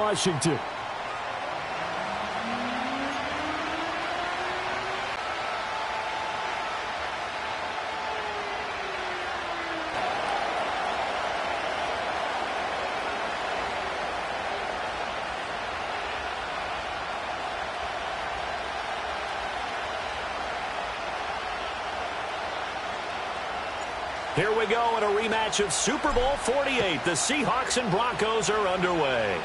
Washington. Here we go in a rematch of Super Bowl 48. The Seahawks and Broncos are underway.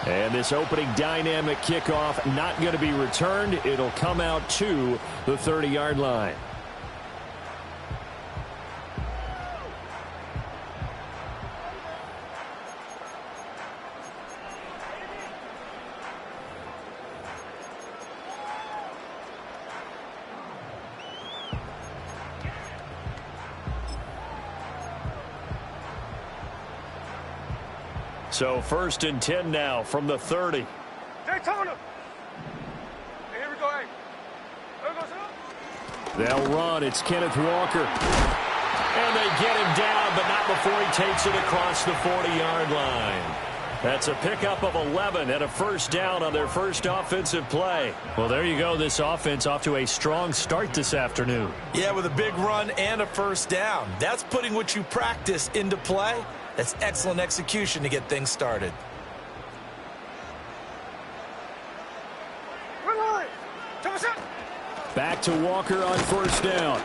And this opening dynamic kickoff not going to be returned. It'll come out to the 30-yard line. So 1st and 10 now from the 30. Daytona. Hey, here we go. Hey. There goes up. They'll run. It's Kenneth Walker. And they get him down, but not before he takes it across the 40-yard line. That's a pickup of 11 and a first down on their first offensive play. Well, there you go. This offense off to a strong start this afternoon. Yeah, with a big run and a first down. That's putting what you practice into play. That's excellent execution to get things started. Back to Walker on first down.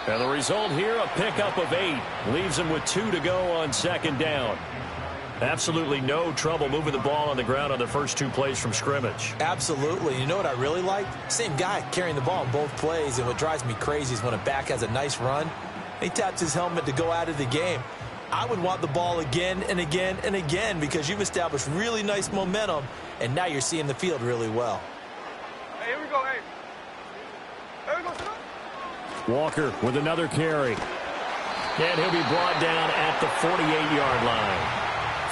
And the result here, a pickup of 8. Leaves him with 2 to go on second down. Absolutely no trouble moving the ball on the ground on the first 2 plays from scrimmage. Absolutely. You know what I really like? Same guy carrying the ball in both plays, and what drives me crazy is when a back has a nice run, he taps his helmet to go out of the game. I would want the ball again and again and again because you've established really nice momentum, and now you're seeing the field really well. Hey, here we go. Hey. There we go. Walker with another carry. And he'll be brought down at the 48-yard line.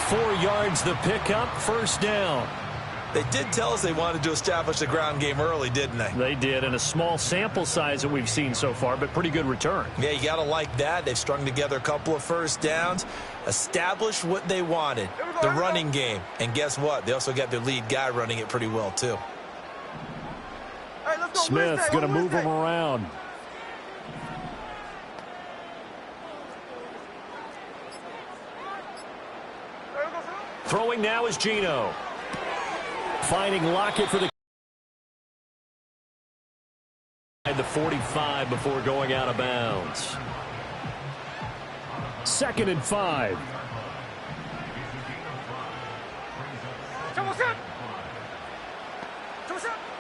4 yards the pickup, first down. They did tell us they wanted to establish the ground game early, didn't they? They did, and a small sample size that we've seen so far, but pretty good return. Yeah, you got to like that. They've strung together a couple of first downs, established what they wanted, the running game. And guess what? They also got their lead guy running it pretty well, too. Hey, let's go. Smith going to move him around. Throwing now is Geno. Finding Lockett for the 45 before going out of bounds. 2nd and 5.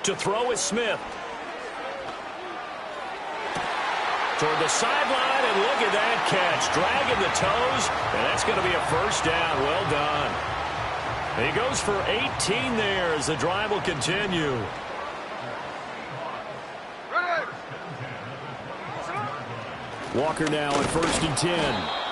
To throw is Smith. Toward the sideline, and look at that catch. Dragging the toes, and that's going to be a first down. Well done. He goes for 18 there as the drive will continue. Walker now at 1st and 10.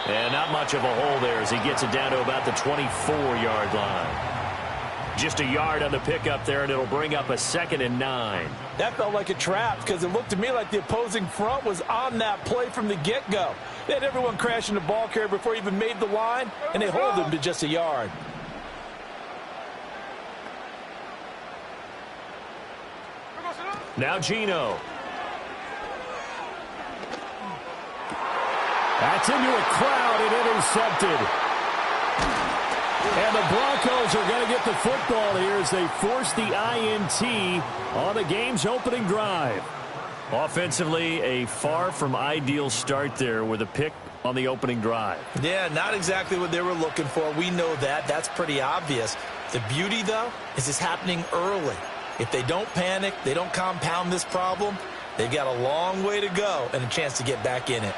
And not much of a hole there as he gets it down to about the 24-yard line. Just a yard on the pickup there, and it'll bring up a 2nd and 9. That felt like a trap because it looked to me like the opposing front was on that play from the get-go. They had everyone crashing the ball carrier before he even made the line, and they hold him to just a yard. Now Geno. That's into a crowd and intercepted. And the Broncos are going to get the football here as they force the INT on the game's opening drive. Offensively, a far from ideal start there with a pick on the opening drive. Yeah, not exactly what they were looking for. We know that. That's pretty obvious. The beauty, though, is it's happening early. If they don't panic, they don't compound this problem, they've got a long way to go and a chance to get back in it.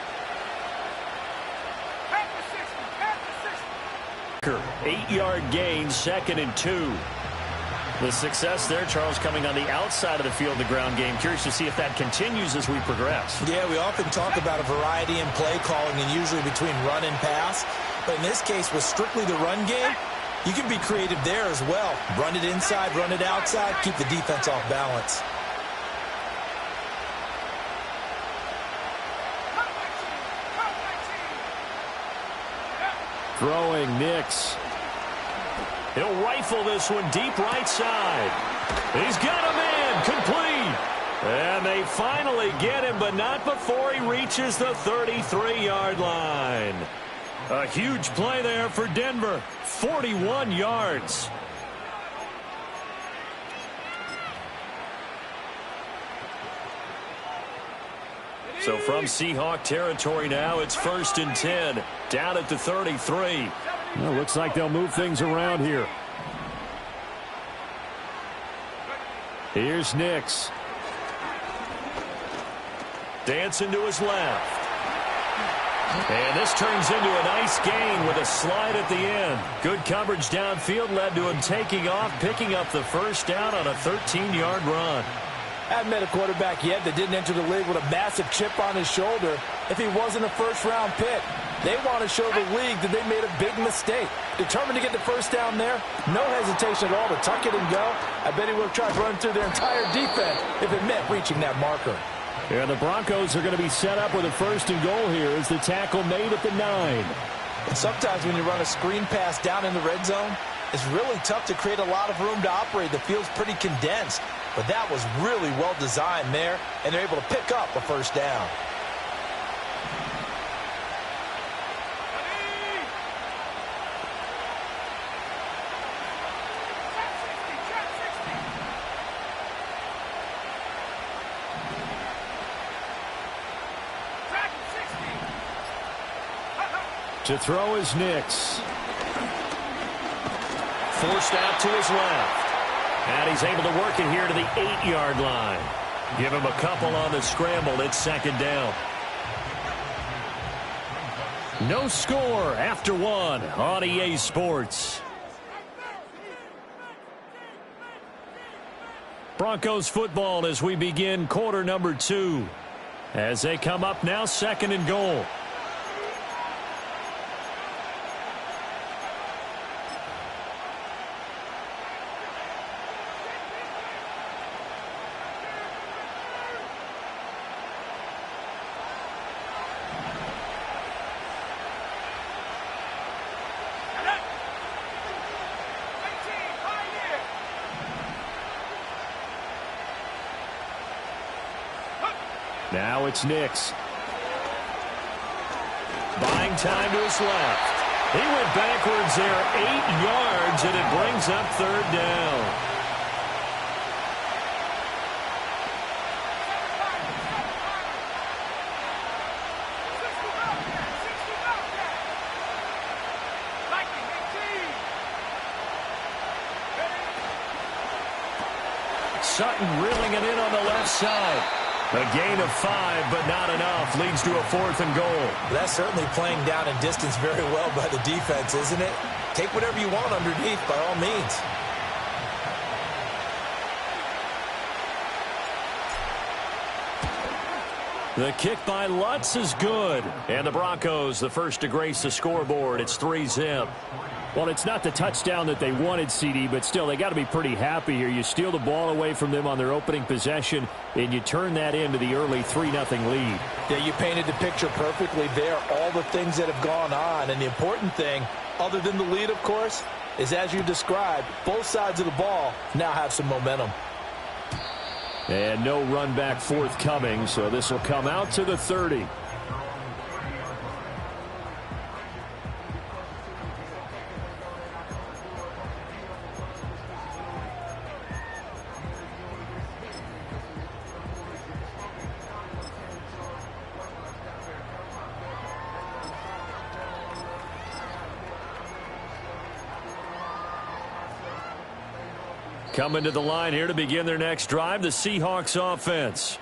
8-yard gain, 2nd and 2. The success there, Charles, coming on the outside of the field, the ground game. Curious to see if that continues as we progress. Yeah, we often talk about a variety in play calling and usually between run and pass. But in this case, with strictly the run game, you can be creative there as well. Run it inside, run it outside, keep the defense off balance. Throwing Nix. He'll rifle this one deep right side. He's got him in. Complete. And they finally get him, but not before he reaches the 33-yard line. A huge play there for Denver. 41 yards. So from Seahawk territory now, it's 1st and 10. Down at the 33. Well, looks like they'll move things around here. Here's Nix. Dancing to his left. And this turns into a nice gain with a slide at the end. Good coverage downfield led to him taking off, picking up the first down on a 13-yard run. I haven't met a quarterback yet that didn't enter the league with a massive chip on his shoulder if he wasn't a first-round pick. They want to show the league that they made a big mistake. Determined to get the first down there, no hesitation at all to tuck it and go. I bet he would have tried running through their entire defense if it meant reaching that marker. Yeah, the Broncos are going to be set up with a 1st and goal here as the tackle made at the 9. And sometimes when you run a screen pass down in the red zone, it's really tough to create a lot of room to operate. The field's pretty condensed. But that was really well designed there, and they're able to pick up a first down. To throw is Nix. Forced out to his left. And he's able to work it here to the 8-yard line. Give him a couple on the scramble. It's 2nd down. No score after 1 on EA Sports. Broncos football as we begin quarter number 2. As they come up now, 2nd and goal. Now it's Nix. Buying time to his left. He went backwards there 8 yards, and it brings up 3rd down. Sutton reeling it in on the left side. A gain of 5, but not enough. Leads to a 4th and goal. That's certainly playing down in distance very well by the defense, isn't it? Take whatever you want underneath, by all means. The kick by Lutz is good. And the Broncos, the first to grace the scoreboard. It's 3-zip. Well, it's not the touchdown that they wanted, CD, but still, they got to be pretty happy here. You steal the ball away from them on their opening possession, and you turn that into the early 3-0 lead. Yeah, you painted the picture perfectly there, all the things that have gone on. And the important thing, other than the lead, of course, is as you described, both sides of the ball now have some momentum. And no run back forthcoming, so this will come out to the 30. Coming to the line here to begin their next drive, the Seahawks offense.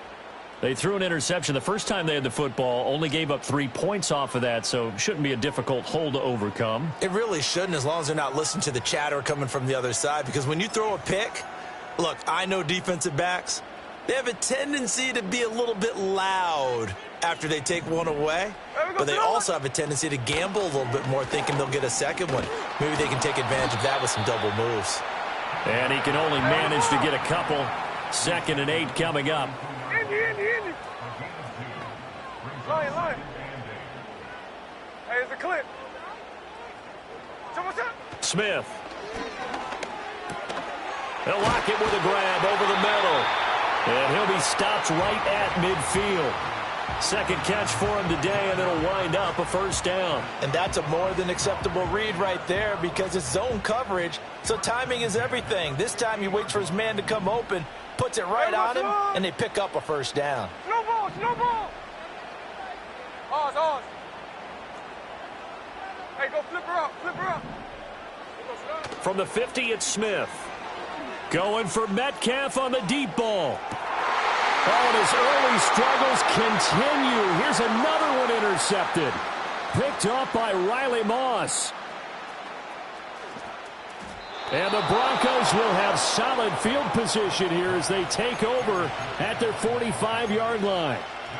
They threw an interception the first time they had the football, only gave up 3 points off of that, so shouldn't be a difficult hole to overcome. It really shouldn't, as long as they're not listening to the chatter coming from the other side, because when you throw a pick, look, I know defensive backs, they have a tendency to be a little bit loud after they take one away, but they also have a tendency to gamble a little bit more, thinking they'll get a second one. Maybe they can take advantage of that with some double moves. And he can only manage to get a couple. 2nd and 8 coming up. Indy. Line. Hey, it's a clip. So what's up? Smith They'll lock it with a grab over the middle. And he'll be stopped right at midfield. Second catch for him today, and it'll wind up a first down. And that's a more than acceptable read right there because it's zone coverage, so timing is everything. This time he waits for his man to come open, puts it right on him, and they pick up a first down. Slow ball, slow ball. Ours. Hey, go flip her up, flip her up. From the 50, it's Smith. Going for Metcalf on the deep ball. Oh, and his early struggles continue. Here's another one intercepted. Picked off by Riley Moss. And the Broncos will have solid field position here as they take over at their 45-yard line.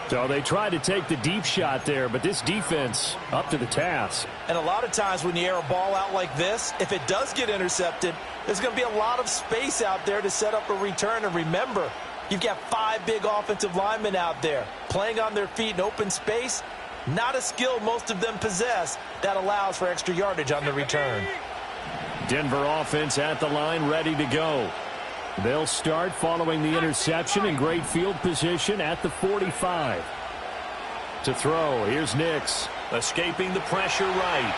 So they tried to take the deep shot there, but this defense up to the task. And a lot of times when you air a ball out like this, if it does get intercepted, there's going to be a lot of space out there to set up a return. And remember, you've got 5 big offensive linemen out there playing on their feet in open space. Not a skill most of them possess that allows for extra yardage on the return. Denver offense at the line, ready to go. They'll start following the interception in great field position at the 45. To throw, here's Nix. Escaping the pressure right.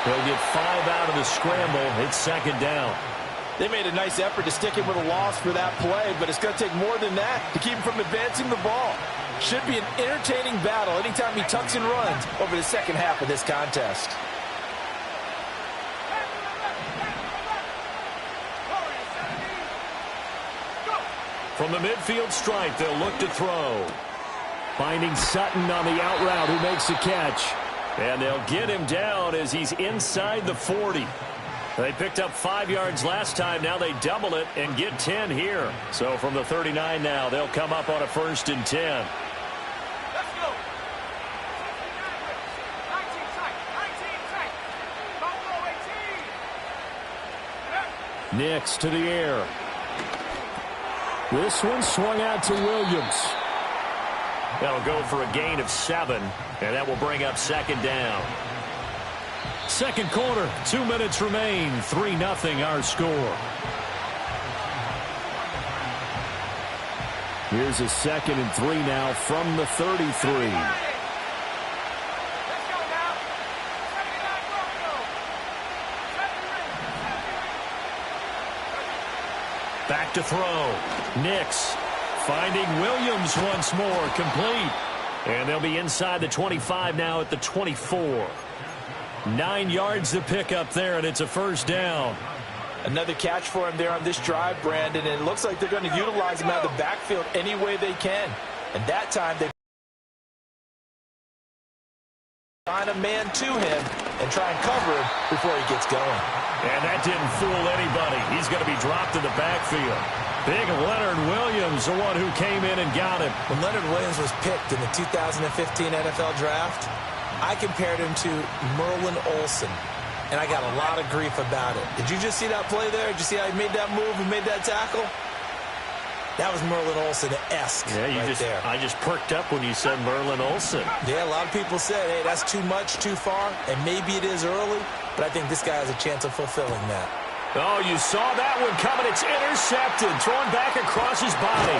He'll get 5 out of the scramble. It's second down. They made a nice effort to stick him with a loss for that play, but it's going to take more than that to keep him from advancing the ball. Should be an entertaining battle anytime he tucks and runs over the second half of this contest. From the midfield stripe, they'll look to throw. Finding Sutton on the out route, who makes the catch. And they'll get him down as he's inside the 40. They picked up 5 yards last time. Now they double it and get 10 here. So from the 39 now, they'll come up on a 1st and 10. Let's go. 19 tight. Buffalo 18. Nix to the air. This one swung out to Williams. That'll go for a gain of 7, and that will bring up second down. Second quarter, 2 minutes remain. 3-0 our score. Here's a 2nd and 3 now from the 33. Back to throw. Nix finding Williams once more, complete. And they'll be inside the 25 now at the 24. 9 yards to pick up there, and it's a first down. Another catch for him there on this drive, Brandon, and it looks like they're going to utilize him out of the backfield any way they can. And that time they find a man to him and try and cover him before he gets going. And that didn't fool anybody. He's going to be dropped in the backfield. Big Leonard Williams, the one who came in and got him. When Leonard Williams was picked in the 2015 NFL Draft, I compared him to Merlin Olsen, and I got a lot of grief about it. Did you just see that play there? Did you see how he made that move and made that tackle? That was Merlin Olsen-esque there. I just perked up when you said Merlin Olsen. Yeah, a lot of people said, hey, that's too much, too far, and maybe it is early, but I think this guy has a chance of fulfilling that. Oh, you saw that one coming. It's intercepted, thrown back across his body.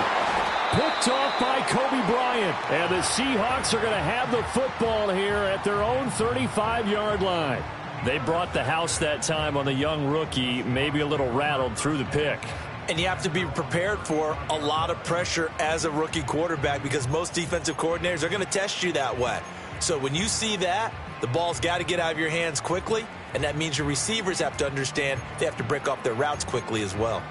Picked off by Kobe Bryant. And the Seahawks are going to have the football here at their own 35-yard line. They brought the house that time on the young rookie, maybe a little rattled through the pick. And you have to be prepared for a lot of pressure as a rookie quarterback because most defensive coordinators are going to test you that way. So when you see that, the ball's got to get out of your hands quickly, and that means your receivers have to understand they have to break up their routes quickly as well.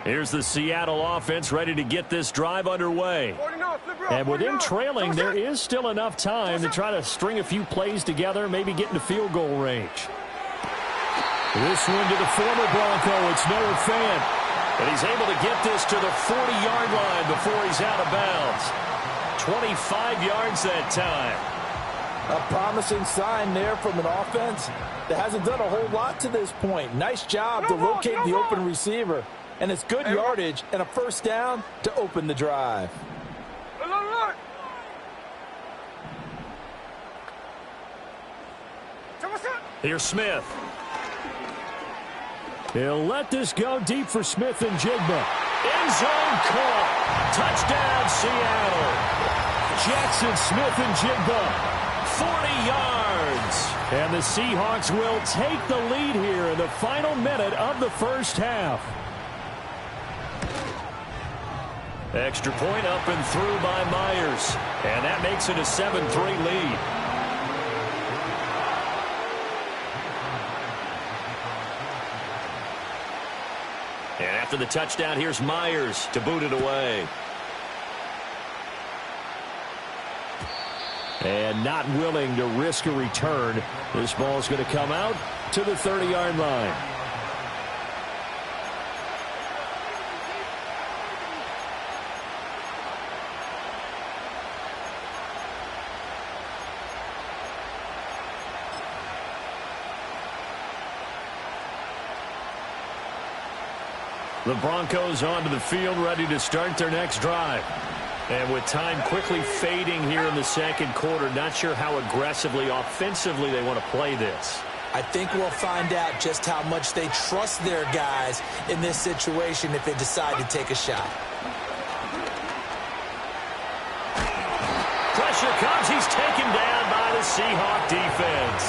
Here's the Seattle offense ready to get this drive underway. 49, flip her up, And with them 49. trailing, there is still enough time to try to string a few plays together, maybe get into field goal range. This one to the former Bronco. It's Noah Fant. And he's able to get this to the 40-yard line before he's out of bounds. 25 yards that time. A promising sign there from an offense that hasn't done a whole lot to this point. Nice job to locate the open receiver. And it's good yardage and a first down to open the drive. Look. Here's Smith. He'll let this go deep for Smith and Jigba. End zone caught. Touchdown, Seattle. Jackson Smith and Jigba. 40 yards. And the Seahawks will take the lead here in the final minute of the first half. Extra point up and through by Myers. And that makes it a 7-3 lead. And after the touchdown, here's Myers to boot it away. And not willing to risk a return. This ball's going to come out to the 30-yard line. The Broncos onto the field, ready to start their next drive. And with time quickly fading here in the second quarter, not sure how aggressively, offensively they want to play this. I think we'll find out just how much they trust their guys in this situation if they decide to take a shot. Pressure comes. He's taken down by the Seahawk defense.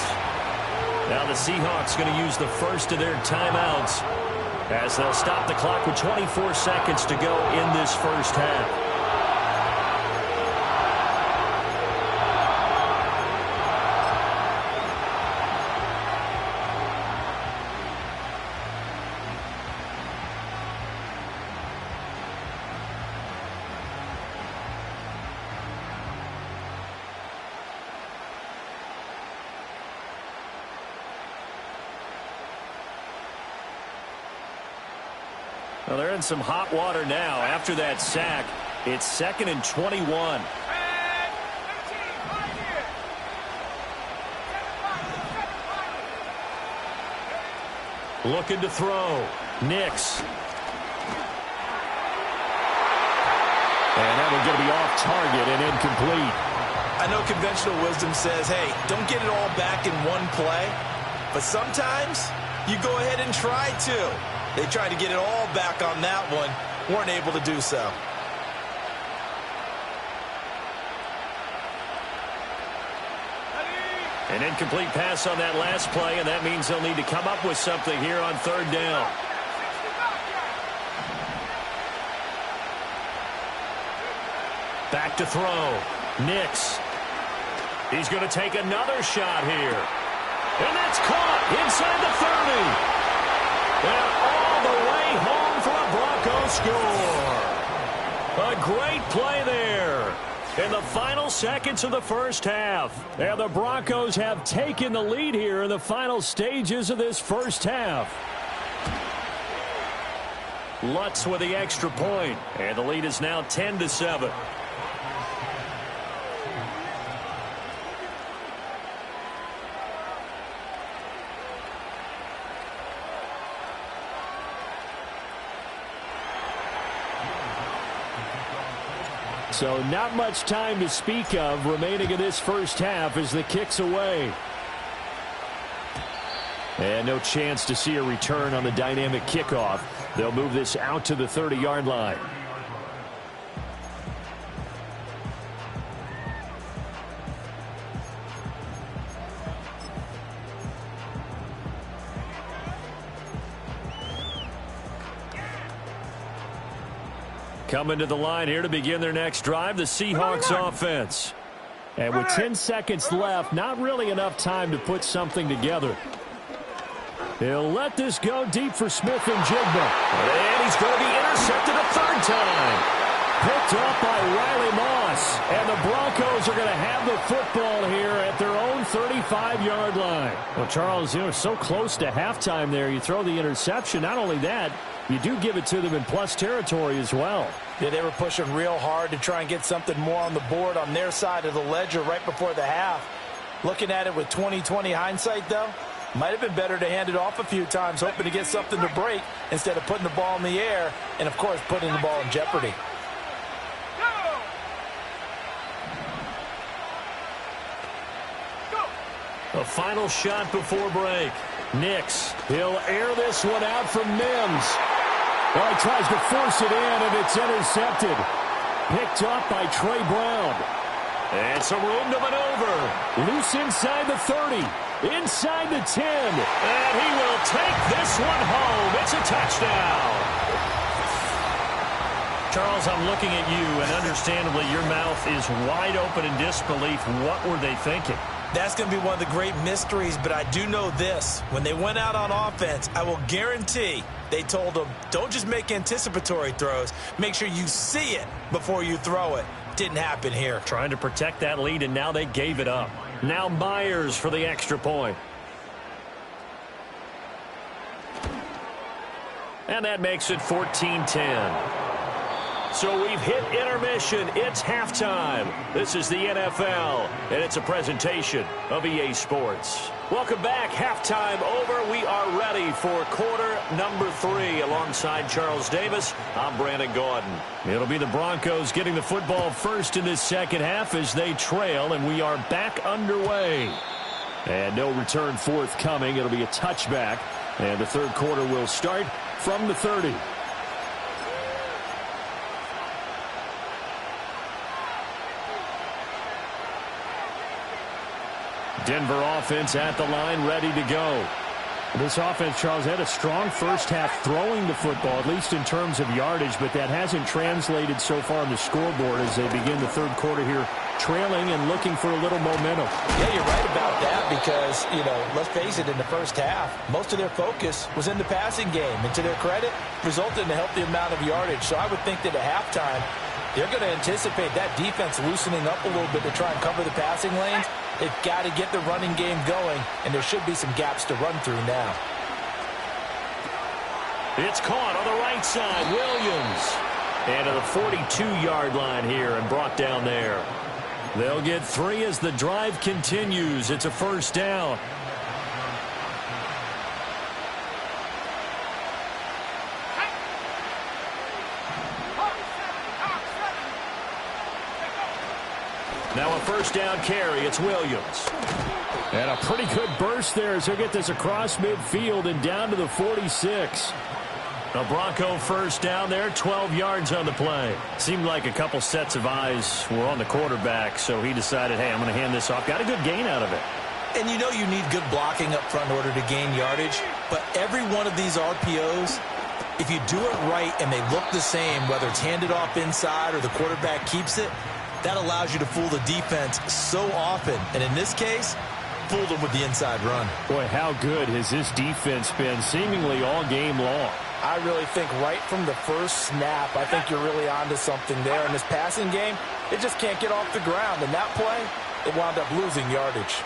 Now the Seahawks going to use the first of their timeouts as they'll stop the clock with 24 seconds to go in this first half. Well, they're in some hot water now. After that sack, it's 2nd and 21. Looking to throw. Nix. And that one's going to be off target and incomplete. I know conventional wisdom says, hey, don't get it all back in one play. But sometimes you go ahead and try to. They tried to get it all back on that one. Weren't able to do so. An incomplete pass on that last play, and that means they'll need to come up with something here on 3rd down. Back to throw. Nix. He's going to take another shot here. And that's caught inside the 30. And all the way home for a Bronco score. A great play there in the final seconds of the first half. And the Broncos have taken the lead here in the final stages of this first half. Lutz with the extra point, and the lead is now 10-7. So not much time to speak of remaining in this first half as the kick's away. And no chance to see a return on the dynamic kickoff. They'll move this out to the 30-yard line. Coming to the line here to begin their next drive, the Seahawks offense. And with 10 seconds left, not really enough time to put something together. He'll let this go deep for Smith and Jigba. And he's going to be intercepted a 3rd time. Picked up by Riley Moss. And the Broncos are going to have the football here at their own 35-yard line. Well, Charles, you know, so close to halftime there. You throw the interception. Not only that, you do give it to them in plus territory as well. Yeah, they were pushing real hard to try and get something more on the board on their side of the ledger right before the half. Looking at it with 20/20 hindsight, though, might have been better to hand it off a few times, hoping to get something to break instead of putting the ball in the air and, of course, putting the ball in jeopardy. A final shot before break. Nix. He'll air this one out from Mims. Well, he tries to force it in, and it's intercepted. Picked up by Trey Brown. And some room to maneuver. Loose inside the 30. Inside the 10. And he will take this one home. It's a touchdown. Charles, I'm looking at you, and understandably your mouth is wide open in disbelief. What were they thinking? That's going to be one of the great mysteries, but I do know this. When they went out on offense, I will guarantee they told them, don't just make anticipatory throws. Make sure you see it before you throw it. Didn't happen here. Trying to protect that lead, and now they gave it up. Now Myers for the extra point. And that makes it 14-10. So we've hit intermission. It's halftime. This is the NFL, and it's a presentation of EA Sports. Welcome back. Halftime over. We are ready for quarter number 3. Alongside Charles Davis, I'm Brandon Gaudin. It'll be the Broncos getting the football first in this second half as they trail, and we are back underway. And no return forthcoming. It'll be a touchback, and the third quarter will start from the 30. Denver offense at the line, ready to go. This offense, Charles, had a strong first half throwing the football, at least in terms of yardage, but that hasn't translated so far on the scoreboard as they begin the third quarter here, trailing and looking for a little momentum. Yeah, you're right about that because, let's face it, in the first half, most of their focus was in the passing game. And to their credit, resulted in a healthy amount of yardage. So I would think that at halftime, they're going to anticipate that defense loosening up a little bit to try and cover the passing lanes. They've got to get the running game going, and there should be some gaps to run through now. It's caught on the right side. Williams. And to the 42-yard line here and brought down there. They'll get 3 as the drive continues. It's a first down. Now a first down carry. It's Williams. And a pretty good burst there as he'll get this across midfield and down to the 46. A Bronco first down there, 12 yards on the play. Seemed like a couple sets of eyes were on the quarterback, so he decided, hey, I'm going to hand this off. Got a good gain out of it. And you need good blocking up front in order to gain yardage. But every one of these RPOs, if you do it right and they look the same, whether it's handed off inside or the quarterback keeps it, that allows you to fool the defense so often. And in this case, fooled them with the inside run. Boy, how good has this defense been seemingly all game long? I really think right from the first snap, I think you're really onto something there. In this passing game, it just can't get off the ground. And that play, it wound up losing yardage.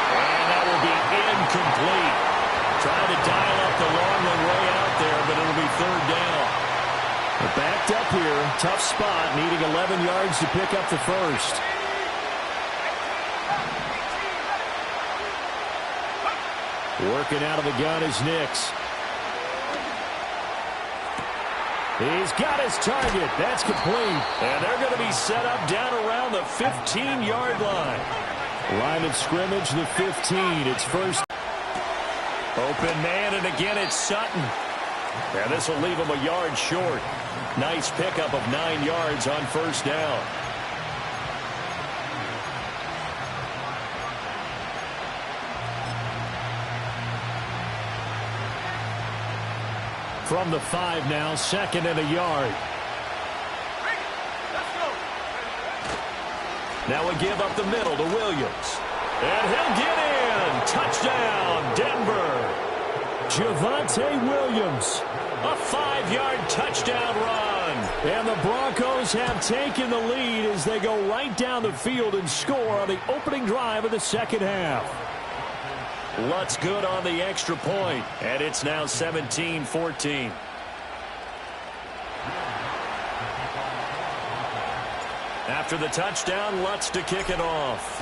And that will be incomplete. Trying to dial up the long one way out there, but it'll be third down. They're backed up here. Tough spot, needing 11 yards to pick up the first. Working out of the gun is Nix. He's got his target. That's complete. And they're going to be set up down around the 15-yard line. Line of scrimmage, the 15. It's first. Open man, and again it's Sutton. And this will leave him a yard short. Nice pickup of 9 yards on first down. From the 5 now, second and a yard. Now a give up the middle to Williams. And he'll get in. Touchdown, Denver. Javonte Williams. A 5-yard touchdown run. And the Broncos have taken the lead as they go right down the field and score on the opening drive of the second half. Lutz good on the extra point, and it's now 17-14. After the touchdown, Lutz to kick it off.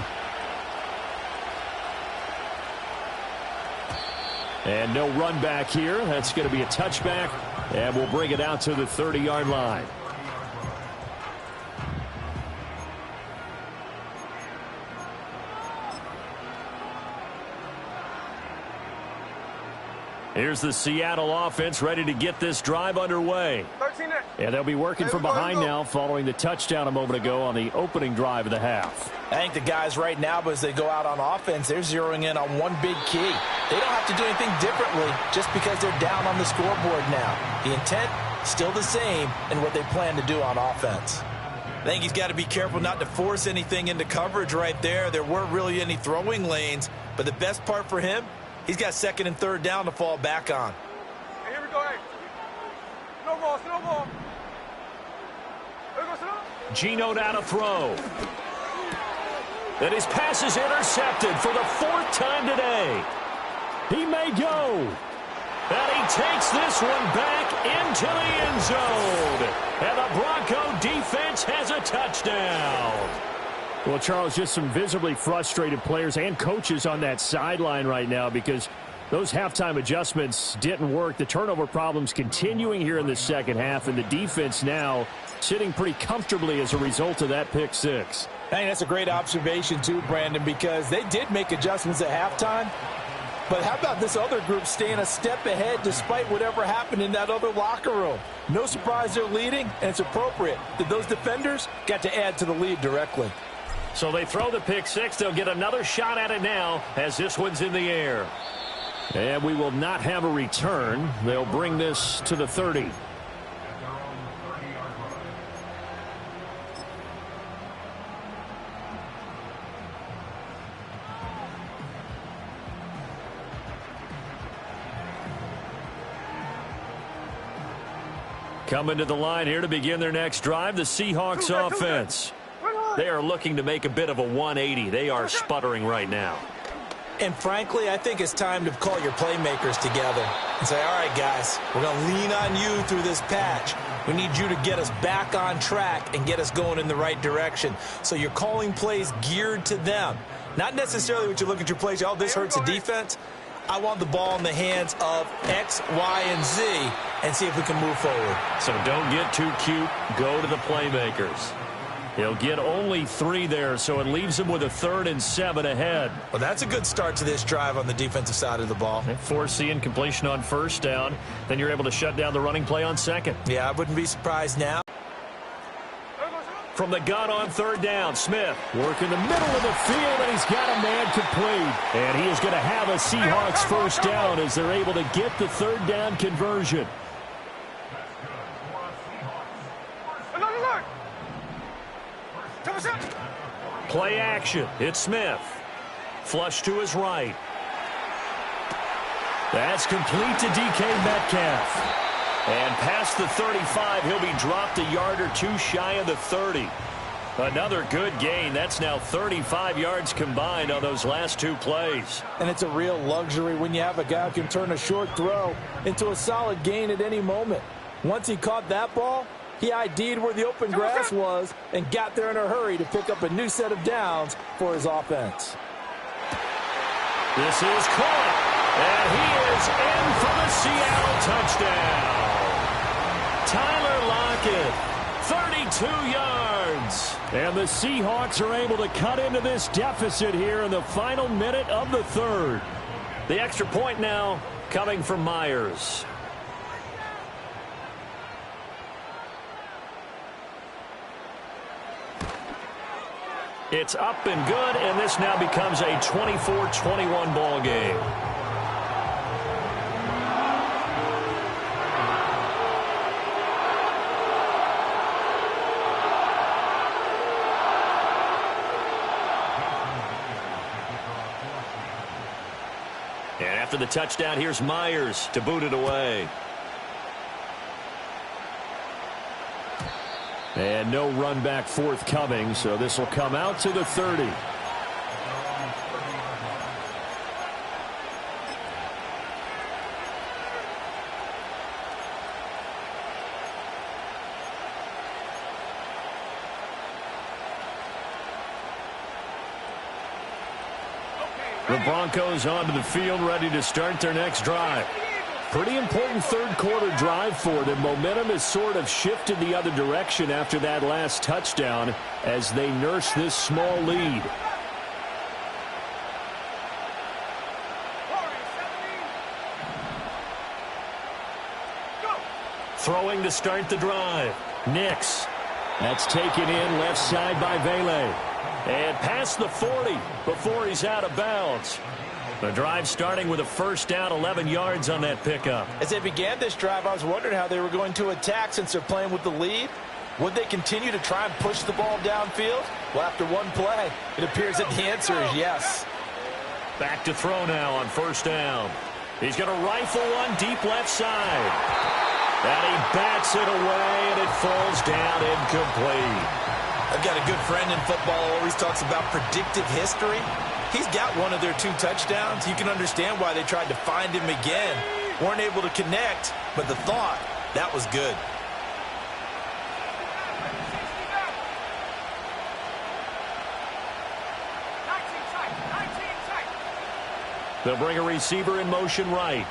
And no run back here. That's going to be a touchback, and we'll bring it out to the 30-yard line. Here's the Seattle offense ready to get this drive underway. 13 there. And they'll be working from behind now following the touchdown a moment ago on the opening drive of the half. I think the guys right now, as they go out on offense, they're zeroing in on one big key. They don't have to do anything differently just because they're down on the scoreboard now. The intent, still the same in what they plan to do on offense. I think he's got to be careful not to force anything into coverage right there. There weren't really any throwing lanes, but the best part for him, he's got second and third down to fall back on. Hey, here we go. Hey. No ball, no ball. There goes it. Geno down to throw. And his pass is intercepted for the fourth time today. He may go. And he takes this one back into the end zone. And the Bronco defense has a touchdown. Well, Charles, just some visibly frustrated players and coaches on that sideline right now because those halftime adjustments didn't work. The turnover problems continuing here in the second half, and the defense now sitting pretty comfortably as a result of that pick six. I think that's a great observation too, Brandon, because they did make adjustments at halftime. But how about this other group staying a step ahead despite whatever happened in that other locker room? No surprise they're leading, and it's appropriate that those defenders got to add to the lead directly. So they throw the pick six. They'll get another shot at it now as this one's in the air. And we will not have a return. They'll bring this to the 30. Coming to the line here to begin their next drive, the Seahawks offense. They are looking to make a bit of a 180. They are sputtering right now. And frankly, I think it's time to call your playmakers together and say, all right, guys, we're going to lean on you through this patch. We need you to get us back on track and get us going in the right direction. So you're calling plays geared to them. Not necessarily what you look at your plays, oh, this hurts the defense. I want the ball in the hands of X, Y, and Z and see if we can move forward. So don't get too cute. Go to the playmakers. He'll get only 3 there, so it leaves him with a 3rd and 7 ahead. Well, that's a good start to this drive on the defensive side of the ball. Force the incompletion on first down. Then you're able to shut down the running play on second. Yeah, I wouldn't be surprised now. From the gun on 3rd down, Smith working the middle of the field, and he's got a man complete. And he is going to have a Seahawks first down as they're able to get the 3rd down conversion. Play action. It's Smith. Flush to his right. That's complete to DK Metcalf. And past the 35, he'll be dropped a yard or 2 shy of the 30. Another good gain. That's now 35 yards combined on those last 2 plays. And it's a real luxury when you have a guy who can turn a short throw into a solid gain at any moment. Once he caught that ball, he ID'd where the open grass was and got there in a hurry to pick up a new set of downs for his offense. This is caught, and he is in for the Seattle touchdown. Tyler Lockett, 32 yards. And the Seahawks are able to cut into this deficit here in the final minute of the 3rd. The extra point now coming from Myers. It's up and good, and this now becomes a 24-21 ball game. And after the touchdown, here's Myers to boot it away. And no run back forthcoming, so this will come out to the 30. The Broncos onto the field, ready to start their next drive. Pretty important 3rd quarter drive for them. Momentum has sort of shifted the other direction after that last touchdown as they nurse this small lead. throwing to start the drive. Nix. That's taken in left side by Vele. And past the 40 before he's out of bounds. The drive starting with a first down, 11 yards on that pickup. As they began this drive, I was wondering how they were going to attack since they're playing with the lead. Would they continue to try and push the ball downfield? Well, after one play, it appears that the answer is yes. Back to throw now on first down. He's going to rifle one deep left side. And he bats it away, and it falls down incomplete. I've got a good friend in football who always talks about predictive history. He's got one of their 2 touchdowns. You can understand why they tried to find him again. Weren't able to connect, but the thought, that was good. They'll bring a receiver in motion right.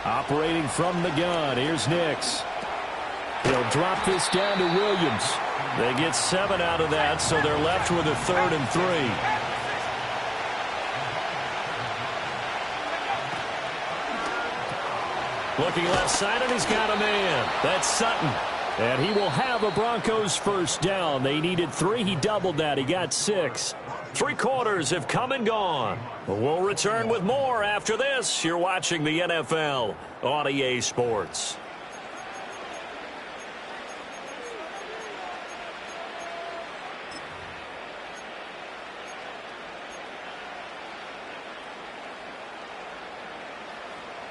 Operating from the gun, here's Nix. He'll drop this down to Williams. They get 7 out of that, so they're left with a 3rd and 3. Looking left side, and he's got a man. That's Sutton. And he will have a Broncos first down. They needed 3. He doubled that. He got 6. 3 quarters have come and gone. We'll return with more after this. You're watching the NFL on EA Sports.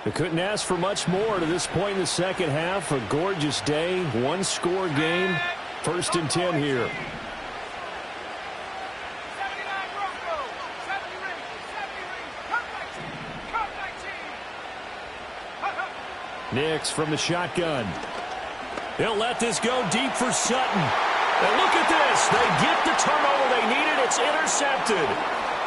They couldn't ask for much more to this point in the second half. A gorgeous day, 1-score game. 1st and 10 here. Nix from the shotgun. He'll let this go deep for Sutton. And look at this. They get the turnover they needed. It's intercepted.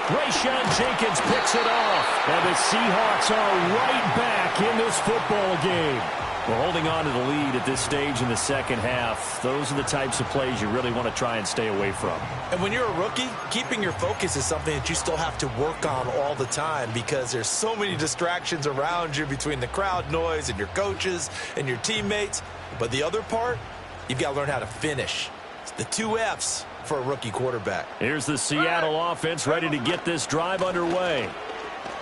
Rayshawn Jenkins picks it off. And the Seahawks are right back in this football game. Well, holding on to the lead at this stage in the second half, those are the types of plays you really want to try and stay away from. And when you're a rookie, keeping your focus is something that you still have to work on all the time because there's so many distractions around you between the crowd noise and your coaches and your teammates. But the other part, you've got to learn how to finish. It's the 2 F's for a rookie quarterback. Here's the Seattle offense ready to get this drive underway.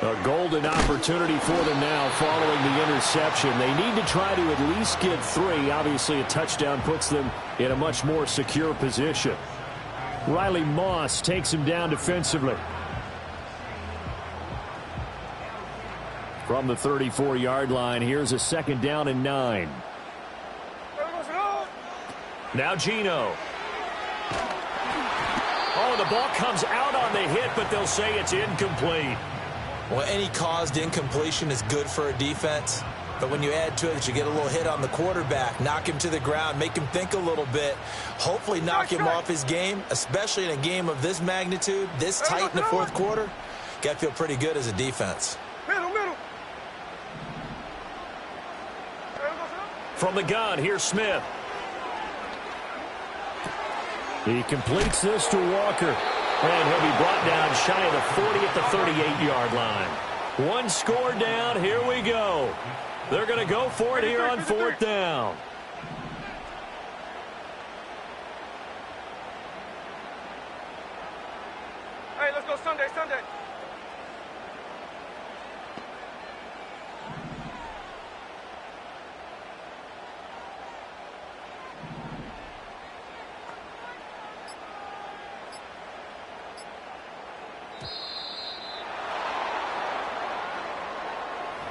A golden opportunity for them now following the interception. They need to try to at least get 3. Obviously, a touchdown puts them in a much more secure position. Riley Moss takes him down defensively. From the 34-yard line, here's a 2nd down and 9. Now Geno. Oh, the ball comes out on the hit, but they'll say it's incomplete. Well, any caused incompletion is good for a defense. But when you add to it that you get a little hit on the quarterback, knock him to the ground, make him think a little bit, hopefully knock him off his game, especially in a game of this magnitude, this tight in the 4th quarter, got to feel pretty good as a defense. From the gun, here's Smith. He completes this to Walker. And he'll be brought down shy of the 40 at the 38-yard line. 1 score down. Here we go. They're going to go for it here on 4th down. Hey, let's go Sunday.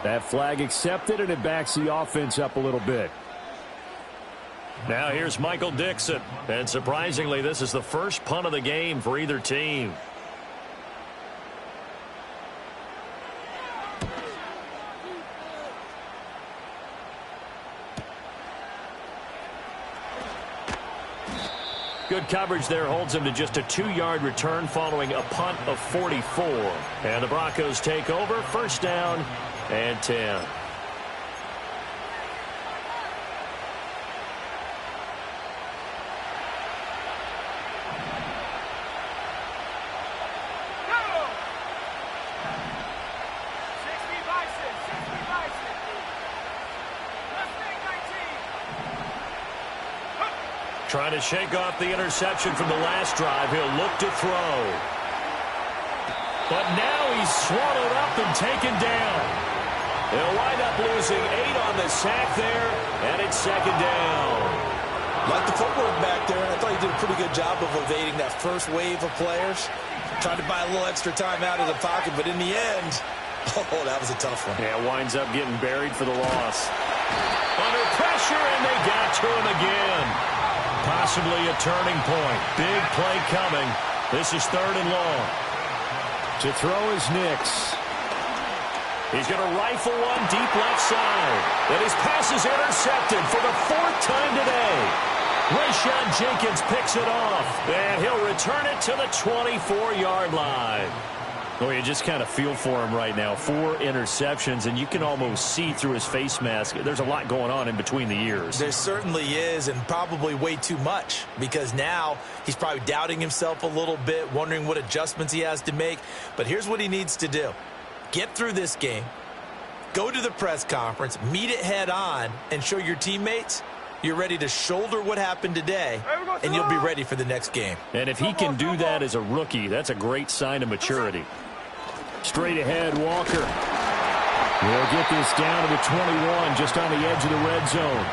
That flag accepted, and it backs the offense up a little bit. Now here's Michael Dixon. And surprisingly, this is the first punt of the game for either team. Good coverage there holds him to just a 2-yard return following a punt of 44. And the Broncos take over, 1st down and 10. Trying to shake off the interception from the last drive. He'll look to throw. But now he's swallowed up and taken down. They'll wind up losing 8 on the sack there, and it's second down. Like the footwork back there, and I thought he did a pretty good job of evading that first wave of players. Tried to buy a little extra time out of the pocket, but in the end, oh, that was a tough one. Yeah, winds up getting buried for the loss. Under pressure, and they got to him again. Possibly a turning point. Big play coming. This is 3rd and long. To throw is Nix. He's going to rifle one deep left side. And his pass is intercepted for the 4th time today. Rayshon Jenkins picks it off. And he'll return it to the 24-yard line. Oh, you just kind of feel for him right now. 4 interceptions, and you can almost see through his face mask. There's a lot going on in between the ears. There certainly is, and probably way too much, because now he's probably doubting himself a little bit, wondering what adjustments he has to make. But here's what he needs to do. Get through this game, go to the press conference, meet it head on, and show your teammates you're ready to shoulder what happened today, and you'll be ready for the next game. And if he can do that as a rookie, that's a great sign of maturity. Straight ahead, Walker. They'll get this down to the 21, just on the edge of the red zone.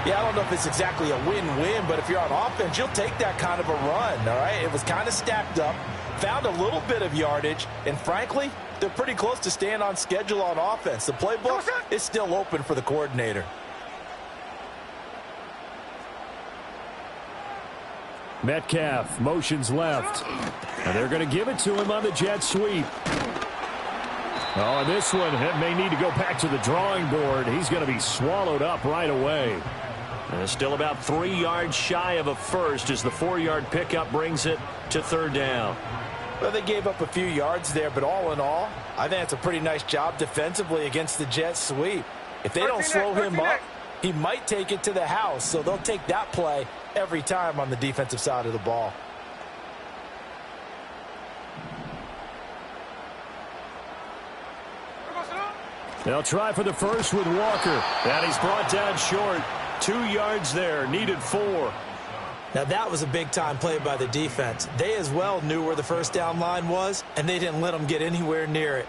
Yeah, I don't know if it's exactly a win-win, but if you're on offense, you'll take that kind of a run, all right? It was kind of stacked up, found a little bit of yardage, and frankly, they're pretty close to staying on schedule on offense. The playbook is still open for the coordinator. Metcalf motions left. And they're going to give it to him on the jet sweep. Oh, and this one may need to go back to the drawing board. He's going to be swallowed up right away. And it's still about 3 yards shy of a first as the 4-yard pickup brings it to 3rd down. Well, they gave up a few yards there, but all in all, I think it's a pretty nice job defensively against the jet sweep. If they don't slow him up, he might take it to the house, so they'll take that play every time on the defensive side of the ball. They'll try for the first with Walker. And he's brought down short. 2 yards there, needed 4. Now that was a big-time play by the defense. They as well knew where the first down line was, and they didn't let them get anywhere near it.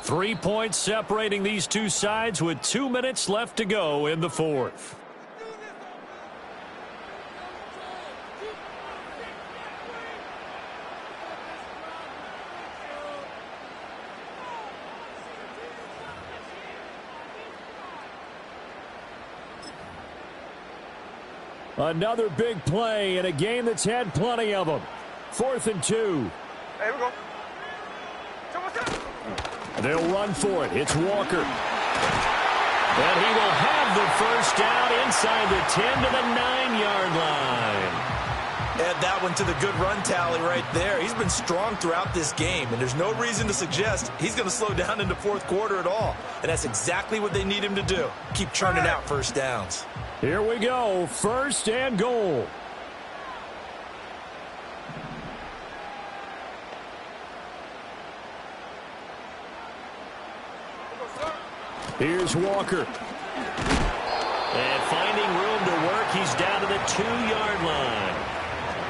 Three points separating these two sides with 2 minutes left to go in the 4th. Another big play in a game that's had plenty of them. 4th and 2. Here we go. They'll run for it. It's Walker. And he will have the first down inside the 10 to the 9-yard line. Add that one to the good run tally right there. He's been strong throughout this game, and there's no reason to suggest he's going to slow down in the 4th quarter at all. And that's exactly what they need him to do. Keep churning out first downs. Here we go. 1st and goal. Here's Walker. And finding room to work, he's down to the 2-yard line.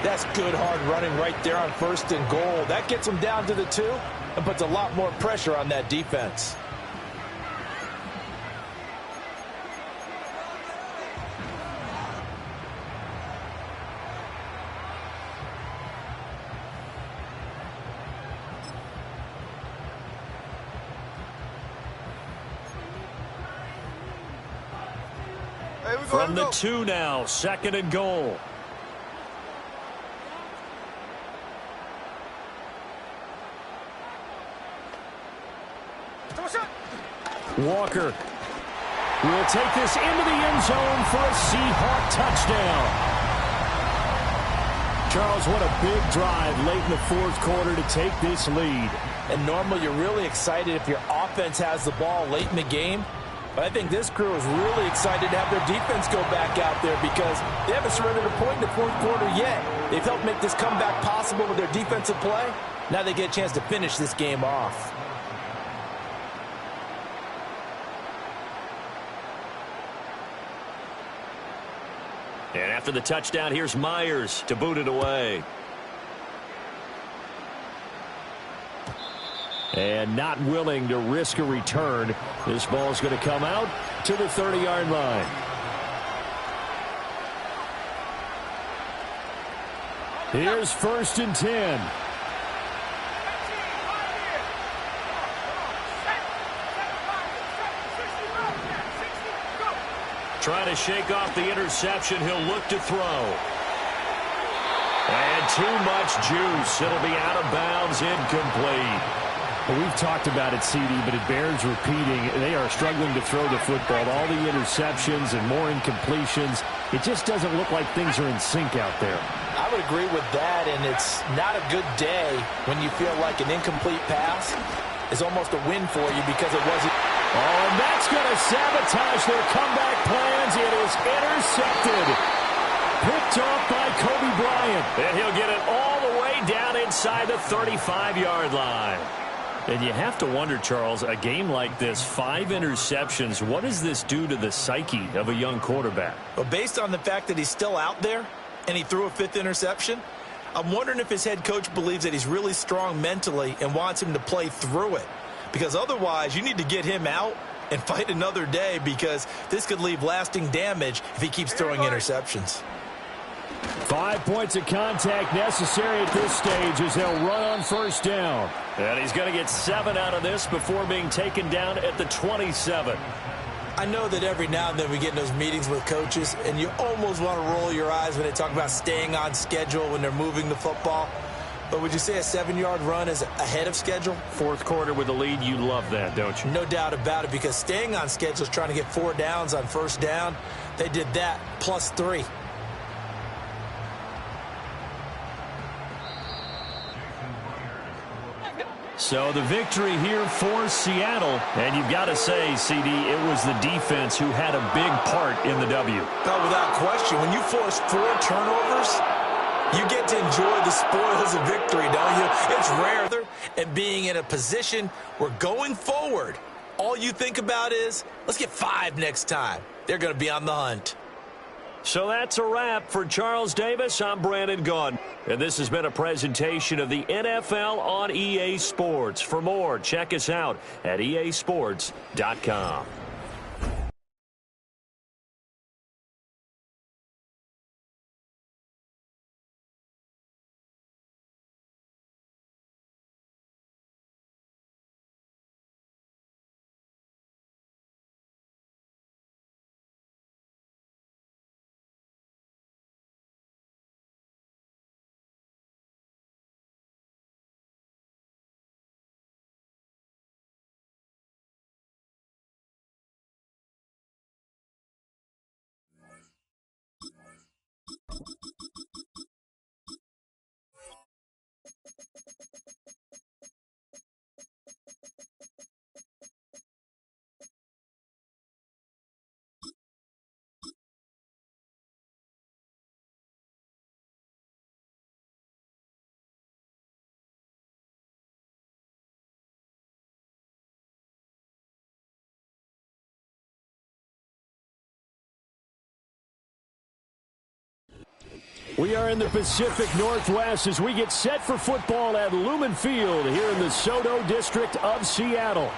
That's good hard running right there on 1st and goal. That gets him down to the 2 and puts a lot more pressure on that defense. From the 2 now, 2nd and goal. Walker will take this into the end zone for a Seahawk touchdown. Charles, what a big drive late in the 4th quarter to take this lead. And normally you're really excited if your offense has the ball late in the game. But I think this crew is really excited to have their defense go back out there because they haven't surrendered a point in the fourth quarter yet. They've helped make this comeback possible with their defensive play. Now they get a chance to finish this game off. And after the touchdown, here's Myers to boot it away. And not willing to risk a return. This ball is going to come out to the 30-yard line. Here's 1st and 10. Trying to shake off the interception. He'll look to throw. And too much juice. It'll be out of bounds, incomplete. Well, we've talked about it, CD, but it bears repeating. They are struggling to throw the football. All the interceptions and more incompletions. It just doesn't look like things are in sync out there. I would agree with that, and it's not a good day when you feel like an incomplete pass is almost a win for you because it wasn't. Oh, and that's going to sabotage their comeback plans. It is intercepted. Picked off by Kobe Bryant. And he'll get it all the way down inside the 35-yard line. And you have to wonder, Charles, a game like this, 5 interceptions, what does this do to the psyche of a young quarterback? Well, based on the fact that he's still out there and he threw a 5th interception, I'm wondering if his head coach believes that he's really strong mentally and wants him to play through it. Because otherwise, you need to get him out and fight another day because this could leave lasting damage if he keeps throwing interceptions. 5 points of contact necessary at this stage as they'll run on 1st down. And he's going to get 7 out of this before being taken down at the 27. I know that every now and then we get in those meetings with coaches, and you almost want to roll your eyes when they talk about staying on schedule when they're moving the football. But would you say a 7-yard run is ahead of schedule? Fourth quarter with the lead, you love that, don't you? No doubt about it, because staying on schedule is trying to get 4 downs on 1st down. They did that, plus 3. So the victory here for Seattle. And you've got to say, CD, it was the defense who had a big part in the W. No, without question. When you force 4 turnovers, you get to enjoy the spoils of victory, don't you? It's rare. And being in a position where going forward, all you think about is, let's get 5 next time. They're going to be on the hunt. So that's a wrap for Charles Davis. I'm Brandon Gaudin. And this has been a presentation of the NFL on EA Sports. For more, check us out at easports.com. We are in the Pacific Northwest as we get set for football at Lumen Field here in the Soto district of Seattle.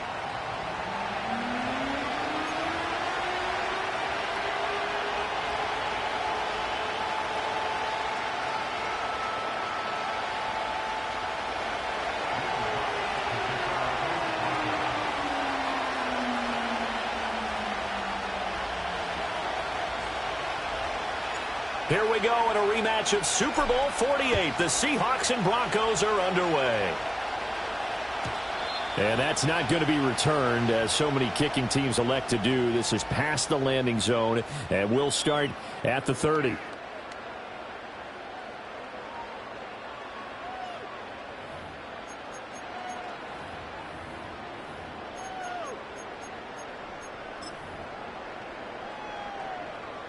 Here we go in a rematch of Super Bowl 48. The Seahawks and Broncos are underway. And that's not going to be returned, as so many kicking teams elect to do. This is past the landing zone, and we'll start at the 30.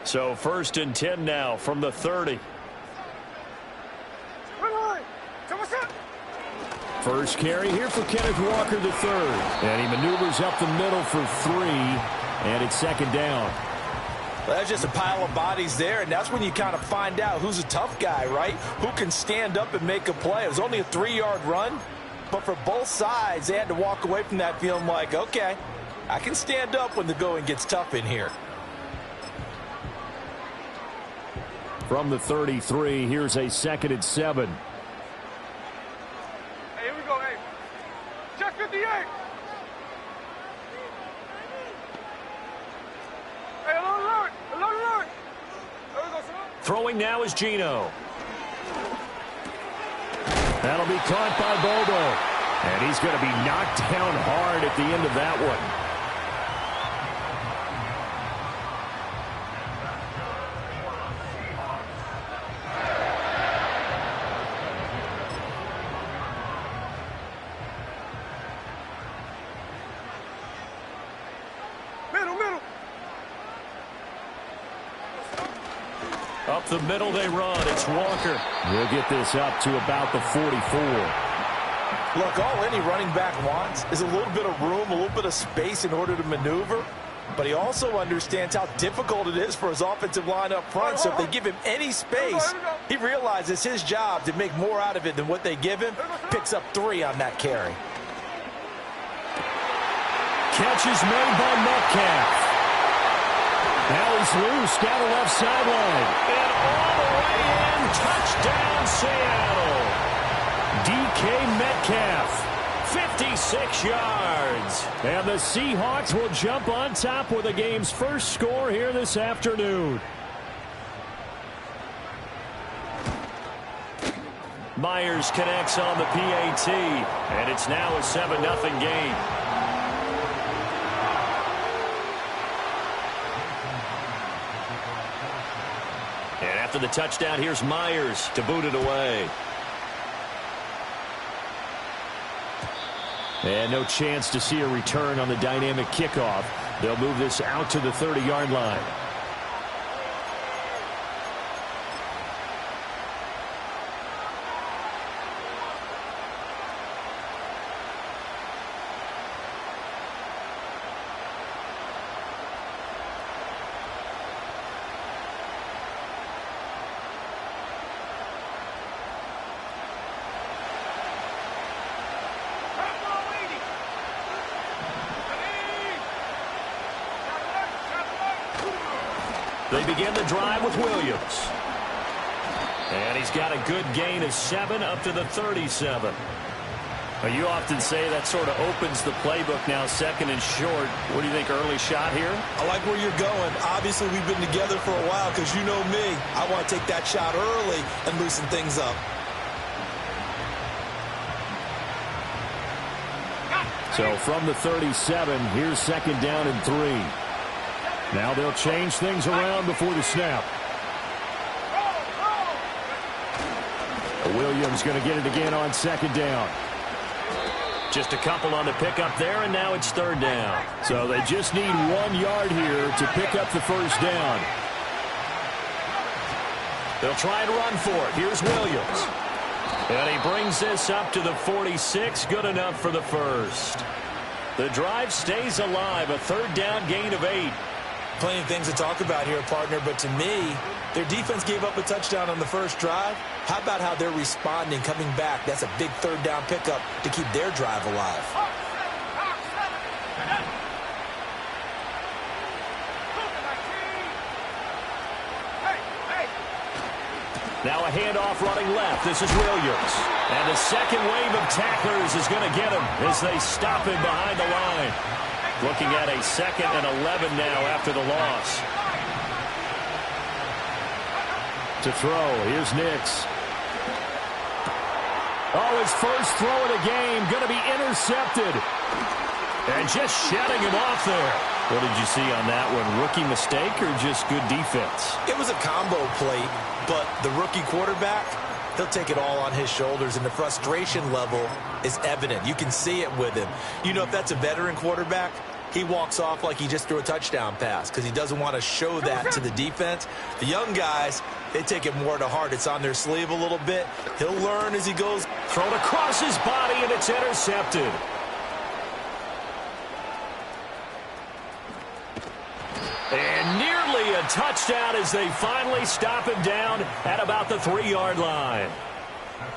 So 1st and 10 now from the 30. First carry here for Kenneth Walker III. And he maneuvers up the middle for 3. And it's 2nd down. Well, that's just a pile of bodies there, and that's when you kind of find out who's a tough guy, right? Who can stand up and make a play. It was only a 3-yard run, but for both sides, they had to walk away from that feeling like, okay, I can stand up when the going gets tough in here. From the 33, here's a 2nd and 7. Hey, here we go, hey. Check 58. Hey, alert. Throwing now is Geno. That'll be caught by Bobo. And he's going to be knocked down hard at the end of that one. Up the middle they run. It's Walker. We'll get this up to about the 44. Look, all any running back wants is a little bit of room, a little bit of space in order to maneuver. But he also understands how difficult it is for his offensive line up front. So if they give him any space, he realizes his job to make more out of it than what they give him. Picks up 3 on that carry. Catch is made by Metcalf. Now he's loose down the left sideline. And all the way in. Touchdown, Seattle. DK Metcalf. 56 yards. And the Seahawks will jump on top with the game's first score here this afternoon. Myers connects on the PAT. And it's now a 7-0 game. And after the touchdown, here's Myers to boot it away. And no chance to see a return on the dynamic kickoff. They'll move this out to the 30-yard line. They begin the drive with Williams. And he's got a good gain of 7 up to the 37. Well, you often say that sort of opens the playbook now, 2nd and short. What do you think, early shot here? I like where you're going. Obviously, we've been together for a while because you know me. I want to take that shot early and loosen things up. So from the 37, here's 2nd down and 3. Now they'll change things around before the snap. Williams going to get it again on 2nd down. Just a couple on the pickup there, and now it's 3rd down. So they just need 1 yard here to pick up the 1st down. They'll try and run for it. Here's Williams. And he brings this up to the 46. Good enough for the 1st. The drive stays alive. A 3rd down gain of 8. Plenty of things to talk about here, partner, but to me, their defense gave up a touchdown on the first drive. How about how they're responding, coming back? That's a big 3rd down pickup to keep their drive alive. Now a handoff running left. This is Williams. And the second wave of tacklers is going to get him as they stop him behind the line. Looking at a 2nd and 11 now after the loss. To throw, here's Nix. Oh, his first throw of the game, going to be intercepted. And just shutting him off there. What did you see on that one? Rookie mistake or just good defense? It was a combo play, but the rookie quarterback, he'll take it all on his shoulders, and the frustration level is evident. You can see it with him. You know, if that's a veteran quarterback, he walks off like he just threw a touchdown pass because he doesn't want to show that to the defense. The young guys, they take it more to heart. It's on their sleeve a little bit. He'll learn as he goes. Thrown across his body, and it's intercepted. And nearly a touchdown as they finally stop him down at about the 3-yard line.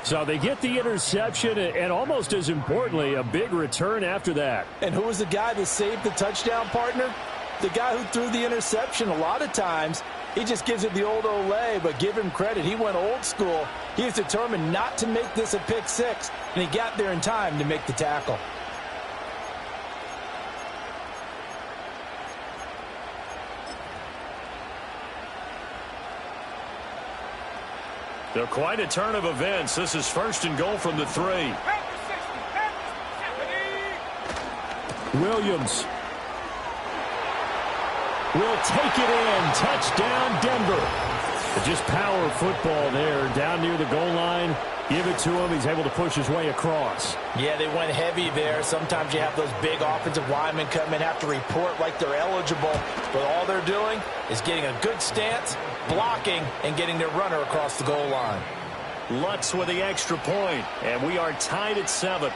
So they get the interception, and almost as importantly, a big return after that. And who was the guy that saved the touchdown, partner? The guy who threw the interception. A lot of times, he just gives it the old Olay, but give him credit. He went old school. He was determined not to make this a pick six, and he got there in time to make the tackle. They're quite a turn of events. This is 1st and goal from the 3. Williams will take it in. Touchdown, Denver. Just power football there. Down near the goal line. Give it to him. He's able to push his way across. Yeah, they went heavy there. Sometimes you have those big offensive linemen come in, have to report like they're eligible. But all they're doing is getting a good stance, blocking, and getting their runner across the goal line. Lutz with the extra point, and we are tied at 7.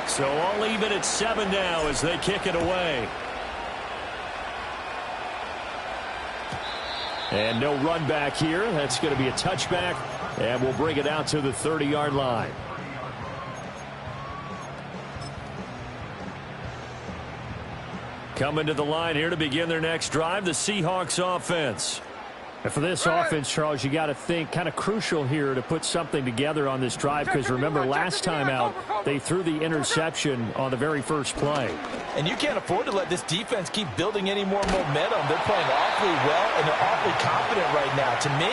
So all even at 7 now as they kick it away. And no run back here. That's going to be a touchback, and we'll bring it out to the 30-yard line. Coming to the line here to begin their next drive, the Seahawks offense. And for this offense, Charles, you got to think kind of crucial here to put something together on this drive, because remember last time out they threw the interception on the very first play. And you can't afford to let this defense keep building any more momentum. They're playing awfully well, and they're awfully confident right now. To me,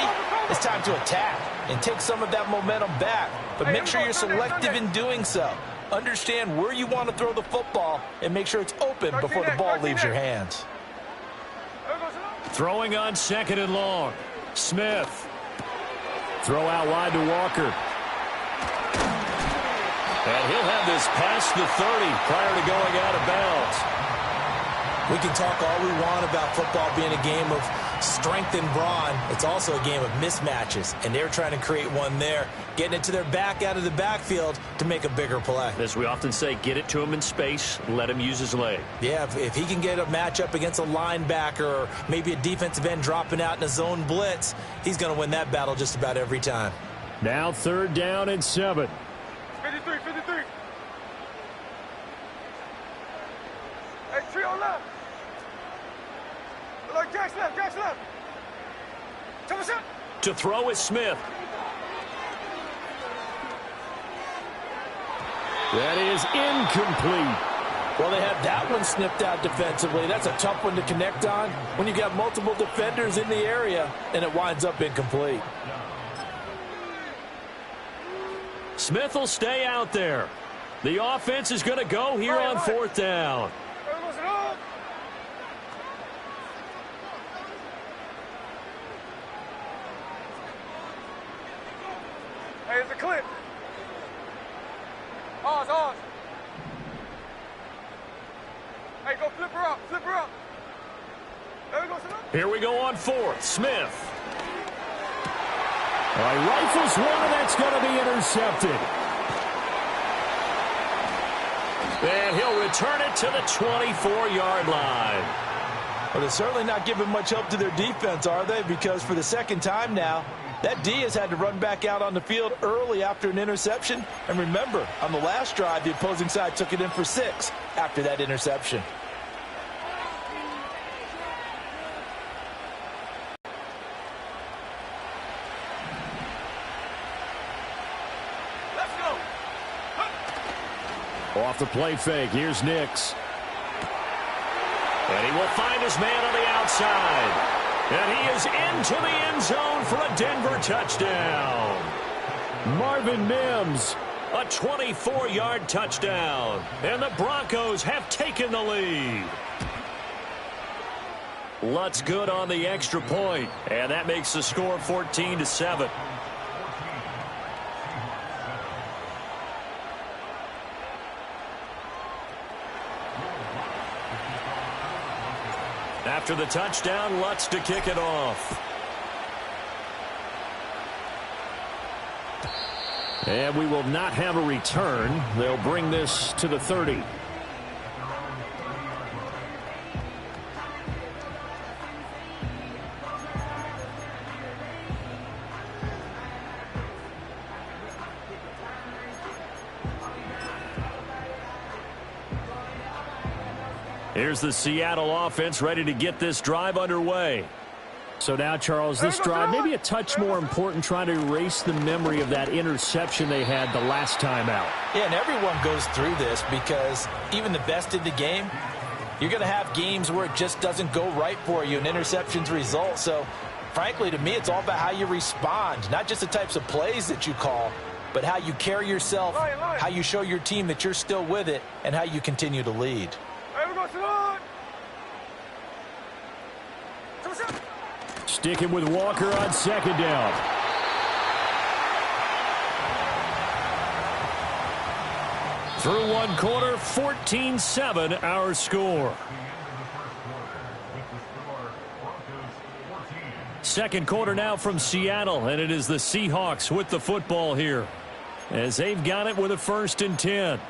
it's time to attack and take some of that momentum back. But make sure you're selective in doing so. Understand where you want to throw the football and make sure it's open before the ball leaves your hands. Throwing on 2nd and long. Smith. Throw out wide to Walker. And he'll have this past the 30 prior to going out of bounds. We can talk all we want about football being a game of strength and brawn. It's also a game of mismatches, and they're trying to create one there, getting it to their back out of the backfield to make a bigger play. As we often say, get it to him in space, let him use his leg. Yeah, if he can get a matchup against a linebacker or maybe a defensive end dropping out in a zone blitz, he's going to win that battle just about every time. Now 3rd down and 7. 53. Hey, trio left. Like Jack's left. To throw is Smith. That is incomplete. Well, they have that one snipped out defensively. That's a tough one to connect on when you got multiple defenders in the area, and it winds up incomplete. Smith will stay out there. The offense is going to go here on 4th down. Hey, it's a clip. Ours. Hey, go flip her up. There we go, Here we go on 4th. Smith. All right, rifles one, that's going to be intercepted. And he'll return it to the 24-yard line. Well, they're certainly not giving much help to their defense, are they? Because for the 2nd time now, that D has had to run back out on the field early after an interception. And remember, on the last drive, the opposing side took it in for 6 after that interception. Let's go. Off the play fake, here's Nix. And he will find his man on the outside. And he is into the end zone for a Denver touchdown. Marvin Mims. A 24-yard touchdown. And the Broncos have taken the lead. Lutz good on the extra point, and that makes the score 14-7. After the touchdown, Lutz to kick it off. And we will not have a return. They'll bring this to the 30. Here's the Seattle offense ready to get this drive underway. So now, Charles, this drive maybe a touch more important, trying to erase the memory of that interception they had the last time out. Yeah, and everyone goes through this because even the best in the game, you're going to have games where it just doesn't go right for you and interceptions result. So, frankly, to me, it's all about how you respond, not just the types of plays that you call, but how you carry yourself, how you show your team that you're still with it, and how you continue to lead. Sticking with Walker on second down. Through one quarter, 14-7 our score. Second quarter now from Seattle, and it is the Seahawks with the football here, as they've got it with a 1st and 10.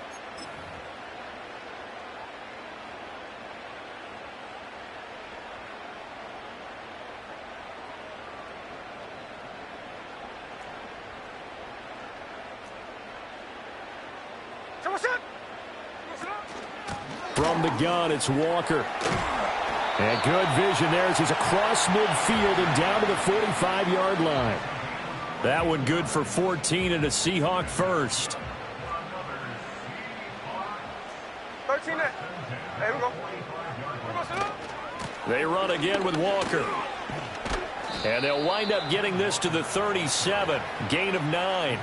From the gun, it's Walker. And good vision there as he's across midfield and down to the 45-yard line. That one good for 14 and a Seahawk first. 13. Hey, we go. They run again with Walker. And they'll wind up getting this to the 37. Gain of 9.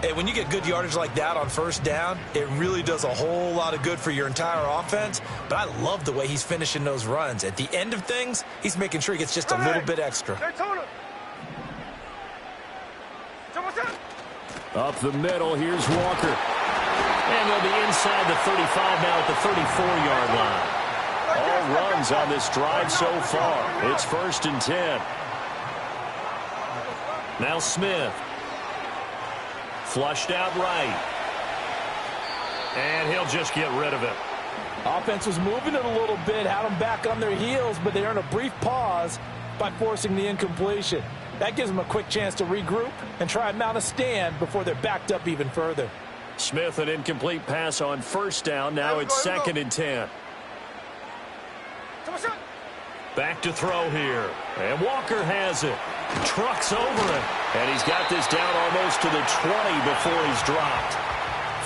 Hey, when you get good yardage like that on first down, it really does a whole lot of good for your entire offense. But I love the way he's finishing those runs. At the end of things, he's making sure he gets just a little bit extra. Up the middle, here's Walker. And they'll be inside the 35 now at the 34-yard line. All runs on this drive so far. It's 1st and 10. Now Smith. Flushed out right. And he'll just get rid of it. Offense was moving it a little bit, had them back on their heels, but they earned a brief pause by forcing the incompletion. That gives them a quick chance to regroup and try and mount a stand before they're backed up even further. Smith, an incomplete pass on first down. Now it's 2nd and 10. Back to throw here. And Walker has it. Trucks over it. And he's got this down almost to the 20 before he's dropped.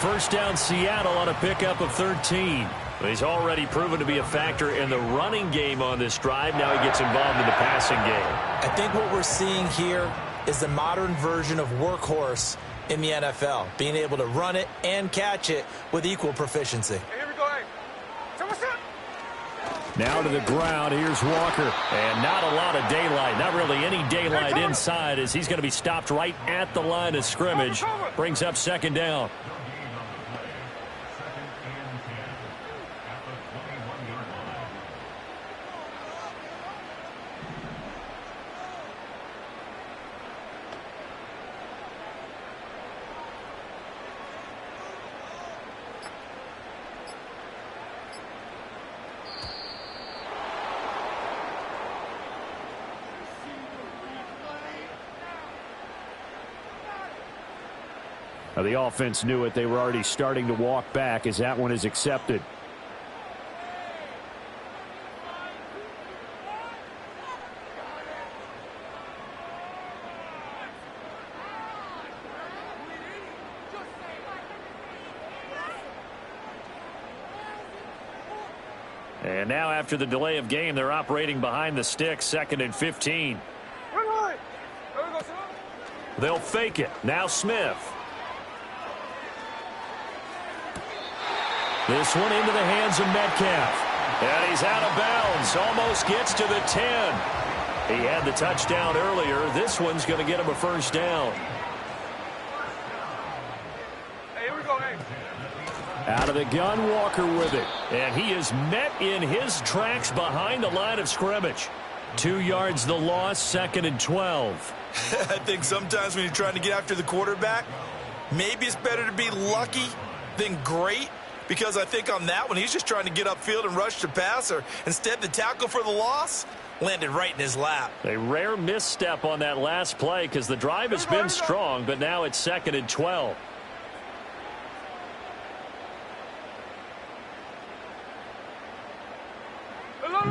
First down Seattle on a pickup of 13. He's already proven to be a factor in the running game on this drive. Now he gets involved in the passing game. I think what we're seeing here is the modern version of workhorse in the NFL, being able to run it and catch it with equal proficiency. Here we go. Hey. Now to the ground, here's Walker. And not a lot of daylight, not really any daylight inside, as he's going to be stopped right at the line of scrimmage. Brings up 2nd down. The offense knew it. They were already starting to walk back as that one is accepted. And now after the delay of game, they're operating behind the sticks, 2nd and 15. They'll fake it. Now Smith. This one into the hands of Metcalf. And he's out of bounds. Almost gets to the 10. He had the touchdown earlier. This one's going to get him a first down. Hey, here we go, hey. Out of the gun, Walker with it. And he is met in his tracks behind the line of scrimmage. 2 yards the loss, 2nd and 12. I think sometimes when you're trying to get after the quarterback, maybe it's better to be lucky than great, because I think on that one, he's just trying to get upfield and rush the passer. Instead, the tackle for the loss landed right in his lap. A rare misstep on that last play because the drive has been strong, but now it's 2nd and 12.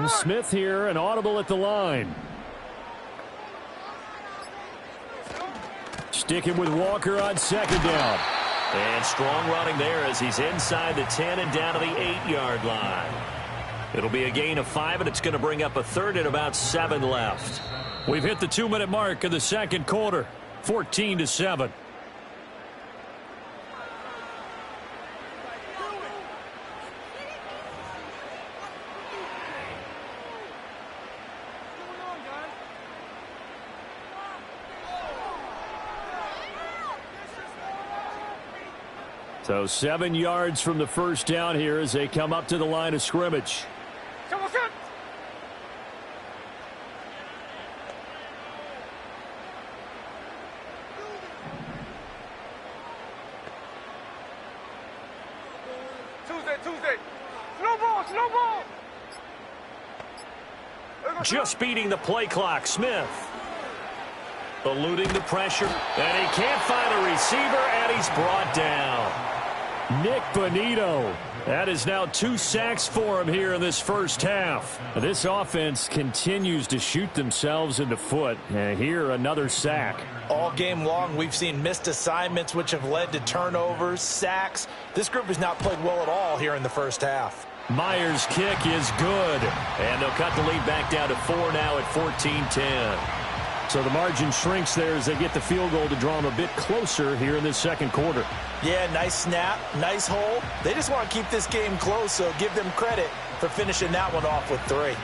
Smith here, an audible at the line. Sticking with Walker on 2nd down. And strong running there as he's inside the 10 and down to the 8-yard line. It'll be a gain of 5, and it's going to bring up a 3rd and about 7 left. We've hit the 2-minute mark of the second quarter, 14-7. So 7 yards from the first down here as they come up to the line of scrimmage. Tuesday. Slow ball. Just beating the play clock, Smith. Eluding the pressure, and he can't find a receiver, and he's brought down. Nick Bonito. That is now 2 sacks for him here in this first half. This offense continues to shoot themselves in the foot. And here, another sack. All game long, we've seen missed assignments, which have led to turnovers, sacks. This group has not played well at all here in the first half. Myers' kick is good. And they'll cut the lead back down to 4 now at 14-10. So the margin shrinks there as they get the field goal to draw them a bit closer here in this second quarter. Yeah, nice snap, nice hole. They just want to keep this game close, so give them credit for finishing that one off with 3.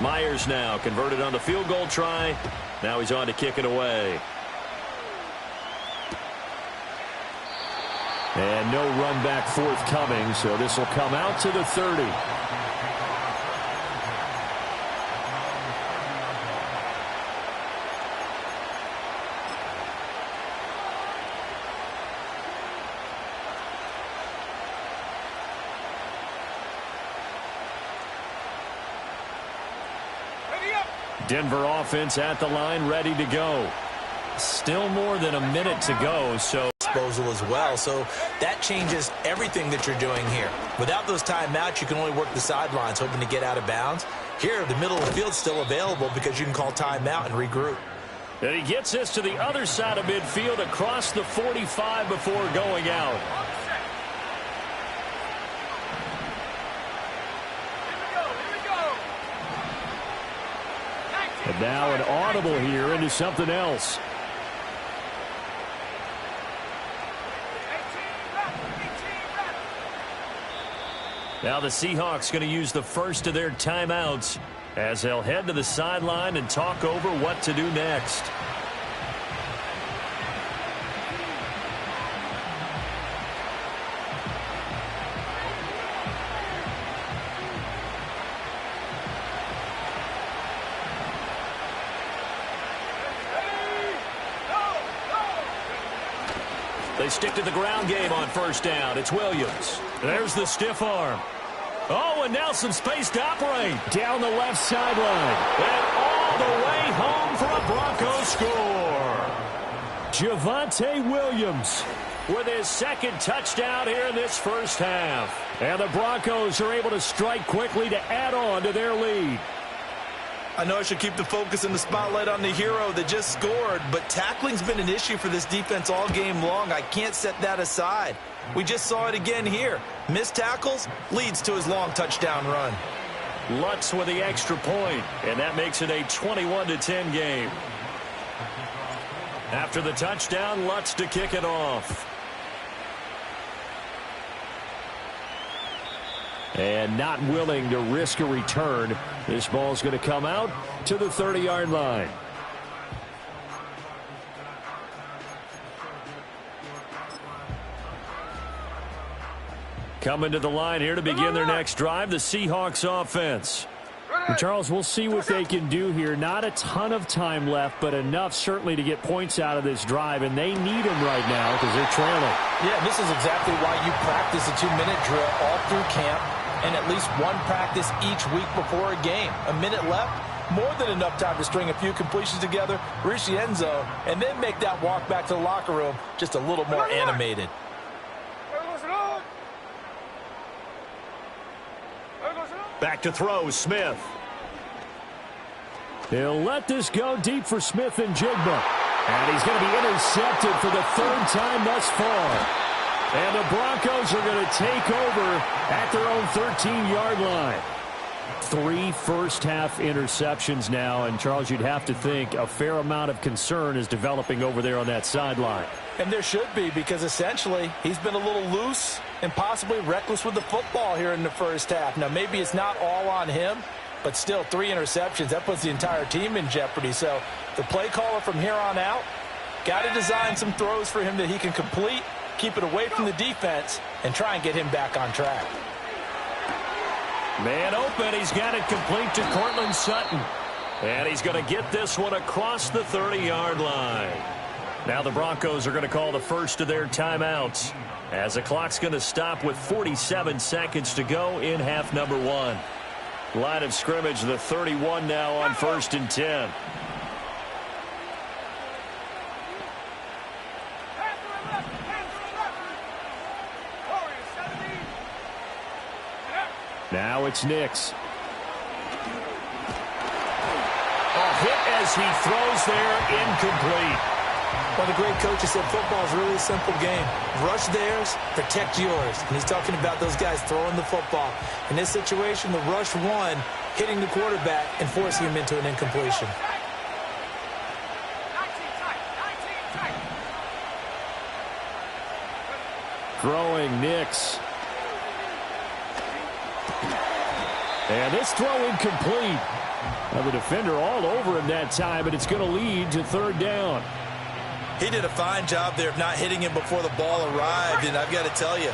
Myers now converted on the field goal try. Now he's on to kick it away. And no run back forthcoming, so this will come out to the 30. Denver offense at the line, ready to go. Still more than a minute to go, so disposal as well, so that changes everything that you're doing here. Without those timeouts, you can only work the sidelines, hoping to get out of bounds. Here, the middle of the field's still available because you can call timeout and regroup. And he gets this to the other side of midfield across the 45 before going out. And now an audible here into something else. Now the Seahawks going to use the first of their timeouts as they'll head to the sideline and talk over what to do next. They stick to the ground game on first down. It's Williams. There's the stiff arm. Oh, and now some space to operate. Down the left sideline. And all the way home for a Broncos score. Javonte Williams with his second touchdown here in this first half. And the Broncos are able to strike quickly to add on to their lead. I know I should keep the focus and the spotlight on the hero that just scored, but tackling's been an issue for this defense all game long. I can't set that aside. We just saw it again here. Missed tackles leads to his long touchdown run. Lutz with the extra point, and that makes it a 21-10 game. After the touchdown, Lutz to kick it off. And not willing to risk a return. This ball's going to come out to the 30-yard line. Coming to the line here to begin their next drive, the Seahawks offense. And Charles, we'll see what they can do here. Not a ton of time left, but enough certainly to get points out of this drive, and they need them right now because they're trailing. Yeah, this is exactly why you practice a 2-minute drill all through camp and at least one practice each week before a game. A minute left, more than enough time to string a few completions together, reach the end zone, and then make that walk back to the locker room just a little more animated. Back to throw, Smith. He'll let this go deep for Smith and Jigba. And he's going to be intercepted for the third time thus far. And the Broncos are going to take over at their own 13-yard line. 3 first-half interceptions now. And, Charles, you'd have to think a fair amount of concern is developing over there on that sideline. And there should be, because essentially he's been a little loose and possibly reckless with the football here in the first half. Now, maybe it's not all on him, but still 3 interceptions. That puts the entire team in jeopardy. So the play caller from here on out got to design some throws for him that he can complete, keep it away from the defense, and try and get him back on track. Man open. He's got it complete to Cortland Sutton. And he's going to get this one across the 30-yard line. Now the Broncos are going to call the first of their timeouts as the clock's going to stop with 47 seconds to go in half number 1. Line of scrimmage, the 31 now on 1st and 10. Now it's Nix. A hit as he throws there, incomplete. Well, the great coach said football is really a simple game. Rush theirs, protect yours. And he's talking about those guys throwing the football. In this situation, the rush one, hitting the quarterback and forcing him into an incompletion. Throwing Nix. And this throw incomplete. Now the defender all over him that time, but it's going to lead to 3rd down. He did a fine job there of not hitting him before the ball arrived, and I've got to tell you,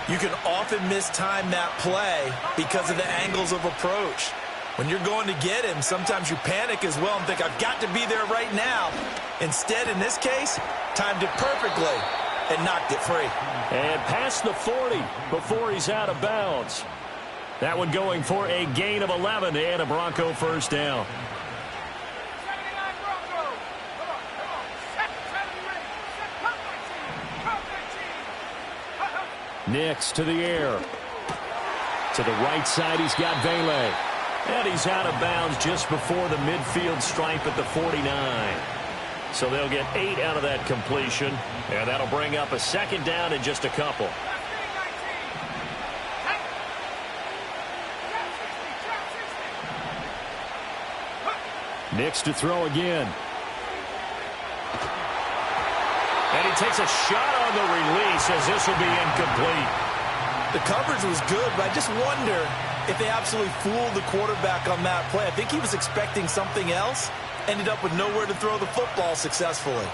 you can often mistime that play because of the angles of approach. When you're going to get him, sometimes you panic as well and think, I've got to be there right now. Instead, in this case, timed it perfectly and knocked it free. And past the 40 before he's out of bounds. That one going for a gain of 11 and a Bronco first down. Nix to the air. To the right side, he's got Vele. And he's out of bounds just before the midfield stripe at the 49. So they'll get 8 out of that completion. And that'll bring up a 2nd down in just a couple. Nix to throw again. And he takes a shot on the release as this will be incomplete. The coverage was good, but I just wonder if they absolutely fooled the quarterback on that play. I think he was expecting something else, ended up with nowhere to throw the football successfully.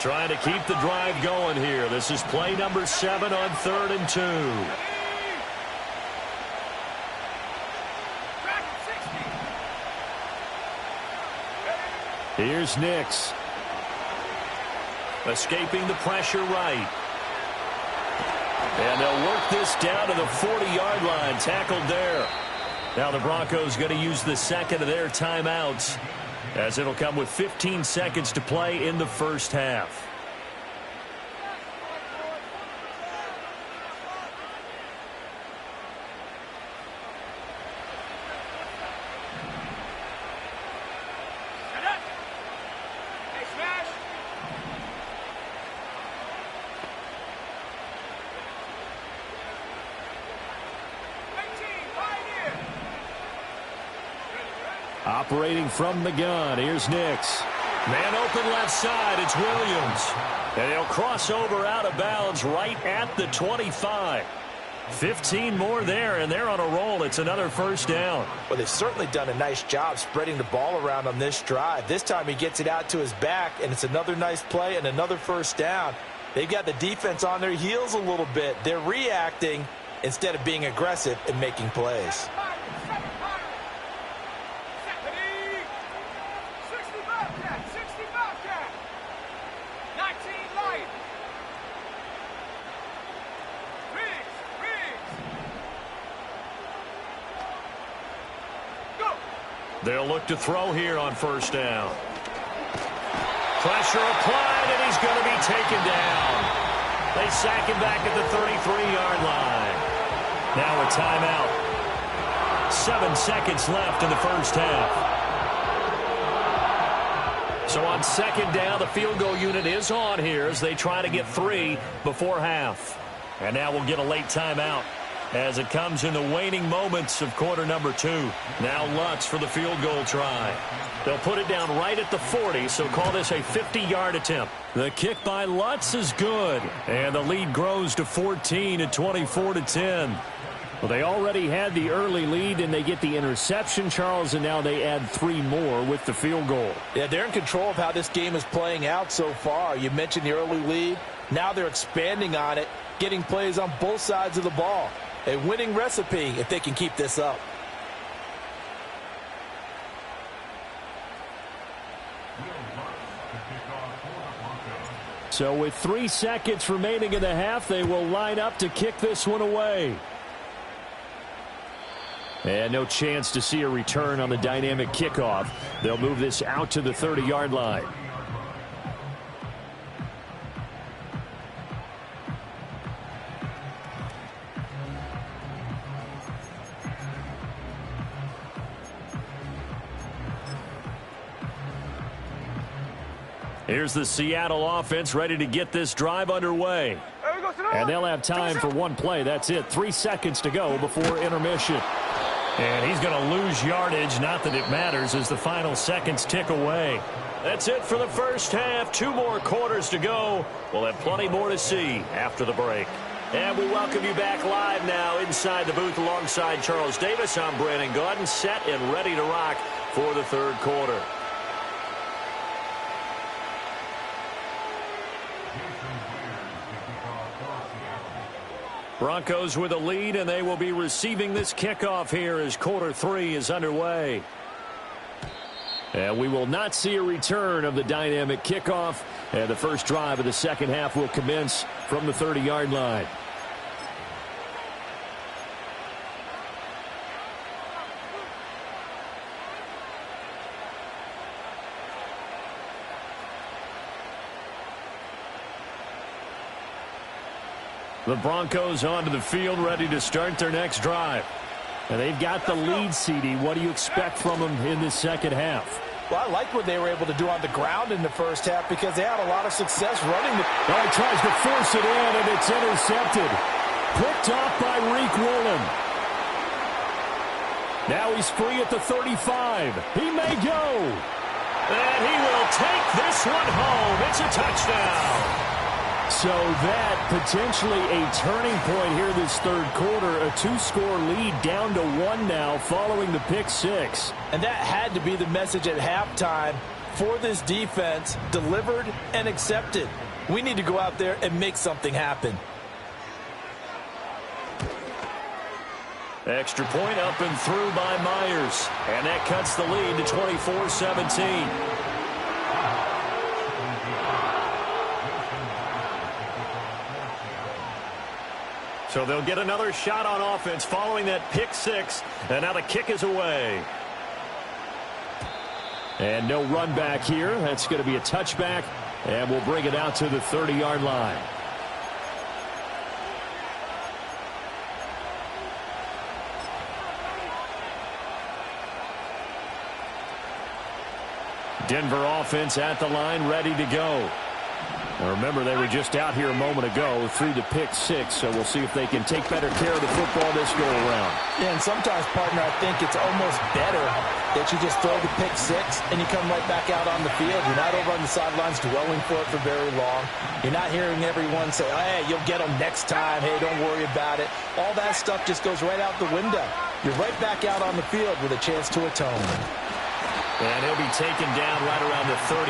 Trying to keep the drive going here. This is play number 7 on 3rd and 2. Here's Nix. Escaping the pressure right. And they'll work this down to the 40-yard line. Tackled there. Now the Broncos going to use the 2nd of their timeouts, as it'll come with 15 seconds to play in the first half. Operating from the gun, here's Nix. Man open left side, it's Williams. And he'll cross over out of bounds right at the 25. 15 more there, and they're on a roll. It's another first down. Well, they've certainly done a nice job spreading the ball around on this drive. This time he gets it out to his back, and it's another nice play and another first down. They've got the defense on their heels a little bit. They're reacting instead of being aggressive and making plays. They'll look to throw here on first down. Pressure applied, and he's going to be taken down. They sack him back at the 33-yard line. Now a timeout. 7 seconds left in the first half. So on second down, the field goal unit is on here as they try to get 3 before half. And now we'll get a late timeout as it comes in the waning moments of quarter number 2. Now Lutz for the field goal try. They'll put it down right at the 40, so call this a 50-yard attempt. The kick by Lutz is good, and the lead grows to 14 at 24-10. Well, they already had the early lead, and they get the interception, Charles, and now they add 3 more with the field goal. Yeah, they're in control of how this game is playing out so far. You mentioned the early lead. Now they're expanding on it, getting plays on both sides of the ball. A winning recipe if they can keep this up. So with 3 seconds remaining in the half, they will line up to kick this one away. And no chance to see a return on the dynamic kickoff. They'll move this out to the 30-yard line. Here's the Seattle offense ready to get this drive underway. And they'll have time for one play. That's it. 3 seconds to go before intermission. And he's going to lose yardage. Not that it matters as the final seconds tick away. That's it for the first half. 2 more quarters to go. We'll have plenty more to see after the break. And we welcome you back live now inside the booth alongside Charles Davis. I'm Brandon Gaudin, set and ready to rock for the third quarter. Broncos with a lead, and they will be receiving this kickoff here as quarter 3 is underway. And we will not see a return of the dynamic kickoff, and the first drive of the second half will commence from the 30-yard line. The Broncos onto the field, ready to start their next drive. And they've got the lead, CD. What do you expect from them in the second half? Well, I liked what they were able to do on the ground in the first half because they had a lot of success running. Oh, he tries to force it in, and it's intercepted. Picked off by Reek Woolen. Now he's free at the 35. He may go. And he will take this one home. It's a touchdown. So that potentially a turning point here this third quarter. A 2-score lead down to 1 now following the pick 6. And that had to be the message at halftime for this defense, delivered and accepted. We need to go out there and make something happen. Extra point up and through by Myers. And that cuts the lead to 24-17. So they'll get another shot on offense following that pick 6. And now the kick is away. And no run back here. That's going to be a touchback. And we'll bring it out to the 30-yard line. Denver offense at the line, ready to go. Now remember, they were just out here a moment ago through the pick six, so we'll see if they can take better care of the football this go-around. Yeah, and sometimes, partner, I think it's almost better that you just throw the pick six and you come right back out on the field. You're not over on the sidelines dwelling for it for very long. You're not hearing everyone say, hey, you'll get them next time. Hey, don't worry about it. All that stuff just goes right out the window. You're right back out on the field with a chance to atone. And he'll be taken down right around the 34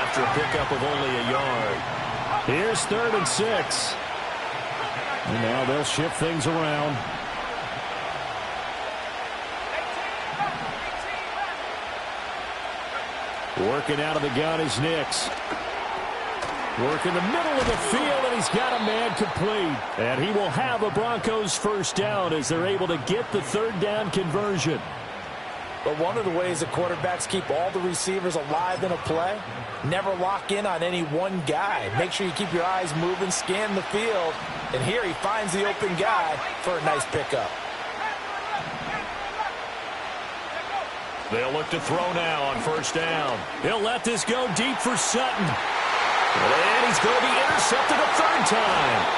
after a pickup of only a yard. Here's 3rd and 6. And now they'll shift things around. Working out of the gun is Nix. Working the middle of the field, and he's got a man complete. And he will have a Broncos first down as they're able to get the 3rd down conversion. But one of the ways that quarterbacks keep all the receivers alive in a play, never lock in on any one guy. Make sure you keep your eyes moving, scan the field. And here he finds the open guy for a nice pickup. They'll look to throw now on 1st down. He'll let this go deep for Sutton. And he's going to be intercepted a 3rd time.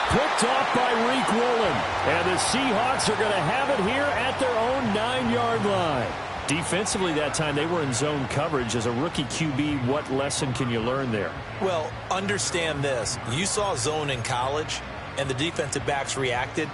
Picked off by Reek Woolen. And the Seahawks are going to have it here at their own 9-yard line. Defensively that time, they were in zone coverage. As a rookie QB, what lesson can you learn there? Well, understand this. You saw zone in college, and the defensive backs reacted,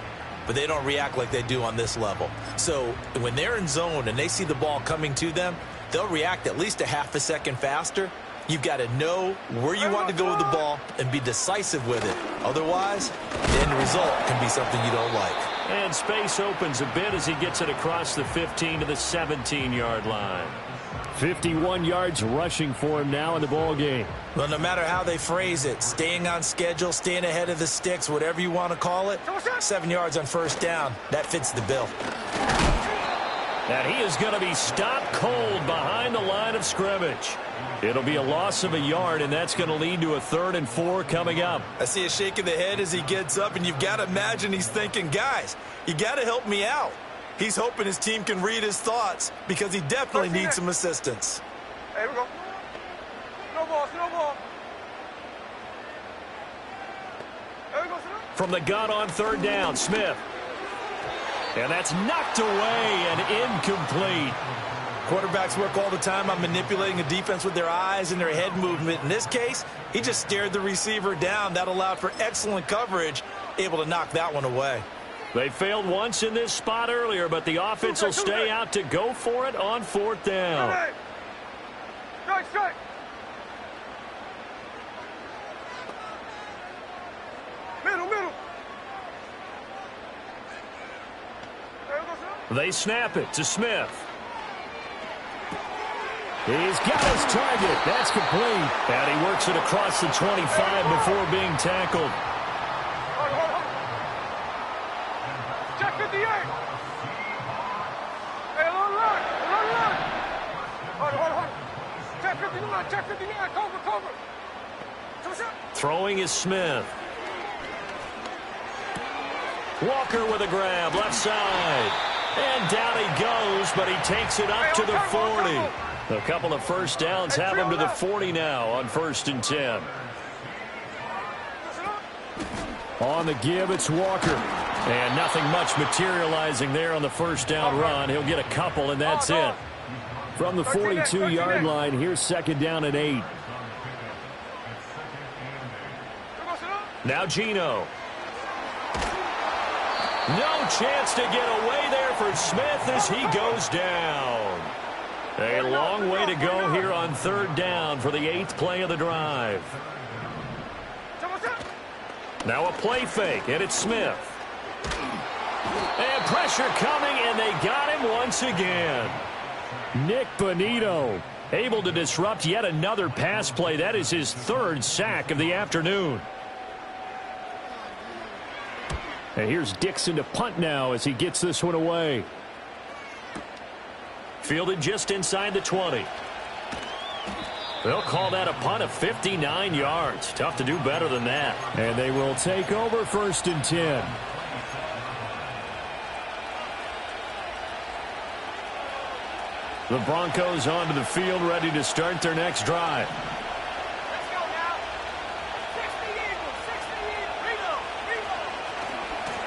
but they don't react like they do on this level. So when they're in zone and they see the ball coming to them, they'll react at least a half a second faster. You've got to know where you want to go with the ball and be decisive with it. Otherwise, the end result can be something you don't like. And space opens a bit as he gets it across the 15 to the 17-yard line. 51 yards rushing for him now in the ball game. Well, no matter how they phrase it, staying on schedule, staying ahead of the sticks, whatever you want to call it, 7 yards on 1st down, that fits the bill. And he is going to be stopped cold behind the line of scrimmage. It'll be a loss of a yard, and that's going to lead to a 3rd and 4 coming up. I see a shake of the head as he gets up, and you've got to imagine he's thinking, guys, you got to help me out. He's hoping his team can read his thoughts because he definitely needs some assistance. Hey, we go. No ball, no ball. Hey, we go, from the gun on 3rd down, Smith. And that's knocked away and incomplete. Quarterbacks work all the time on manipulating a defense with their eyes and their head movement. In this case, he just stared the receiver down. That allowed for excellent coverage, able to knock that one away. They failed once in this spot earlier, but the offense will stay out to go for it on 4th down. Strike. Middle. They snap it to Smith. He's got his target. That's complete. And he works it across the 25 before being tackled. Check 58. Hey, long line. Hold on. Check 59. Cover. Throwing is Smith. Walker with a grab, left side. And down he goes, but he takes it up to the 40. A couple of first downs have him to the 40 now on 1st and 10. On the give, it's Walker. And nothing much materializing there on the 1st down run. He'll get a couple, and that's it. From the 42-yard line, here's 2nd down and 8. Now Geno. No chance to get away there for Smith as he goes down. A long way to go here on 3rd down for the 8th play of the drive. Now a play fake, and it's Smith. And pressure coming, and they got him once again. Nick Bonito able to disrupt yet another pass play. That is his 3rd sack of the afternoon. And here's Dixon to punt now as he gets this one away. Fielded just inside the 20. They'll call that a punt of 59 yards. Tough to do better than that. And they will take over 1st and 10. The Broncos onto the field, ready to start their next drive.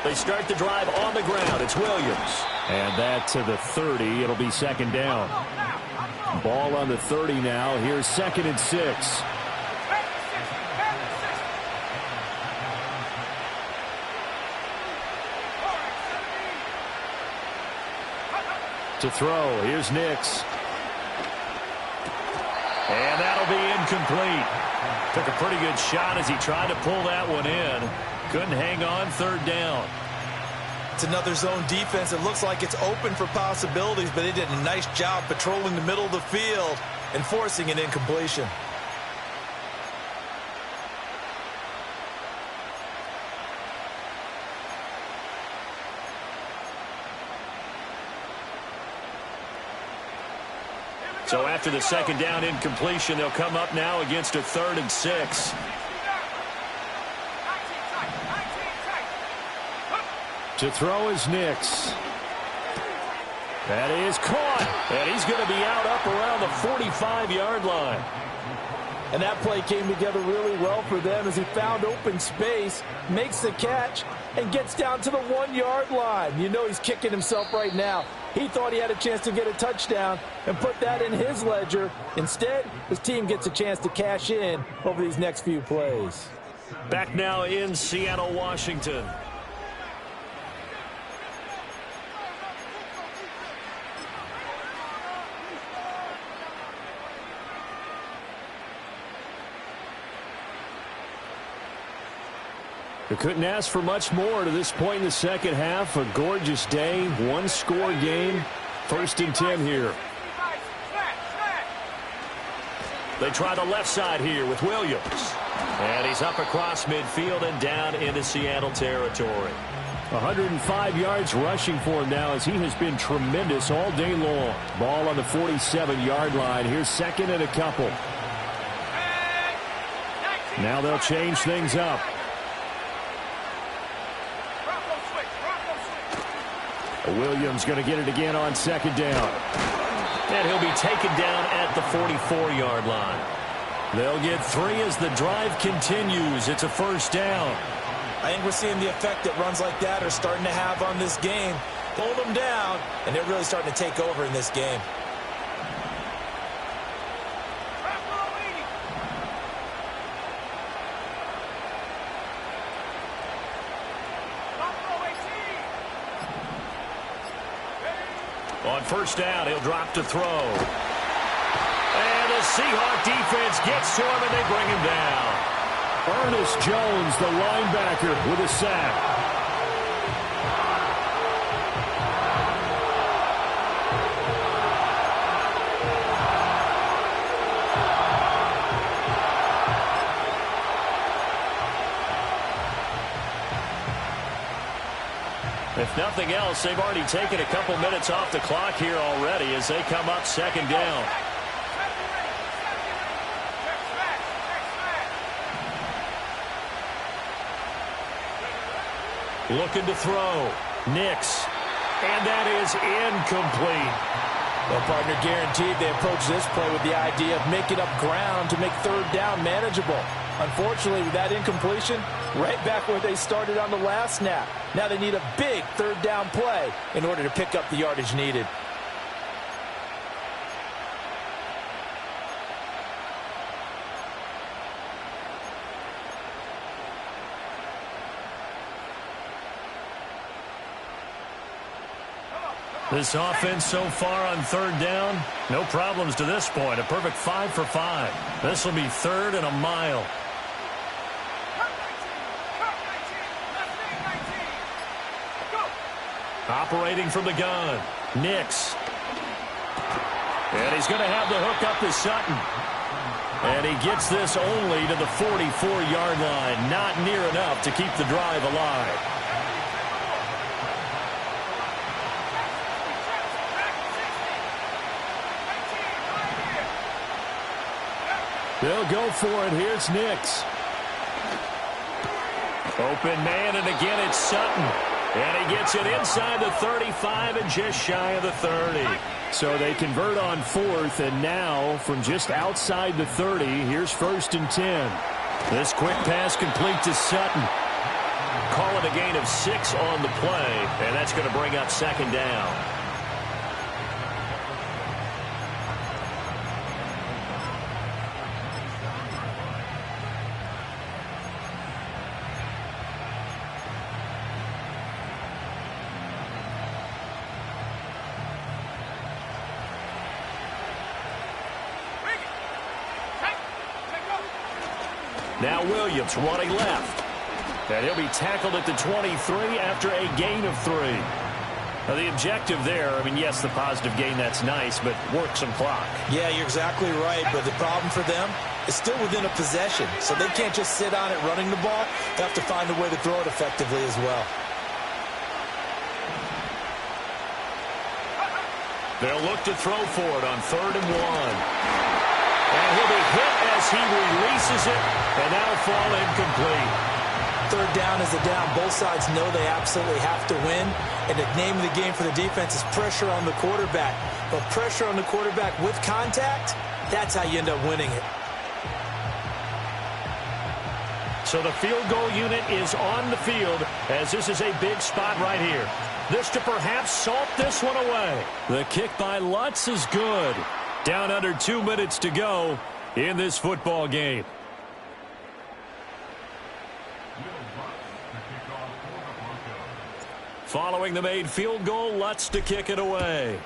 They start the drive on the ground. It's Williams. And that to the 30. It'll be second down. Ball on the 30 now. Here's 2nd and 6. To throw. Here's Nix. And that'll be incomplete. Took a pretty good shot as he tried to pull that one in. Couldn't hang on, 3rd down. It's another zone defense. It looks like it's open for possibilities, but they did a nice job patrolling the middle of the field and forcing an incompletion. So after the 2nd down incompletion, they'll come up now against a 3rd and 6. To throw is Nix. That is caught. And he's going to be out up around the 45-yard line. And that play came together really well for them as he found open space, makes the catch, and gets down to the 1-yard line. You know he's kicking himself right now. He thought he had a chance to get a touchdown and put that in his ledger. Instead, his team gets a chance to cash in over these next few plays. Back now in Seattle, Washington. They couldn't ask for much more to this point in the second half. A gorgeous day, 1-score game. 1st and 10 here. They try the left side here with Williams. And he's up across midfield and down into Seattle territory. 105 yards rushing for him now as he has been tremendous all day long. Ball on the 47-yard line. Here's 2nd and a couple. Now they'll change things up. Williams going to get it again on 2nd down. And he'll be taken down at the 44-yard line. They'll get 3 as the drive continues. It's a 1st down. I think we're seeing the effect that runs like that are starting to have on this game. Hold them down, and they're really starting to take over in this game. On 1st down, he'll drop to throw. And the Seahawk defense gets to him, and they bring him down. Ernest Jones, the linebacker, with a sack. If nothing else, they've already taken a couple minutes off the clock here already as they come up 2nd down. Looking to throw. Nix. And that is incomplete. Well, partner, guaranteed they approach this play with the idea of making up ground to make 3rd down manageable. Unfortunately, with that incompletion, right back where they started on the last snap. Now they need a big 3rd down play in order to pick up the yardage needed. This offense so far on 3rd down, no problems to this point. A perfect 5 for 5. This will be 3rd and a mile. Operating from the gun, Nix. And he's going to have the hook up to Sutton. And he gets this only to the 44-yard line. Not near enough to keep the drive alive. They'll go for it. Here's Nix. Open man, and again it's Sutton. And he gets it inside the 35 and just shy of the 30. So they convert on 4th, and now from just outside the 30, here's 1st and 10. This quick pass complete to Sutton. Call it a gain of 6 on the play, and that's going to bring up second down. Now Williams running left. And he'll be tackled at the 23 after a gain of 3. Now the objective there, I mean, yes, the positive gain, that's nice, but work some clock. Yeah, you're exactly right, but the problem for them is still within a possession, so they can't just sit on it running the ball. They have to find a way to throw it effectively as well. They'll look to throw for it on 3rd and 1. And he'll be hit as he releases it, and that'll fall incomplete. 3rd down is a down. Both sides know they absolutely have to win, and the name of the game for the defense is pressure on the quarterback. But pressure on the quarterback with contact, that's how you end up winning it. So the field goal unit is on the field, as this is a big spot right here. This to perhaps salt this one away. The kick by Lutz is good. Down under 2 minutes to go in this football game. Following the made field goal, Lutz to kick it away.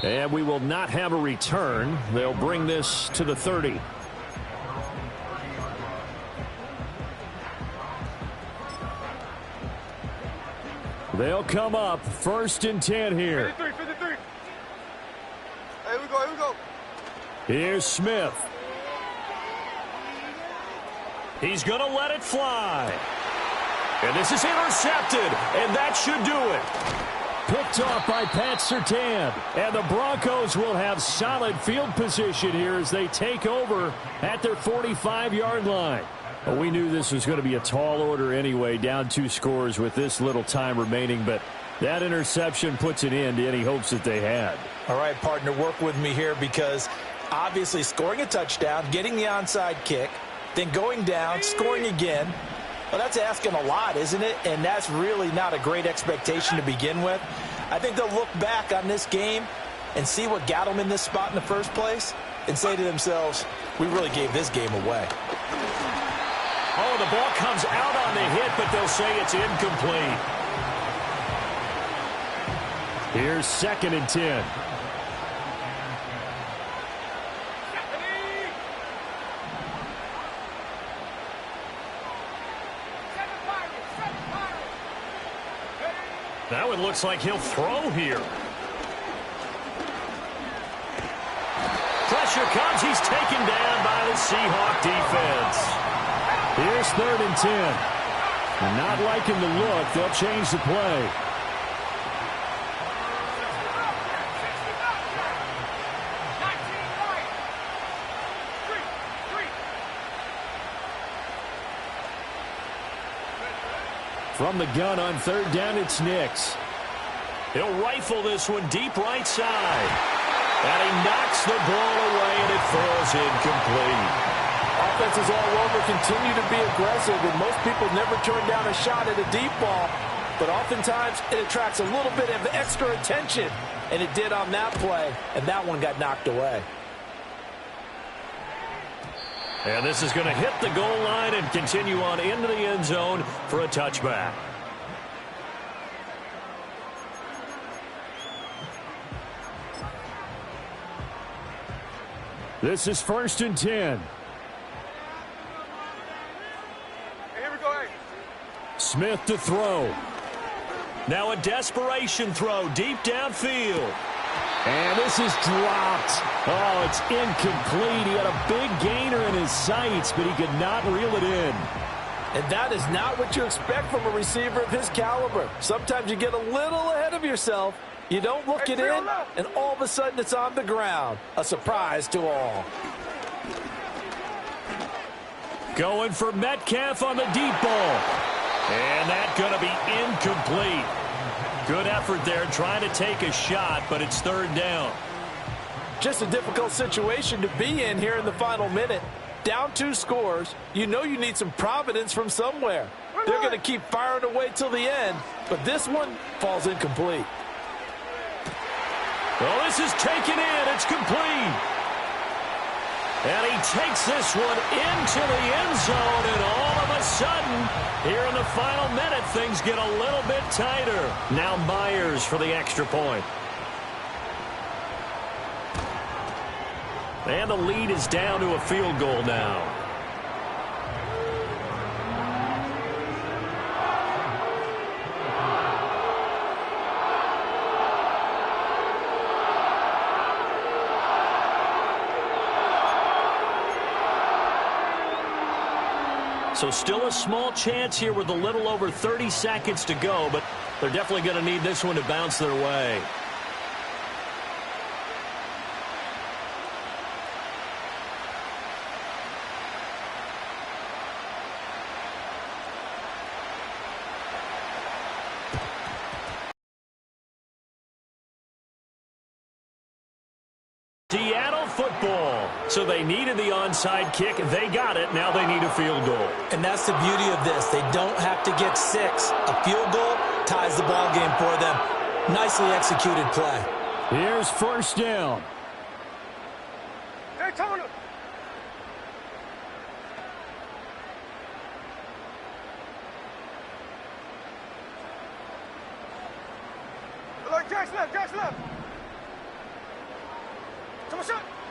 And we will not have a return. They'll bring this to the 30. They'll come up 1st and 10 here. 53, 53. Here we go, here we go. Here's Smith. He's going to let it fly. And this is intercepted, and that should do it. Picked off by Pat Surtain. And the Broncos will have solid field position here as they take over at their 45-yard line. Well, we knew this was going to be a tall order anyway, down 2 scores with this little time remaining, but that interception puts an end to any hopes that they had. All right, partner, work with me here because obviously scoring a touchdown, getting the onside kick, then going down, scoring again. Well, that's asking a lot, isn't it? And that's really not a great expectation to begin with. I think they'll look back on this game and see what got them in this spot in the first place and say to themselves, we really gave this game away. Oh, the ball comes out on the hit, but they'll say it's incomplete. Here's 2nd and 10. Now it looks like he'll throw here. Pressure comes. He's taken down by the Seahawk defense. Here's 3rd and 10. Not liking the look. They'll change the play. From the gun on 3rd down, it's Nix. He'll rifle this one deep right side. And he knocks the ball away, and it falls incomplete. Offenses all over continue to be aggressive, and most people never turn down a shot at a deep ball. But oftentimes, it attracts a little bit of extra attention, and it did on that play, and that one got knocked away. And this is going to hit the goal line and continue on into the end zone for a touchback. This is 1st and 10. Here we go, hey. Smith to throw. Now a desperation throw deep downfield. And this is dropped. Oh, it's incomplete. He had a big gainer in his sights, but he could not reel it in. And that is not what you expect from a receiver of his caliber. Sometimes you get a little ahead of yourself. You don't look it in, and all of a sudden it's on the ground. A surprise to all. Going for Metcalf on the deep ball. And that's going to be incomplete. Good effort there trying to take a shot, but it's 3rd down. Just a difficult situation to be in here in the final minute. down 2 scores, you know you need some providence from somewhere. They're going to keep firing away till the end, but this one falls incomplete. Well, this is taken in. It's complete. And he takes this one into the end zone, and all of a sudden, here in the final minute, things get a little bit tighter. Now Myers for the extra point. And the lead is down to a field goal now. So still a small chance here with a little over 30 seconds to go, but they're definitely going to need this one to bounce their way. Seattle football. So they needed the onside kick. They got it. Now they need a field goal. And that's the beauty of this. They don't have to get 6. A field goal ties the ball game for them. Nicely executed play. Here's first down. Hey, Tony. Like Jack's left, Jack's left.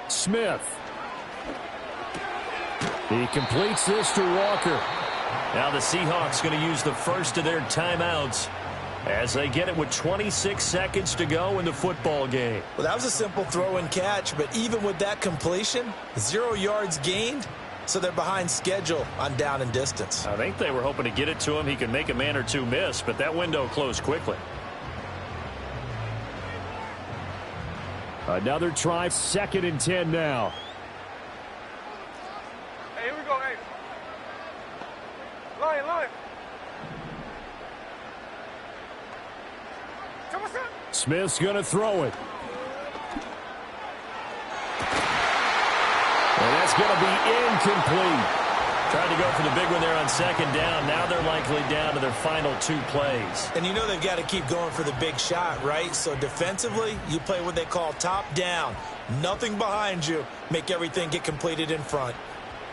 Smith. He completes this to Walker. Now the Seahawks going to use the first of their timeouts as they get it with 26 seconds to go in the football game. Well, that was a simple throw and catch, but even with that completion, 0 yards gained, so they're behind schedule on down and distance. I think they were hoping to get it to him. He could make a man or two miss, but that window closed quickly. Another try, 2nd and 10 now. Hey, here we go, hey. Lion. Smith's going to throw it. And that's going to be incomplete. Tried to go for the big one there on 2nd down. Now they're likely down to their final 2 plays. And you know they've got to keep going for the big shot, right? So defensively, you play what they call top down. Nothing behind you. Make everything get completed in front.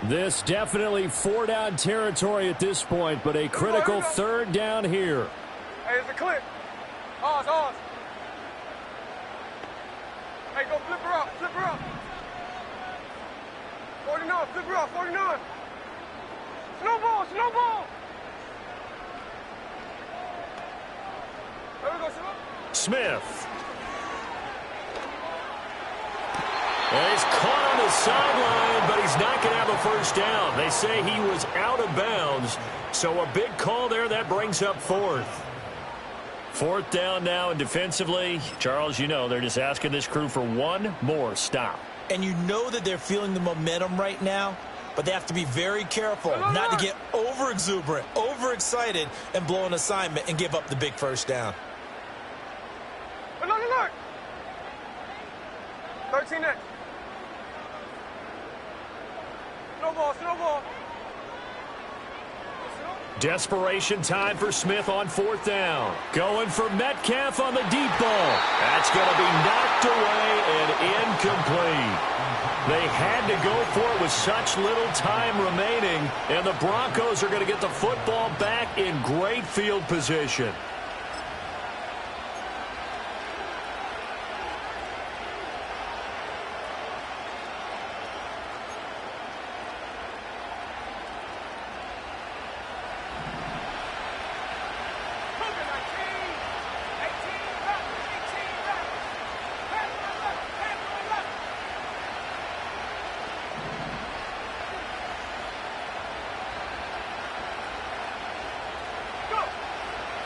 This definitely 4-down territory at this point, but a critical 3rd down here. Hey, it's a clip. Ours. Hey, go flip her up. 49, flip her up, 49. Snowball. There we go, Smith. And he's caught on the sideline, but he's not going to have a first down. They say he was out of bounds, so a big call there. That brings up 4th. 4th down now, and defensively, Charles, you know, they're just asking this crew for one more stop. And you know that they're feeling the momentum right now, but they have to be very careful not to get over-exuberant, over-excited, and blow an assignment and give up the big first down. Look. 13-8. Snowball. Desperation time for Smith on 4th down. Going for Metcalf on the deep ball. That's going to be knocked away and incomplete. They had to go for it with such little time remaining, and the Broncos are going to get the football back in great field position.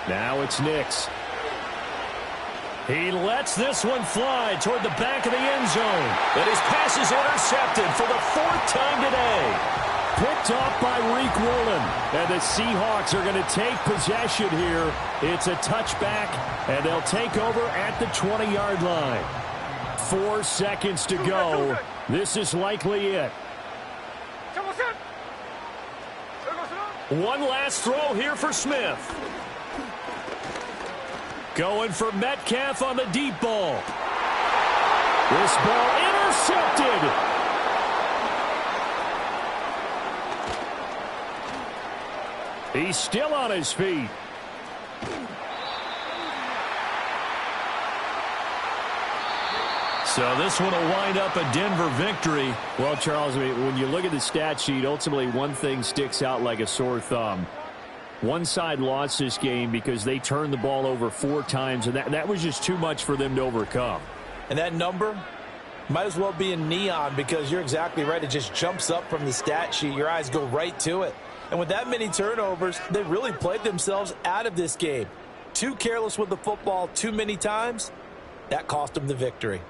Now it's Nix. He lets this one fly toward the back of the end zone. And his pass is intercepted for the 4th time today. Picked off by Reek Woolen. And the Seahawks are going to take possession here. It's a touchback, and they'll take over at the 20-yard line. 4 seconds to go. This is likely it. One last throw here for Smith. Going for Metcalf on the deep ball. This ball intercepted. He's still on his feet. So this one will wind up a Denver victory. Well, Charles, when you look at the stat sheet, ultimately one thing sticks out like a sore thumb. One side lost this game because they turned the ball over 4 times, and that was just too much for them to overcome. And that number might as well be in neon, because you're exactly right. It just jumps up from the stat sheet. Your eyes go right to it. And with that many turnovers, they really played themselves out of this game. Too careless with the football too many times. That cost them the victory.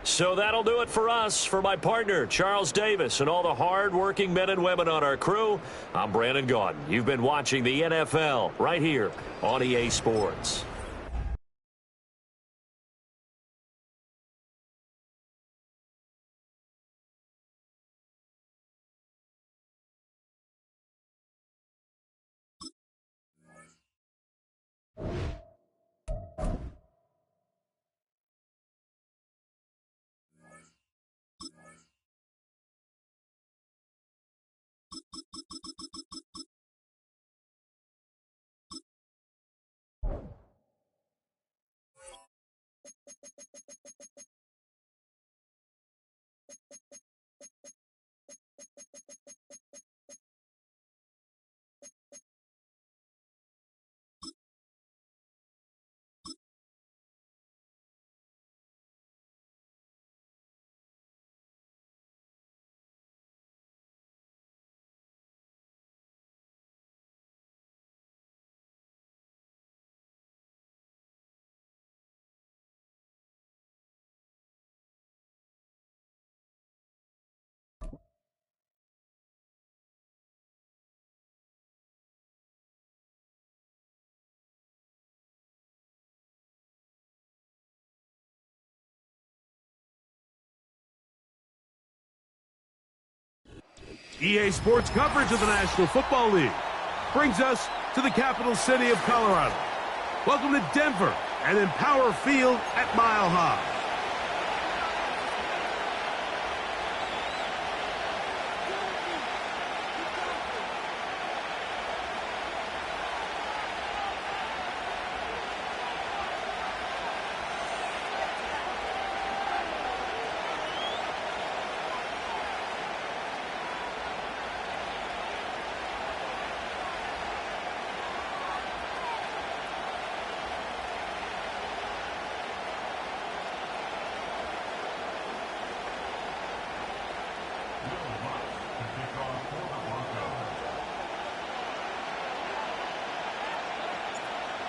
So that'll do it for us. For my partner, Charles Davis, and all the hard-working men and women on our crew, I'm Brandon Gaudin. You've been watching the NFL right here on EA Sports. EA Sports coverage of the National Football League brings us to the capital city of Colorado. Welcome to Denver and Empower Field at Mile High.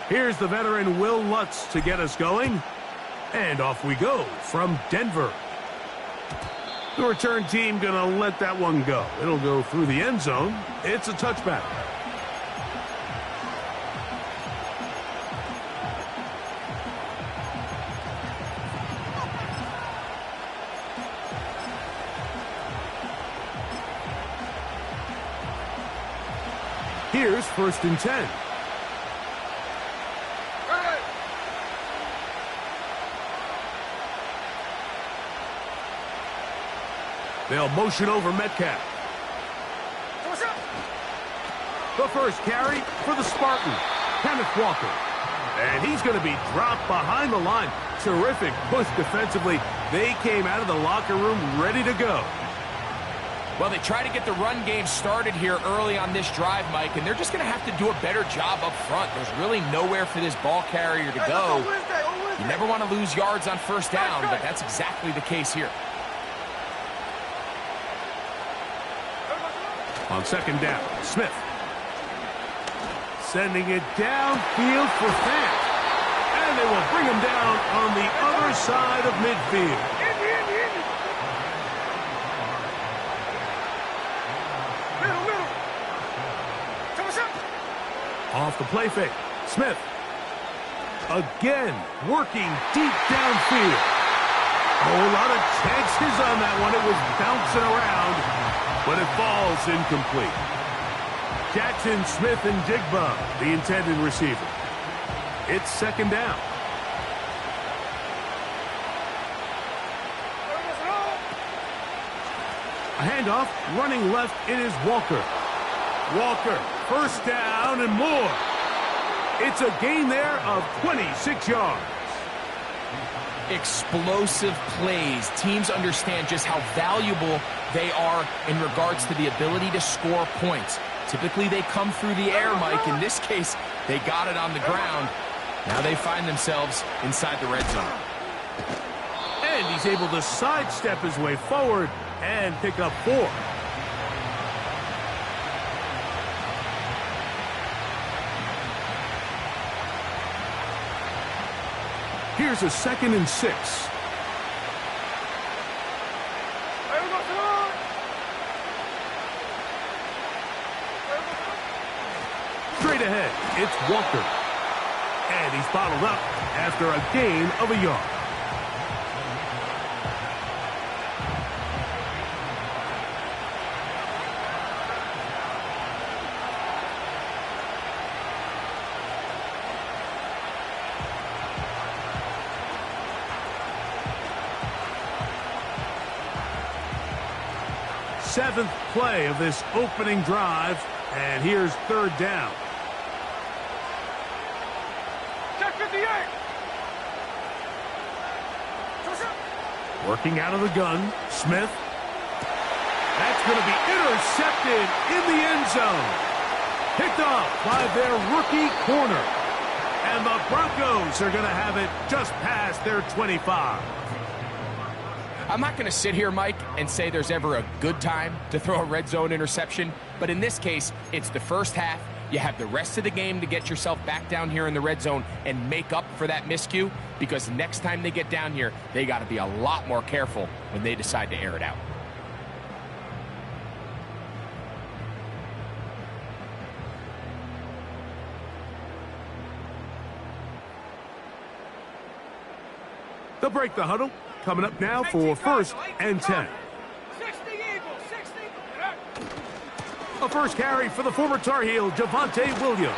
Here's the veteran Will Lutz to get us going. And off we go from Denver. The return team going to let that one go. It'll go through the end zone. It's a touchback. Here's 1st and 10. They'll motion over Metcalf. The first carry for the Spartan, Kenneth Walker. And he's going to be dropped behind the line. Terrific push defensively. They came out of the locker room ready to go. Well, they try to get the run game started here early on this drive, Mike, and they're just going to have to do a better job up front. There's really nowhere for this ball carrier to go. You never want to lose yards on 1st down, but that's exactly the case here. On 2nd down, Smith. Sending it downfield for Fant. And they will bring him down on the other side of midfield. Off the play fake, Smith. Again, working deep downfield. A lot of chances on that one. It was bouncing around, but it falls incomplete. Jackson, Smith, and Jigba, the intended receiver. It's second down. A handoff, running left, it is Walker. Walker, first down and more. It's a gain there of 26 yards. Explosive plays. Teams understand just how valuable they are in regards to the ability to score points. Typically, they come through the air, Mike. In this case, they got it on the ground. Now they find themselves inside the red zone. And he's able to sidestep his way forward and pick up 4. Here's a 2nd and 6. Straight ahead, it's Walker. And he's bottled up after a gain of a yard. Seventh play of this opening drive, and here's third down. Check 58. Working out of the gun, Smith. That's going to be intercepted in the end zone. Picked off by their rookie corner. And the Broncos are going to have it just past their 25. I'm not going to sit here, Mike, and say there's ever a good time to throw a red zone interception, but in this case, it's the first half. You have the rest of the game to get yourself back down here in the red zone and make up for that miscue, because next time they get down here, they got to be a lot more careful when they decide to air it out. They'll break the huddle. Coming up now for 1st and 10. 60 Eagles, 60. A first carry for the former Tar Heel, Javonte Williams.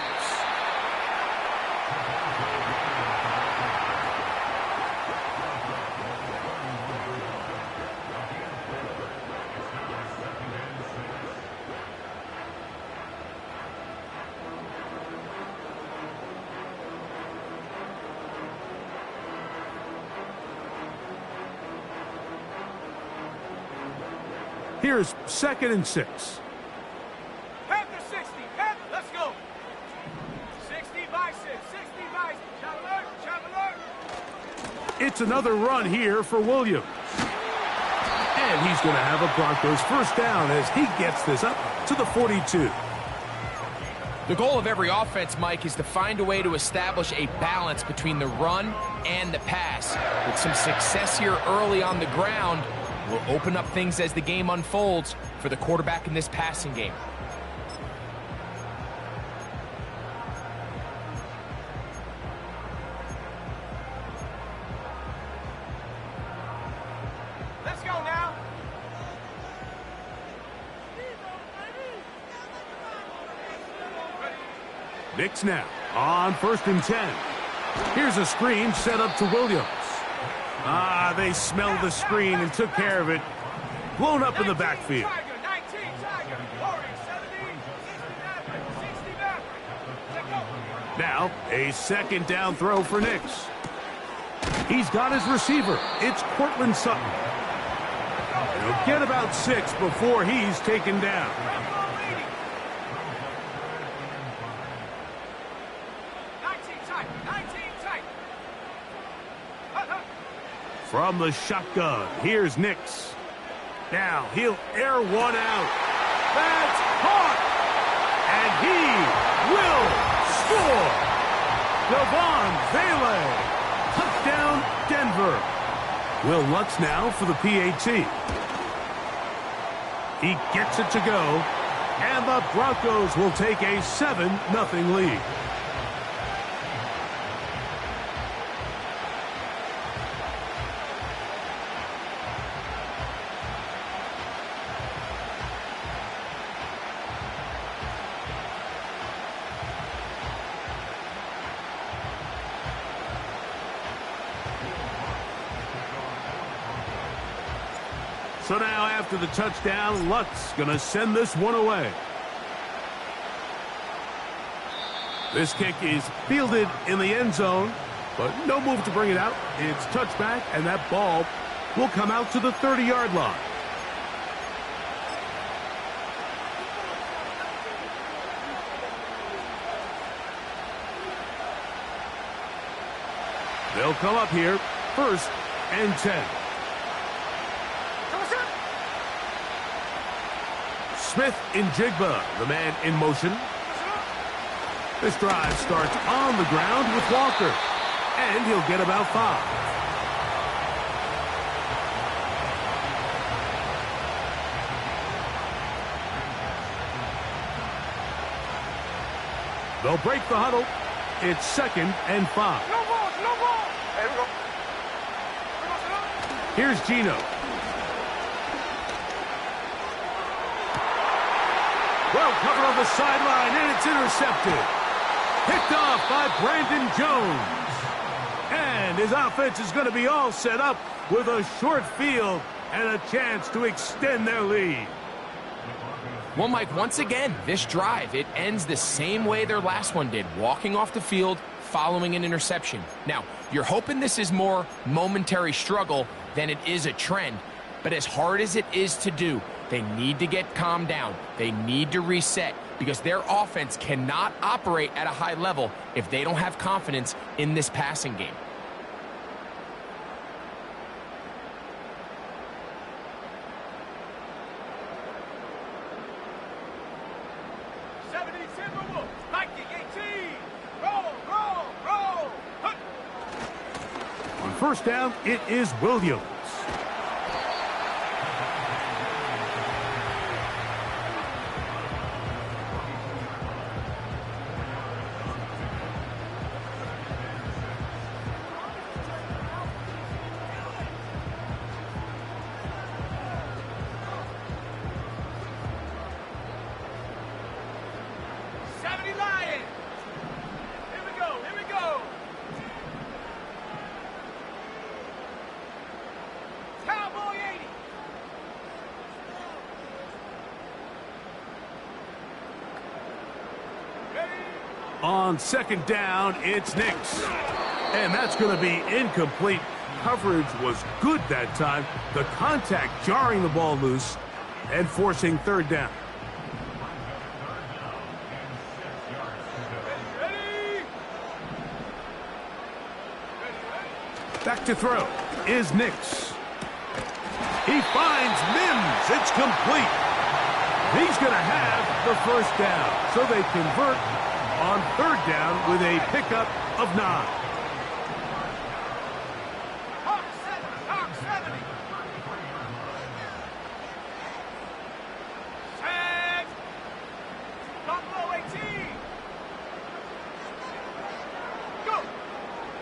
Here's 2nd and 6. Panther 60. Panther, let's go. 60 by 6. 60 by 6. Traveler. It's another run here for Williams. And he's going to have a Broncos first down as he gets this up to the 42. The goal of every offense, Mike, is to find a way to establish a balance between the run and the pass. With some success here early on the ground, will open up things as the game unfolds for the quarterback in this passing game. Let's go now. Knicks now on 1st and 10. Here's a screen set up to Williams. They smelled the screen and took care of it. Blown up in the backfield. Now, a 2nd down throw for Knicks. He's got his receiver. It's Cortland Sutton. He'll get about 6 before he's taken down. From the shotgun, here's Nix. Now he'll air one out. That's caught! And he will score! Devon Vele. Touchdown, Denver. Will Lutz now for the PAT. He gets it to go. And the Broncos will take a 7-0 lead. So now after the touchdown, Lutz going to send this one away. This kick is fielded in the end zone, but no move to bring it out. It's touchback, and that ball will come out to the 30-yard line. They'll come up here, 1st and 10. Smith in Jigba, the man in motion. This drive starts on the ground with Walker, and he'll get about 5. They'll break the huddle. It's 2nd and 5. No ball, no ball. There we go. Here's Gino. Well covered on the sideline, and it's intercepted. Picked off by Brandon Jones. And his offense is going to be all set up with a short field and a chance to extend their lead. Well, Mike, once again, this drive, it ends the same way their last one did, walking off the field, following an interception. Now, you're hoping this is more momentary struggle than it is a trend, but as hard as it is to do, they need to get calmed down. They need to reset because their offense cannot operate at a high level if they don't have confidence in this passing game. On 1st down, it is Williams. On 2nd down, it's Nix. And that's going to be incomplete. Coverage was good that time. The contact jarring the ball loose and forcing 3rd down. Back to throw is Nix. He finds Mims. It's complete. He's going to have the 1st down. So they convert on 3rd down with a pickup of 9.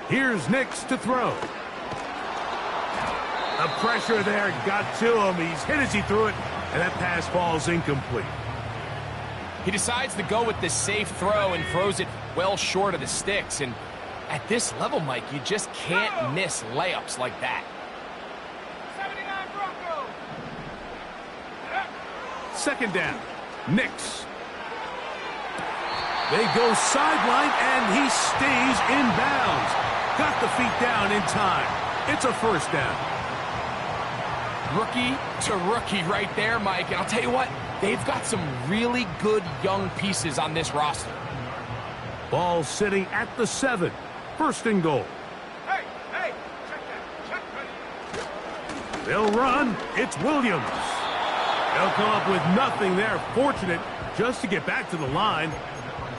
Here's Nix to throw. The pressure there got to him. He's hit as he threw it, and that pass falls incomplete. He decides to go with the safe throw and throws it well short of the sticks. And at this level, Mike, you just can't miss layups like that. 79 Bronco. 2nd down. Nix. They go sideline, and he stays in bounds. Got the feet down in time. It's a 1st down. Rookie to rookie right there, Mike. And I'll tell you what, they've got some really good young pieces on this roster. Ball sitting at the 7. 1st and goal. Hey, check that. Check, buddy. They'll run. It's Williams. They'll come up with nothing there. Fortunate just to get back to the line.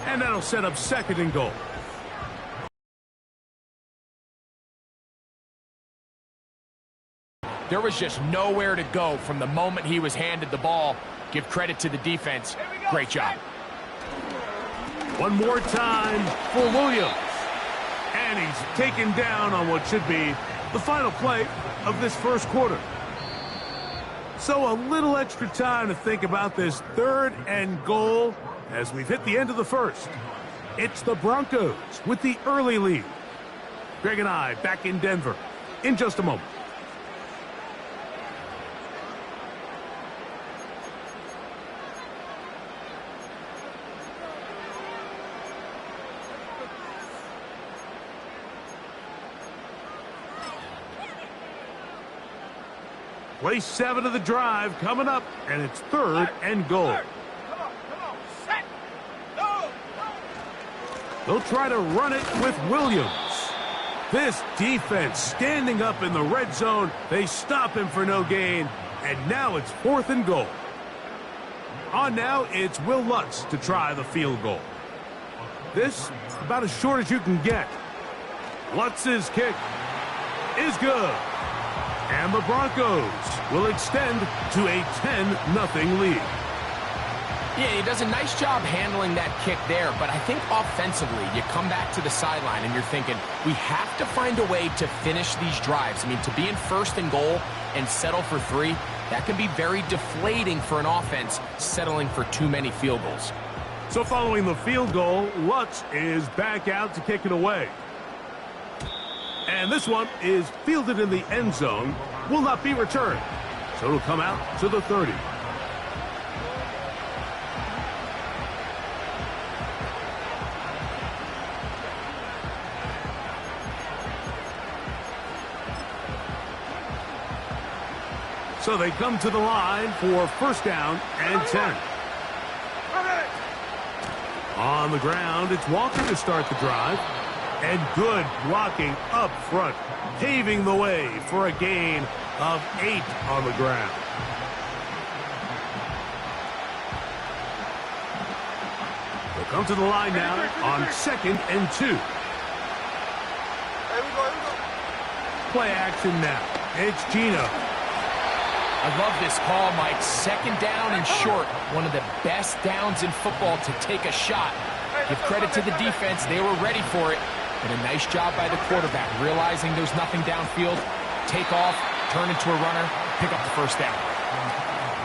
And that'll set up 2nd and goal. There was just nowhere to go from the moment he was handed the ball. Give credit to the defense. Great job. One more time for Williams. And he's taken down on what should be the final play of this 1st quarter. So a little extra time to think about this 3rd and goal as we've hit the end of the 1st. It's the Broncos with the early lead. Greg and I back in Denver in just a moment. Play 7 of the drive coming up, and it's 3rd and goal. Come on, set, go! They'll try to run it with Williams. This defense standing up in the red zone. They stop him for no gain, and now it's 4th and goal. On now, it's Will Lutz to try the field goal. This about as short as you can get. Lutz's kick is good. And the Broncos will extend to a 10-0 lead. Yeah, he does a nice job handling that kick there, but I think offensively, you come back to the sideline and you're thinking, we have to find a way to finish these drives. I mean, to be in 1st and goal and settle for 3, that can be very deflating for an offense settling for too many field goals. So following the field goal, Lutz is back out to kick it away. And this one is fielded in the end zone, will not be returned. So it'll come out to the 30. So they come to the line for 1st down and 10. On the ground, it's Walker to start the drive. And good blocking up front, paving the way for a gain of 8 on the ground. They'll come to the line now on 2nd and 2. Play action now. It's Gino. I love this call, Mike. 2nd down and short. One of the best downs in football to take a shot. Give credit to the defense. They were ready for it. And a nice job by the quarterback, realizing there's nothing downfield. Take off, turn into a runner, pick up the 1st down.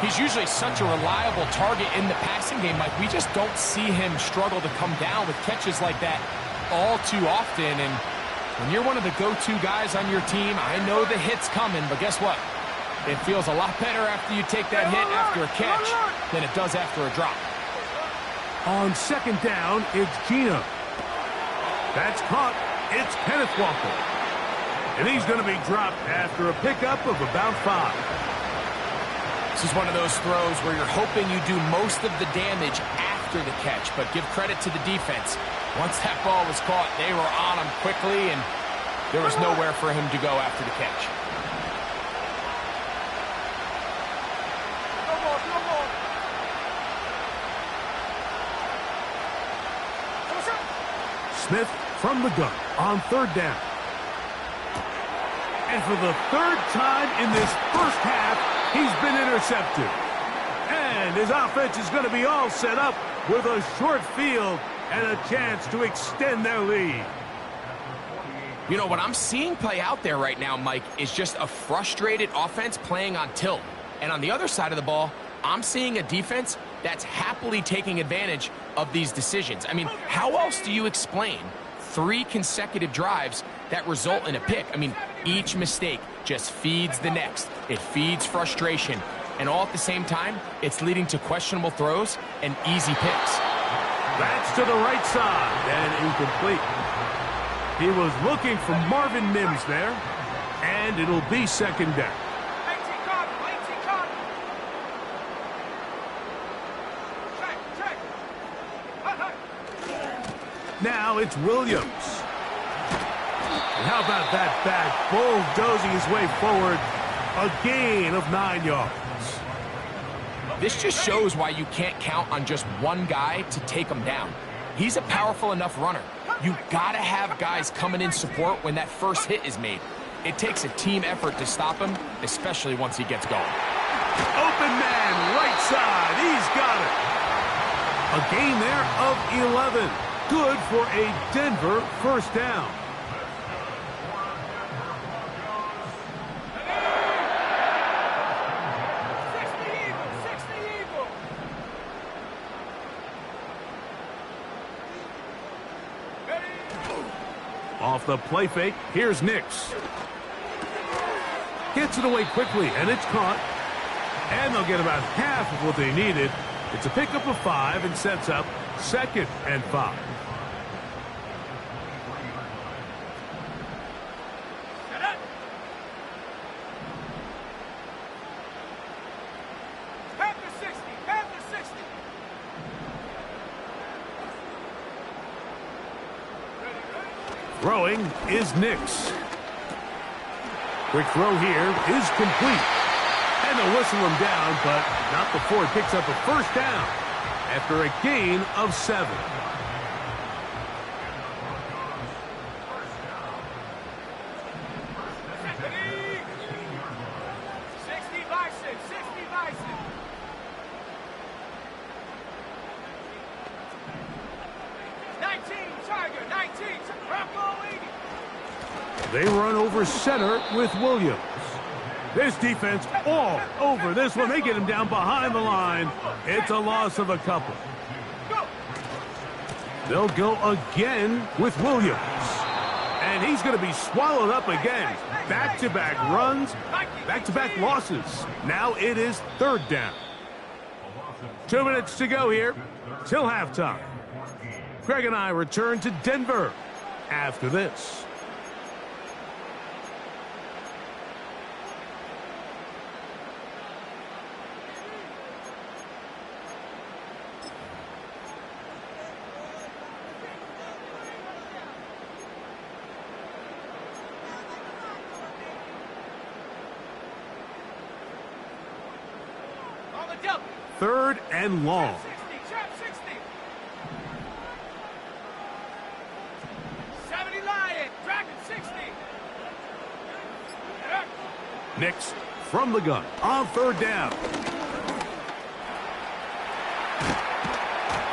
He's usually such a reliable target in the passing game, Mike. We just don't see him struggle to come down with catches like that all too often. And when you're one of the go-to guys on your team, I know the hit's coming, but guess what? It feels a lot better after you take that hit after a catch than it does after a drop. On 2nd down, it's Gino. That's caught. It's Kenneth Walker. And he's going to be dropped after a pickup of about 5. This is one of those throws where you're hoping you do most of the damage after the catch, but give credit to the defense. Once that ball was caught, they were on him quickly, and there was nowhere for him to go after the catch. Smith from the gun on 3rd down. And for the 3rd time in this 1st half, he's been intercepted. And his offense is going to be all set up with a short field and a chance to extend their lead. You know, what I'm seeing play out there right now, Mike, is just a frustrated offense playing on tilt. And on the other side of the ball, I'm seeing a defense that's happily taking advantage of these decisions. I mean, how else do you explain 3 consecutive drives that result in a pick? I mean, each mistake just feeds the next. It feeds frustration. And all at the same time, it's leading to questionable throws and easy picks. That's to the right side and incomplete. He was looking for Marvin Mims there, and it'll be 2nd down. Now it's Williams. And how about that back bulldozing his way forward? A gain of 9 yards. This just shows why you can't count on just one guy to take him down. He's a powerful enough runner. You gotta have guys coming in support when that first hit is made. It takes a team effort to stop him, especially once he gets going. Open man, right side. He's got it. A gain there of 11. Good for a Denver 1st down. Off the play fake, here's Nix. Gets it away quickly, and it's caught. And they'll get about half of what they needed. It's a pickup of 5 and sets up 2nd and 5. Throwing is Nix. Quick throw here is complete. And they'll whistle him down, but not before he picks up a first down after a gain of 7. They run over center with Williams. This defense all over this one. They get him down behind the line. It's a loss of a couple. They'll go again with Williams. And he's going to be swallowed up again. Back-to-back runs, back-to-back losses. Now it is 3rd down. 2 minutes to go here till halftime. Greg and I return to Denver after this. Third and long. Nix from the gun on 3rd down.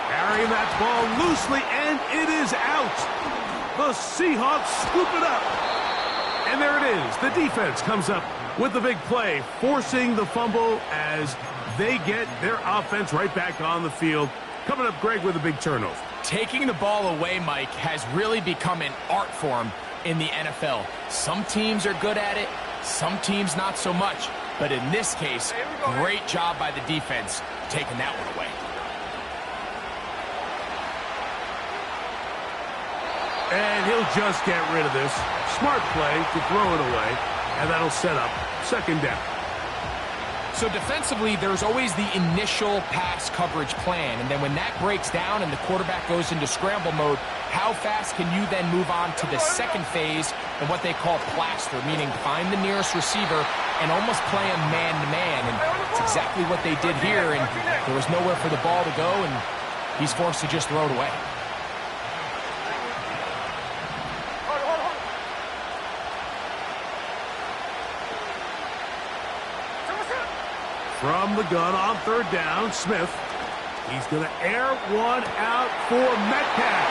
Carrying that ball loosely, and it is out. The Seahawks scoop it up. And there it is. The defense comes up with the big play, forcing the fumble as they get their offense right back on the field. Coming up, Greg, with a big turnover. Taking the ball away, Mike, has really become an art form in the NFL. Some teams are good at it, some teams not so much. But in this case, great job by the defense taking that one away. And he'll just get rid of this. Smart play to throw it away, and that'll set up 2nd down. So defensively, there's always the initial pass coverage plan, and then when that breaks down and the quarterback goes into scramble mode, how fast can you then move on to the second phase and what they call plaster, meaning find the nearest receiver and almost play him man-to-man, and it's exactly what they did here, and there was nowhere for the ball to go, and he's forced to just throw it away. From the gun on 3rd down, Smith. He's going to air one out for Metcalf.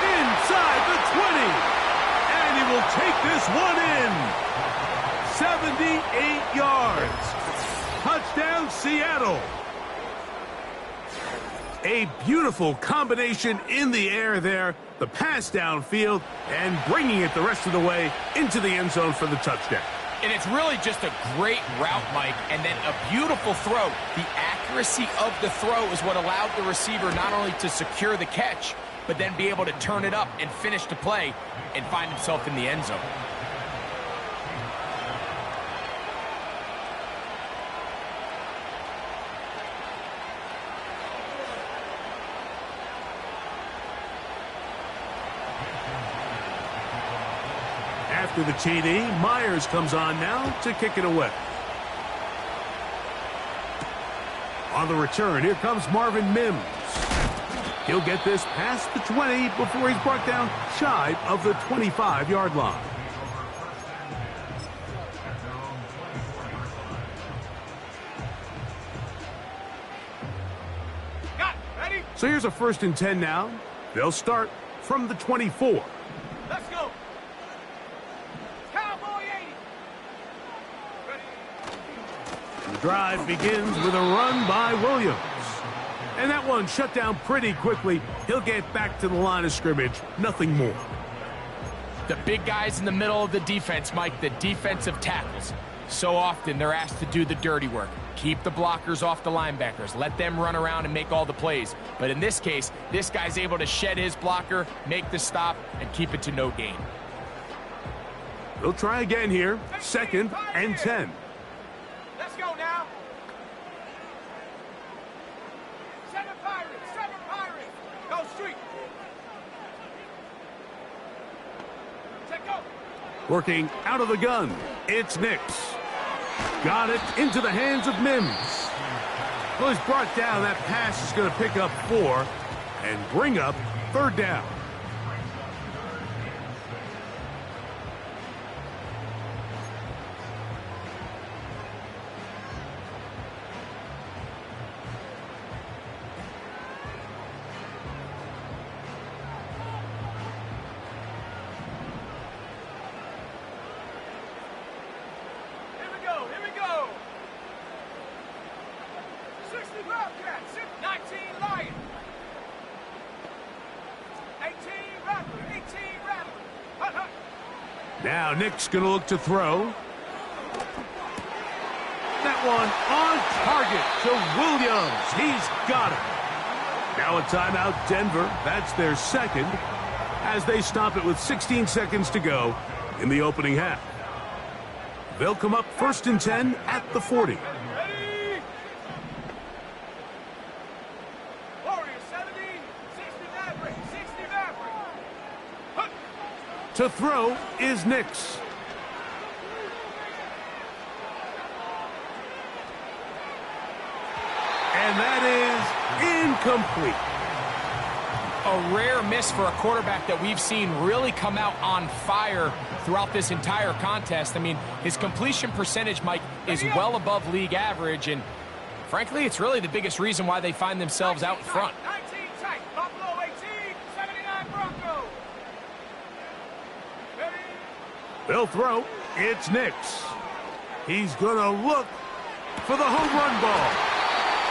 Inside the 20. And he will take this one in. 78 yards. Touchdown, Seattle. A beautiful combination in the air there. The pass downfield and bringing it the rest of the way into the end zone for the touchdown. And it's really just a great route, Mike, and then a beautiful throw. The accuracy of the throw is what allowed the receiver not only to secure the catch, but then be able to turn it up and finish the play and find himself in the end zone. After the TD, Myers comes on now to kick it away. On the return, here comes Marvin Mims. He'll get this past the 20 before he's brought down shy of the 25-yard line. So here's a 1st and 10 now. They'll start from the 24. Let's go. The drive begins with a run by Williams. And that one shut down pretty quickly. He'll get back to the line of scrimmage. Nothing more. The big guys in the middle of the defense, Mike, the defensive tackles. So often they're asked to do the dirty work. Keep the blockers off the linebackers. Let them run around and make all the plays. But in this case, this guy's able to shed his blocker, make the stop, and keep it to no gain. They'll try again here. 2nd and 10. Let's go now. 7 Pirates, 7 Pirates. Go street. Working out of the gun, it's Nix. Got it into the hands of Mims. Well, he's brought down. That pass is going to pick up 4 and bring up 3rd down. Here we go. 60 Wildcat, 19 Lion. 18 Rattler, 18 Rattler. Hut, hut. Now Nick's going to look to throw. That one on target to Williams. He's got it. Now a timeout, Denver. That's their second as they stop it with 16 seconds to go in the opening half. They'll come up 1st and 10 at the 40. Ready? Warrior 70, 60 Maverick, 60 Maverick. Hut. To throw is Nix. And that is incomplete. A rare miss for a quarterback that we've seen really come out on fire throughout this entire contest. I mean, his completion percentage, Mike, is well above league average, and frankly, it's really the biggest reason why they find themselves out in front. 19 tight, Buffalo 18, 79 Broncos. Ready? They'll throw. It's Nix. He's going to look for the home run ball.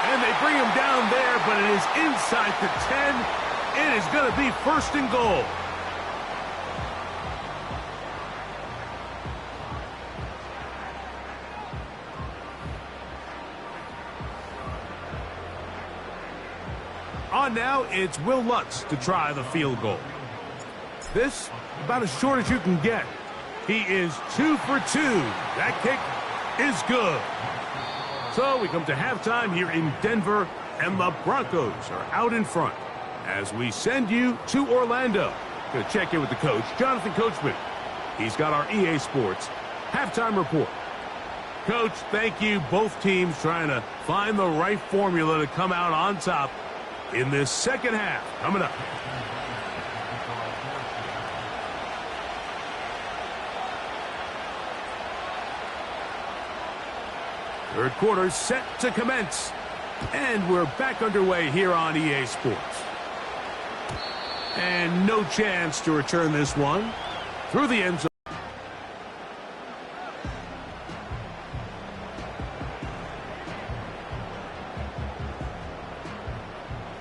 And they bring him down there, but it is inside the 10. It is going to be 1st and goal. On now, it's Will Lutz to try the field goal. This, about as short as you can get. He is 2 for 2. That kick is good. So we come to halftime here in Denver, and the Broncos are out in front. As we send you to Orlando. Going to check in with the coach, Jonathan Coachman. He's got our EA Sports halftime report. Coach, thank you. Both teams trying to find the right formula to come out on top in this second half. Coming up. Third quarter set to commence. And we're back underway here on EA Sports. And no chance to return this one through the end zone.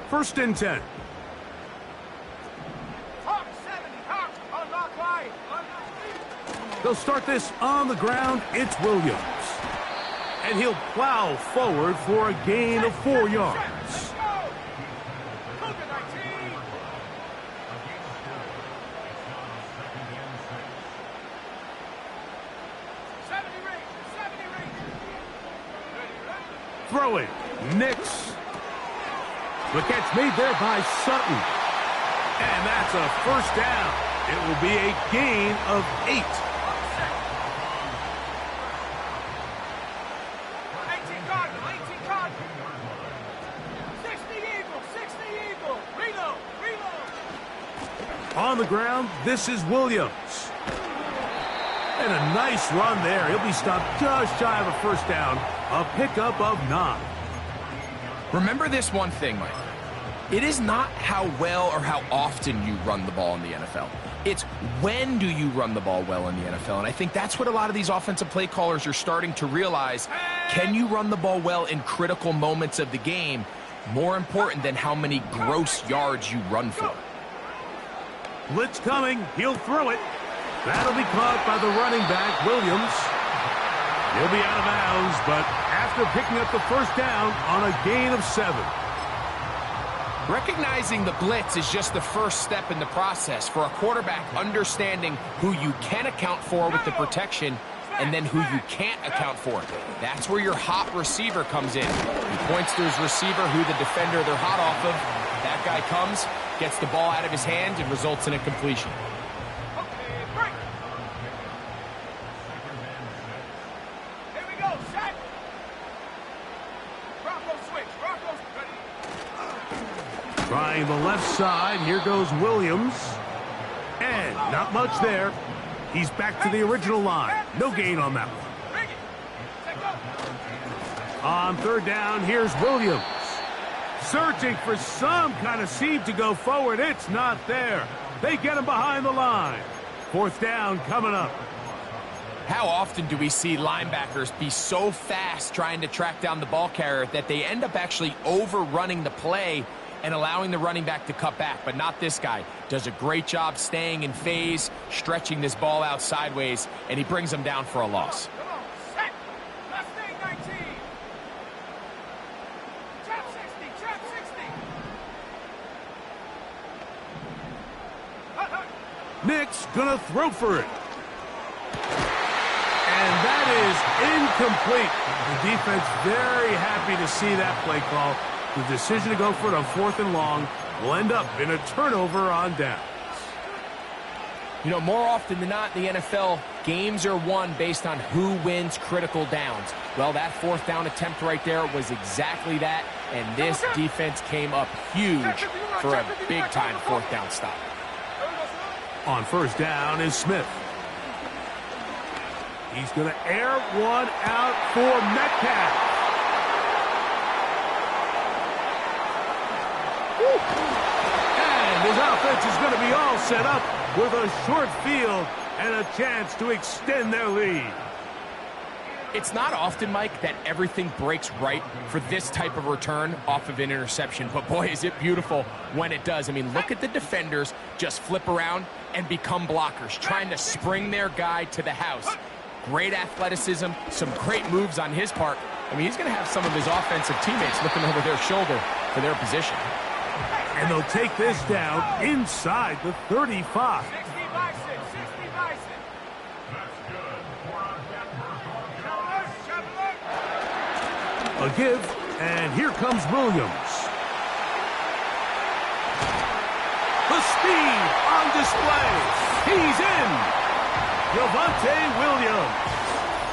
First and 10. Hawk 70, Hawk, unlock line. They'll start this on the ground. It's Williams. And he'll plow forward for a gain of 4 yards. Let's go. Cougar 19. Throwing. Nix. The catch made there by Sutton. And that's a 1st down. It will be a gain of 8. 18 Cardinal, 18 Cardinal. 60 Eagle, 60 Eagle. Reload, reload. On the ground, this is Williams. And a nice run there. He'll be stopped just shy of a 1st down. A pickup of 9. Remember this one thing, Mike. It is not how well or how often you run the ball in the NFL. It's when do you run the ball well in the NFL. And I think that's what a lot of these offensive play callers are starting to realize. Can you run the ball well in critical moments of the game? More important than how many gross yards you run for. Blitz coming. He'll throw it. That'll be caught by the running back, Williams. He'll be out of bounds, but after picking up the 1st down on a gain of 7. Recognizing the blitz is just the first step in the process for a quarterback understanding who you can account for with the protection and then who you can't account for. That's where your hot receiver comes in. He points to his receiver who the defender they're hot off of. That guy comes, gets the ball out of his hand, and results in a completion. Okay, break. Trying the left side. Here goes Williams. And not much there. He's back to the original line. No gain on that one. On third down, here's Williams. Searching for some kind of seam to go forward. It's not there. They get him behind the line. Fourth down coming up. How often do we see linebackers be so fast trying to track down the ball carrier that they end up actually overrunning the play and allowing the running back to cut back? But not this guy. Does a great job staying in phase, stretching this ball out sideways, and he brings them down for a loss. Come on, set. Last thing, 19. Trap 60, trap 60. Nick's gonna throw for it. And that is incomplete. The defense very happy to see that play call. The decision to go for it on 4th and long will end up in a turnover on downs. You know, more often than not in the NFL, games are won based on who wins critical downs. Well, that 4th down attempt right there was exactly that, and this defense came up huge for a big-time 4th down stop. On first down is Smith. He's going to air one out for Metcalf. And his offense is going to be all set up with a short field and a chance to extend their lead. It's not often, Mike, that everything breaks right for this type of return off of an interception. But, boy, is it beautiful when it does. I mean, look at the defenders just flip around and become blockers, trying to spring their guy to the house. Great athleticism, some great moves on his part. I mean, he's going to have some of his offensive teammates looking over their shoulder for their position. And they'll take this down inside the 35. 60 bison, 60 bison. A give, and here comes Williams. The speed on display. He's in. Javonte Williams.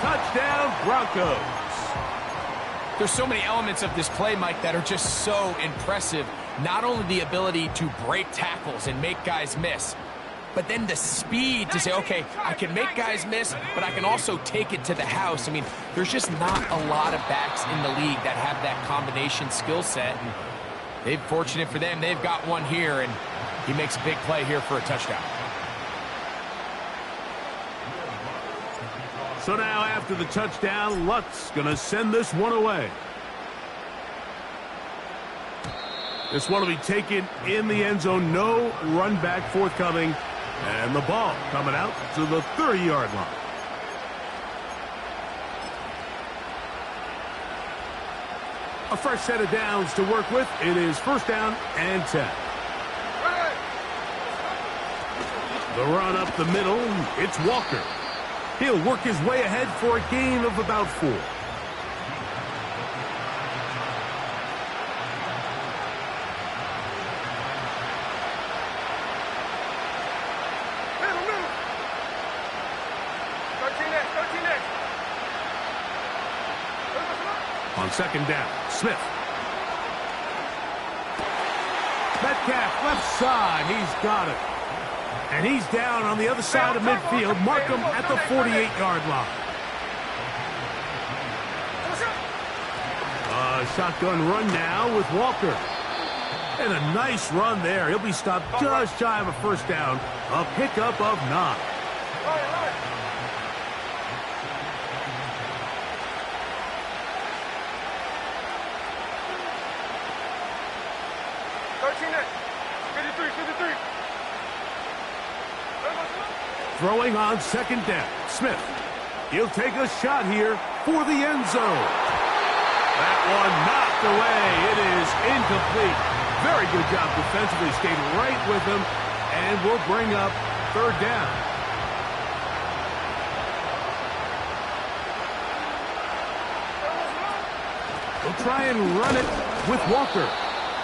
Touchdown, Broncos. There's so many elements of this play, Mike, that are just so impressive. Not only the ability to break tackles and make guys miss, but then the speed to say, okay, I can make guys miss, but I can also take it to the house. I mean, there's just not a lot of backs in the league that have that combination skill set. And fortunate for them, they've got one here, and he makes a big play here for a touchdown. So now after the touchdown, Lutz going to send this one away. This one will be taken in the end zone. No run back forthcoming. And the ball coming out to the 30-yard line. A fresh set of downs to work with. It is first down and 10. The run up the middle. It's Walker. He'll work his way ahead for a gain of about 4. On second down, Smith. Metcalf, left side. He's got it. And he's down on the other side of midfield. Mark him at the 48-yard line. A shotgun run now with Walker. And a nice run there. He'll be stopped just shy of a first down. A pickup of 9. Throwing on second down. Smith. He'll take a shot here for the end zone. That one knocked away. It is incomplete. Very good job defensively. Stayed right with him. And will bring up third down. They'll try and run it with Walker.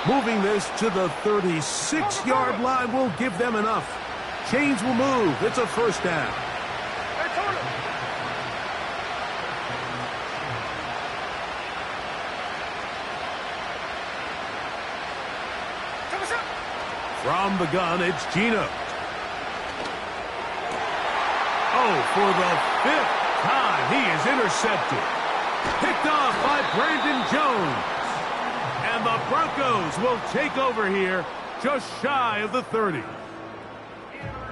Moving this to the 36-yard line will give them enough. Chains will move. It's a first down. From the gun, it's Gino. Oh, for the 5th time, he is intercepted. Picked off by Brandon Jones. And the Broncos will take over here just shy of the 30.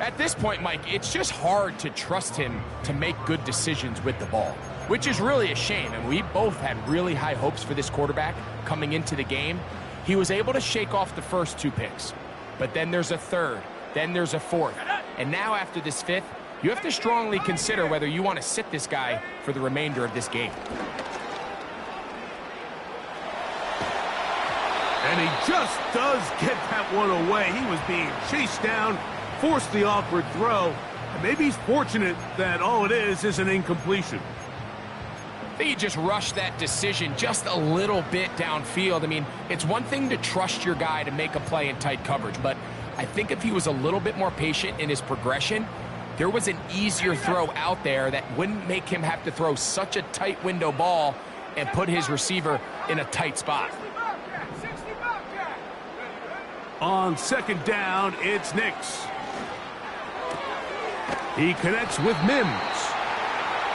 At this point, Mike, it's just hard to trust him to make good decisions with the ball, which is really a shame. And we both had really high hopes for this quarterback coming into the game. He was able to shake off the first 2 picks, but then there's a 3rd, then there's a 4th. And now after this 5th, you have to strongly consider whether you want to sit this guy for the remainder of this game. And he just does get that one away. He was being chased down, forced the awkward throw. And maybe he's fortunate that all it is an incompletion. I think he just rushed that decision just a little bit downfield. I mean, it's one thing to trust your guy to make a play in tight coverage, but I think if he was a little bit more patient in his progression, there was an easier throw out there that wouldn't make him have to throw such a tight window ball and put his receiver in a tight spot. On 2nd down, it's Nix. He connects with Mims.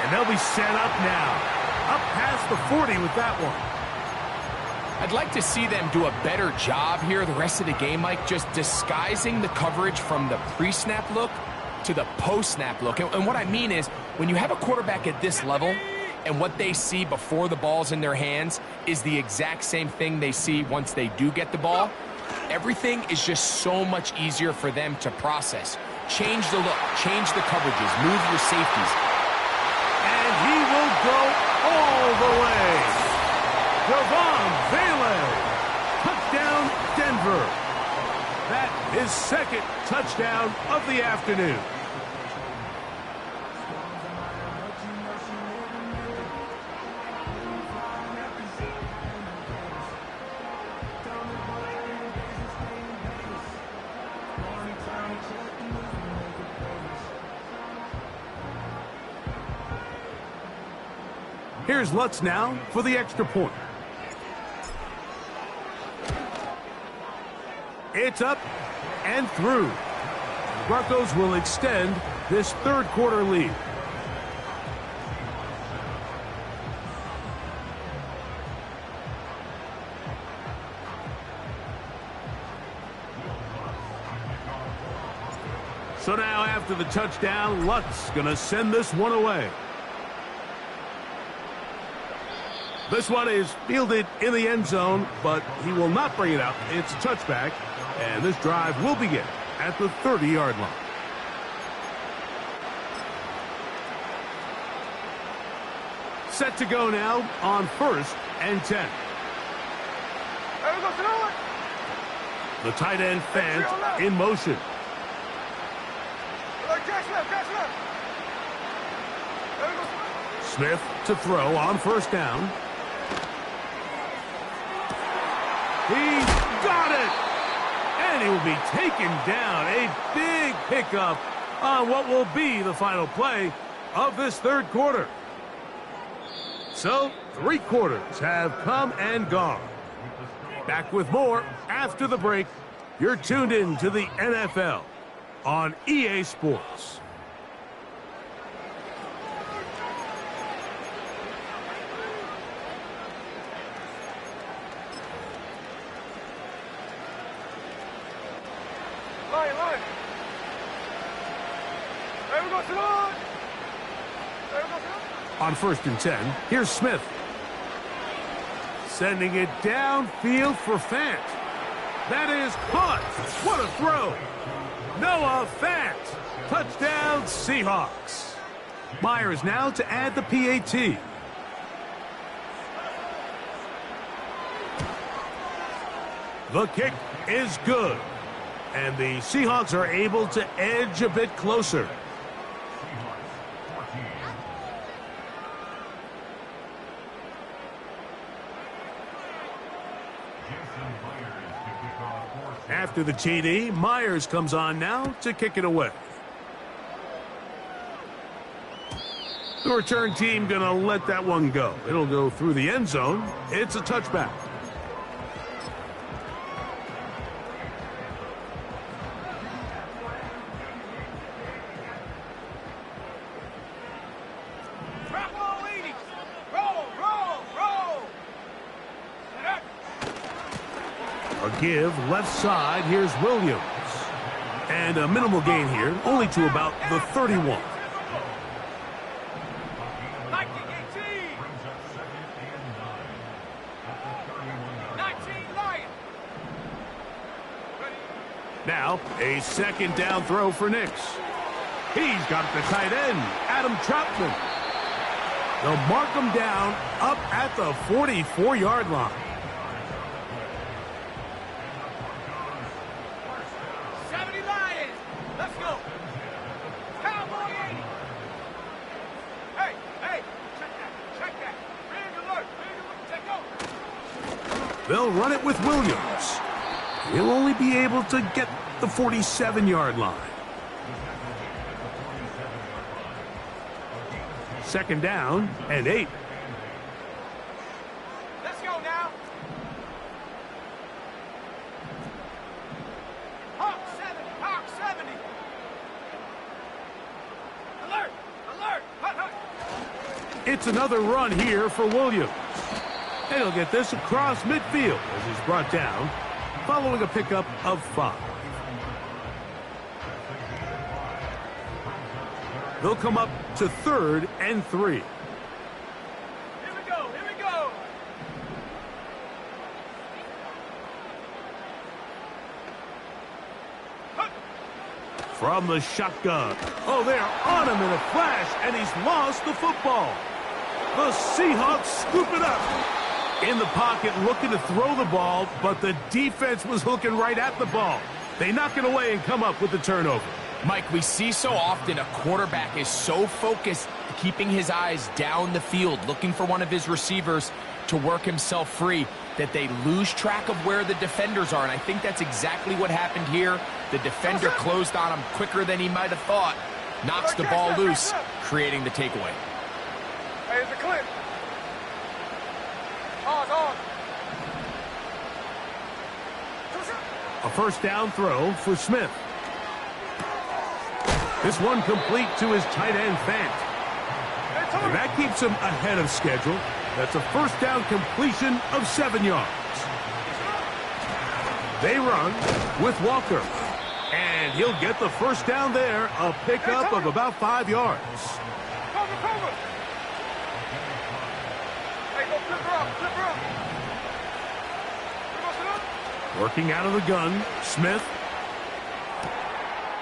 And they'll be set up now. Up past the 40 with that one. I'd like to see them do a better job here the rest of the game, Mike, just disguising the coverage from the pre-snap look to the post-snap look. And what I mean is, when you have a quarterback at this level and what they see before the ball's in their hands is the exact same thing they see once they do get the ball, everything is just so much easier for them to process. Change the look, change the coverages, move your safeties. And he will go all the way. Devon Vele. Touchdown, Denver. That is 2nd touchdown of the afternoon. Here's Lutz now for the extra point. It's up and through. The Broncos will extend this 3rd quarter lead. So now after the touchdown, Lutz gonna send this one away. This one is fielded in the end zone, but he will not bring it out. It's a touchback, and this drive will begin at the 30-yard line. Set to go now on 1st and 10. The tight end Fant in motion. Smith to throw on 1st down. He's got it! And he will be taken down. A big pickup on what will be the final play of this 3rd quarter. So, 3 quarters have come and gone. Back with more after the break. You're tuned in to the NFL on EA Sports. On 1st and 10, here's Smith. Sending it downfield for Fant. That is caught. What a throw. Noah Fant. Touchdown, Seahawks. Myers now to add the PAT. The kick is good. And the Seahawks are able to edge a bit closer. After the TD, Myers comes on now to kick it away. The return team going to let that one go. It'll go through the end zone. It's a touchback. give left side. Here's Williams. And a minimal gain here, only to about the 31. 19, 18. Now, a second down throw for Nix. He's got the tight end, Adam Troutman. They'll mark him down up at the 44-yard line. 70 Lions. Let's go. Cowboy 80. Hey, check that. Big alert, take over. They'll run it with Williams. He'll only be able to get the 47-yard line. Second down and 8. Let's go now. Hawk 70. Alert. Hut. It's another run here for Williams. And he'll get this across midfield as he's brought down, following a pickup of 5. They'll come up to 3rd and 3. Here we go. From the shotgun. Oh, they're on him in a flash, and he's lost the football. The Seahawks scoop it up. In the pocket, looking to throw the ball, but the defense was looking right at the ball. They knock it away and come up with the turnover. Mike, we see so often a quarterback is so focused, keeping his eyes down the field, looking for one of his receivers to work himself free, that they lose track of where the defenders are. And I think that's exactly what happened here. The defender closed on him quicker than he might have thought, knocks the ball loose, creating the takeaway. Hey, it's a clip. On. A first down throw for Smith. This one complete to his tight end, Fant. And that keeps him ahead of schedule. That's a first down completion of 7 yards. They run with Walker. And he'll get the first down there, a pickup of about 5 yards. Cover. Hey, go flip her up. Working out of the gun, Smith.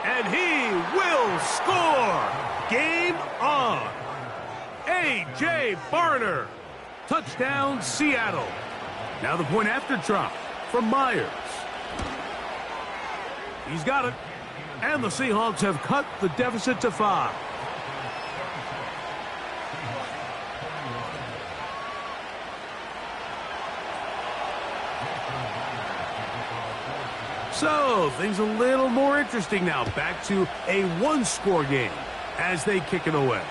And he will score! Game on! A.J. Barner. Touchdown, Seattle. Now the point after try from Myers. He's got it. And the Seahawks have cut the deficit to 5. So, things a little more interesting now. Back to a one-score game as they kick it away.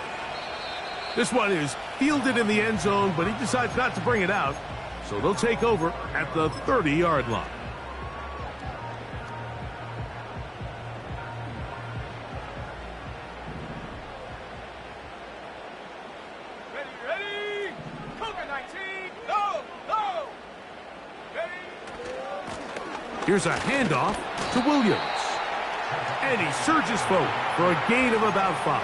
This one is fielded in the end zone, but he decides not to bring it out. So they'll take over at the 30-yard line. Ready. Cougar 19. Go. Ready. Here's a handoff to Williams. And he surges forward for a gain of about 5.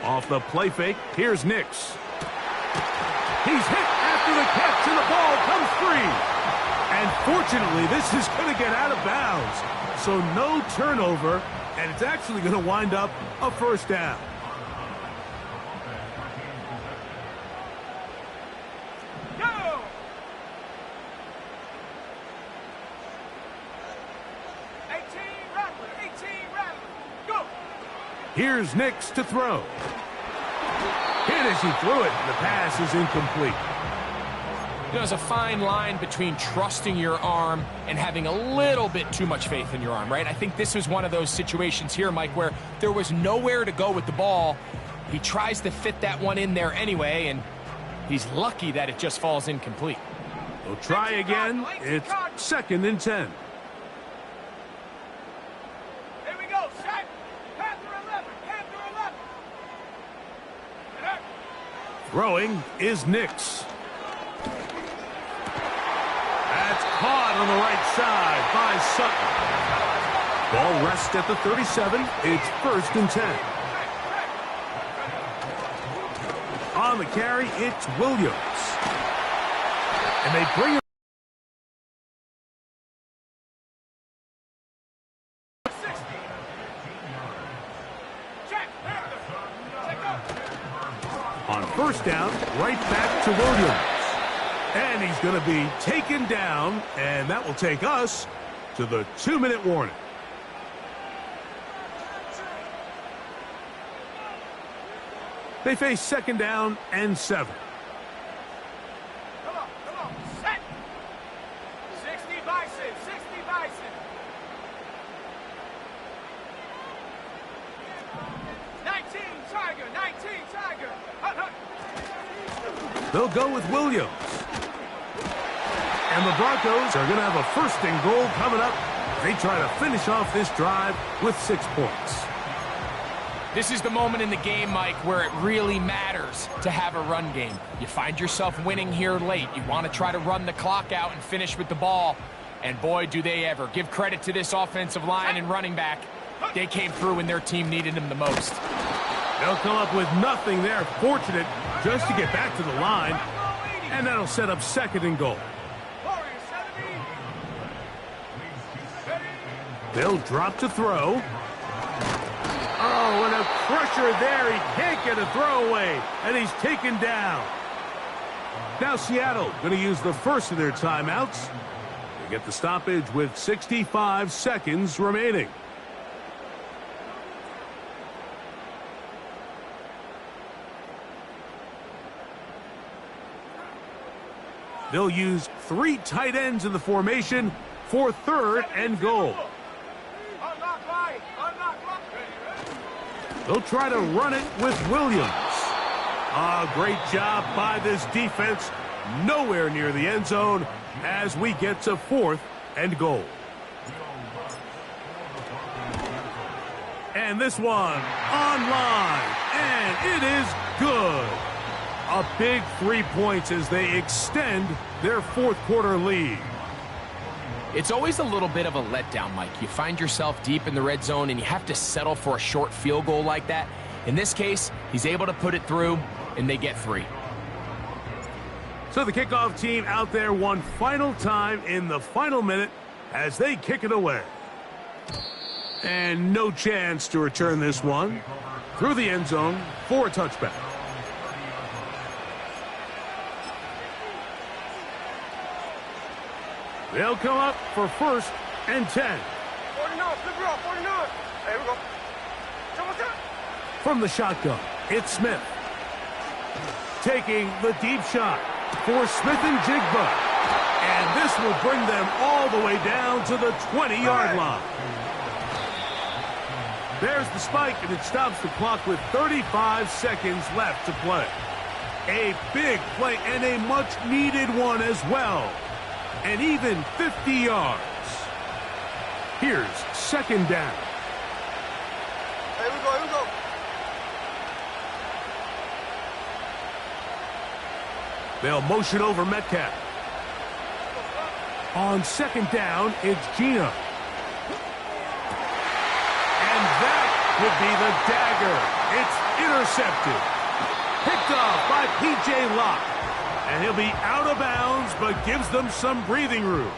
Off the play fake, here's Nix. He's hit after the catch, and the ball comes free. And fortunately, this is going to get out of bounds. So no turnover, and it's actually going to wind up a first down. Go. Go. Here's Nix to throw. Hit as he threw it. The pass is incomplete. You know, there's a fine line between trusting your arm and having a little bit too much faith in your arm, right? I think this was one of those situations here, Mike, where there was nowhere to go with the ball. He tries to fit that one in there anyway, and he's lucky that it just falls incomplete. They'll try again. It's 2nd and 10. Here we go. Set. Panther 11. Throwing is Nix. That's caught on the right side by Sutton. Ball rests at the 37. It's 1st and 10. On the carry, it's Williams. And they bring him. On 1st down, right back to Williams. And he's going to be taken down, and that will take us to the 2-minute warning. They face 2nd down and 7. Come on, set. 60 Bison, 60 Bison. 19 Tiger, 19 Tiger. They'll go with Williams. And the Broncos are going to have a 1st and goal coming up. They try to finish off this drive with 6 points. This is the moment in the game, Mike, where it really matters to have a run game. You find yourself winning here late. You want to try to run the clock out and finish with the ball. And boy, do they ever. Give credit to this offensive line and running back. They came through when their team needed them the most. They'll come up with nothing there. Fortunate just to get back to the line. And that'll set up 2nd and goal. They'll drop to throw. Oh, and a crusher there. He can't get a throwaway, and he's taken down. Now Seattle going to use the first of their timeouts. They get the stoppage with 65 seconds remaining. They'll use 3 tight ends in the formation for 3rd and goal. They'll try to run it with Williams. Great job by this defense. Nowhere near the end zone as we get to 4th and goal. And this one online, and it is good. A big 3 points as they extend their 4th quarter lead. It's always a little bit of a letdown, Mike. You find yourself deep in the red zone and you have to settle for a short field goal like that. In this case, he's able to put it through, and they get 3. So the kickoff team out there one final time in the final minute as they kick it away. And no chance to return this one through the end zone for a touchback. They'll come up for 1st and 10. 49, flip it off, 49. There we go. From the shotgun, it's Smith. Taking the deep shot for Smith and Jigba. And this will bring them all the way down to the 20-yard line. There's the spike, and it stops the clock with 35 seconds left to play. A big play and a much-needed one as well. And even 50 yards. Here's 2nd down. Here we go. They'll motion over Metcalf. On 2nd down, it's Gino. And that would be the dagger. It's intercepted. Picked off by P.J. Locke. And he'll be out of bounds, but gives them some breathing room.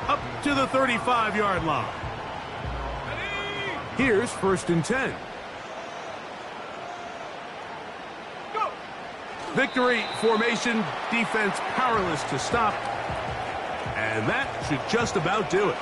Up to the 35-yard line. Here's 1st and 10. Go. Victory formation, defense powerless to stop. And that should just about do it.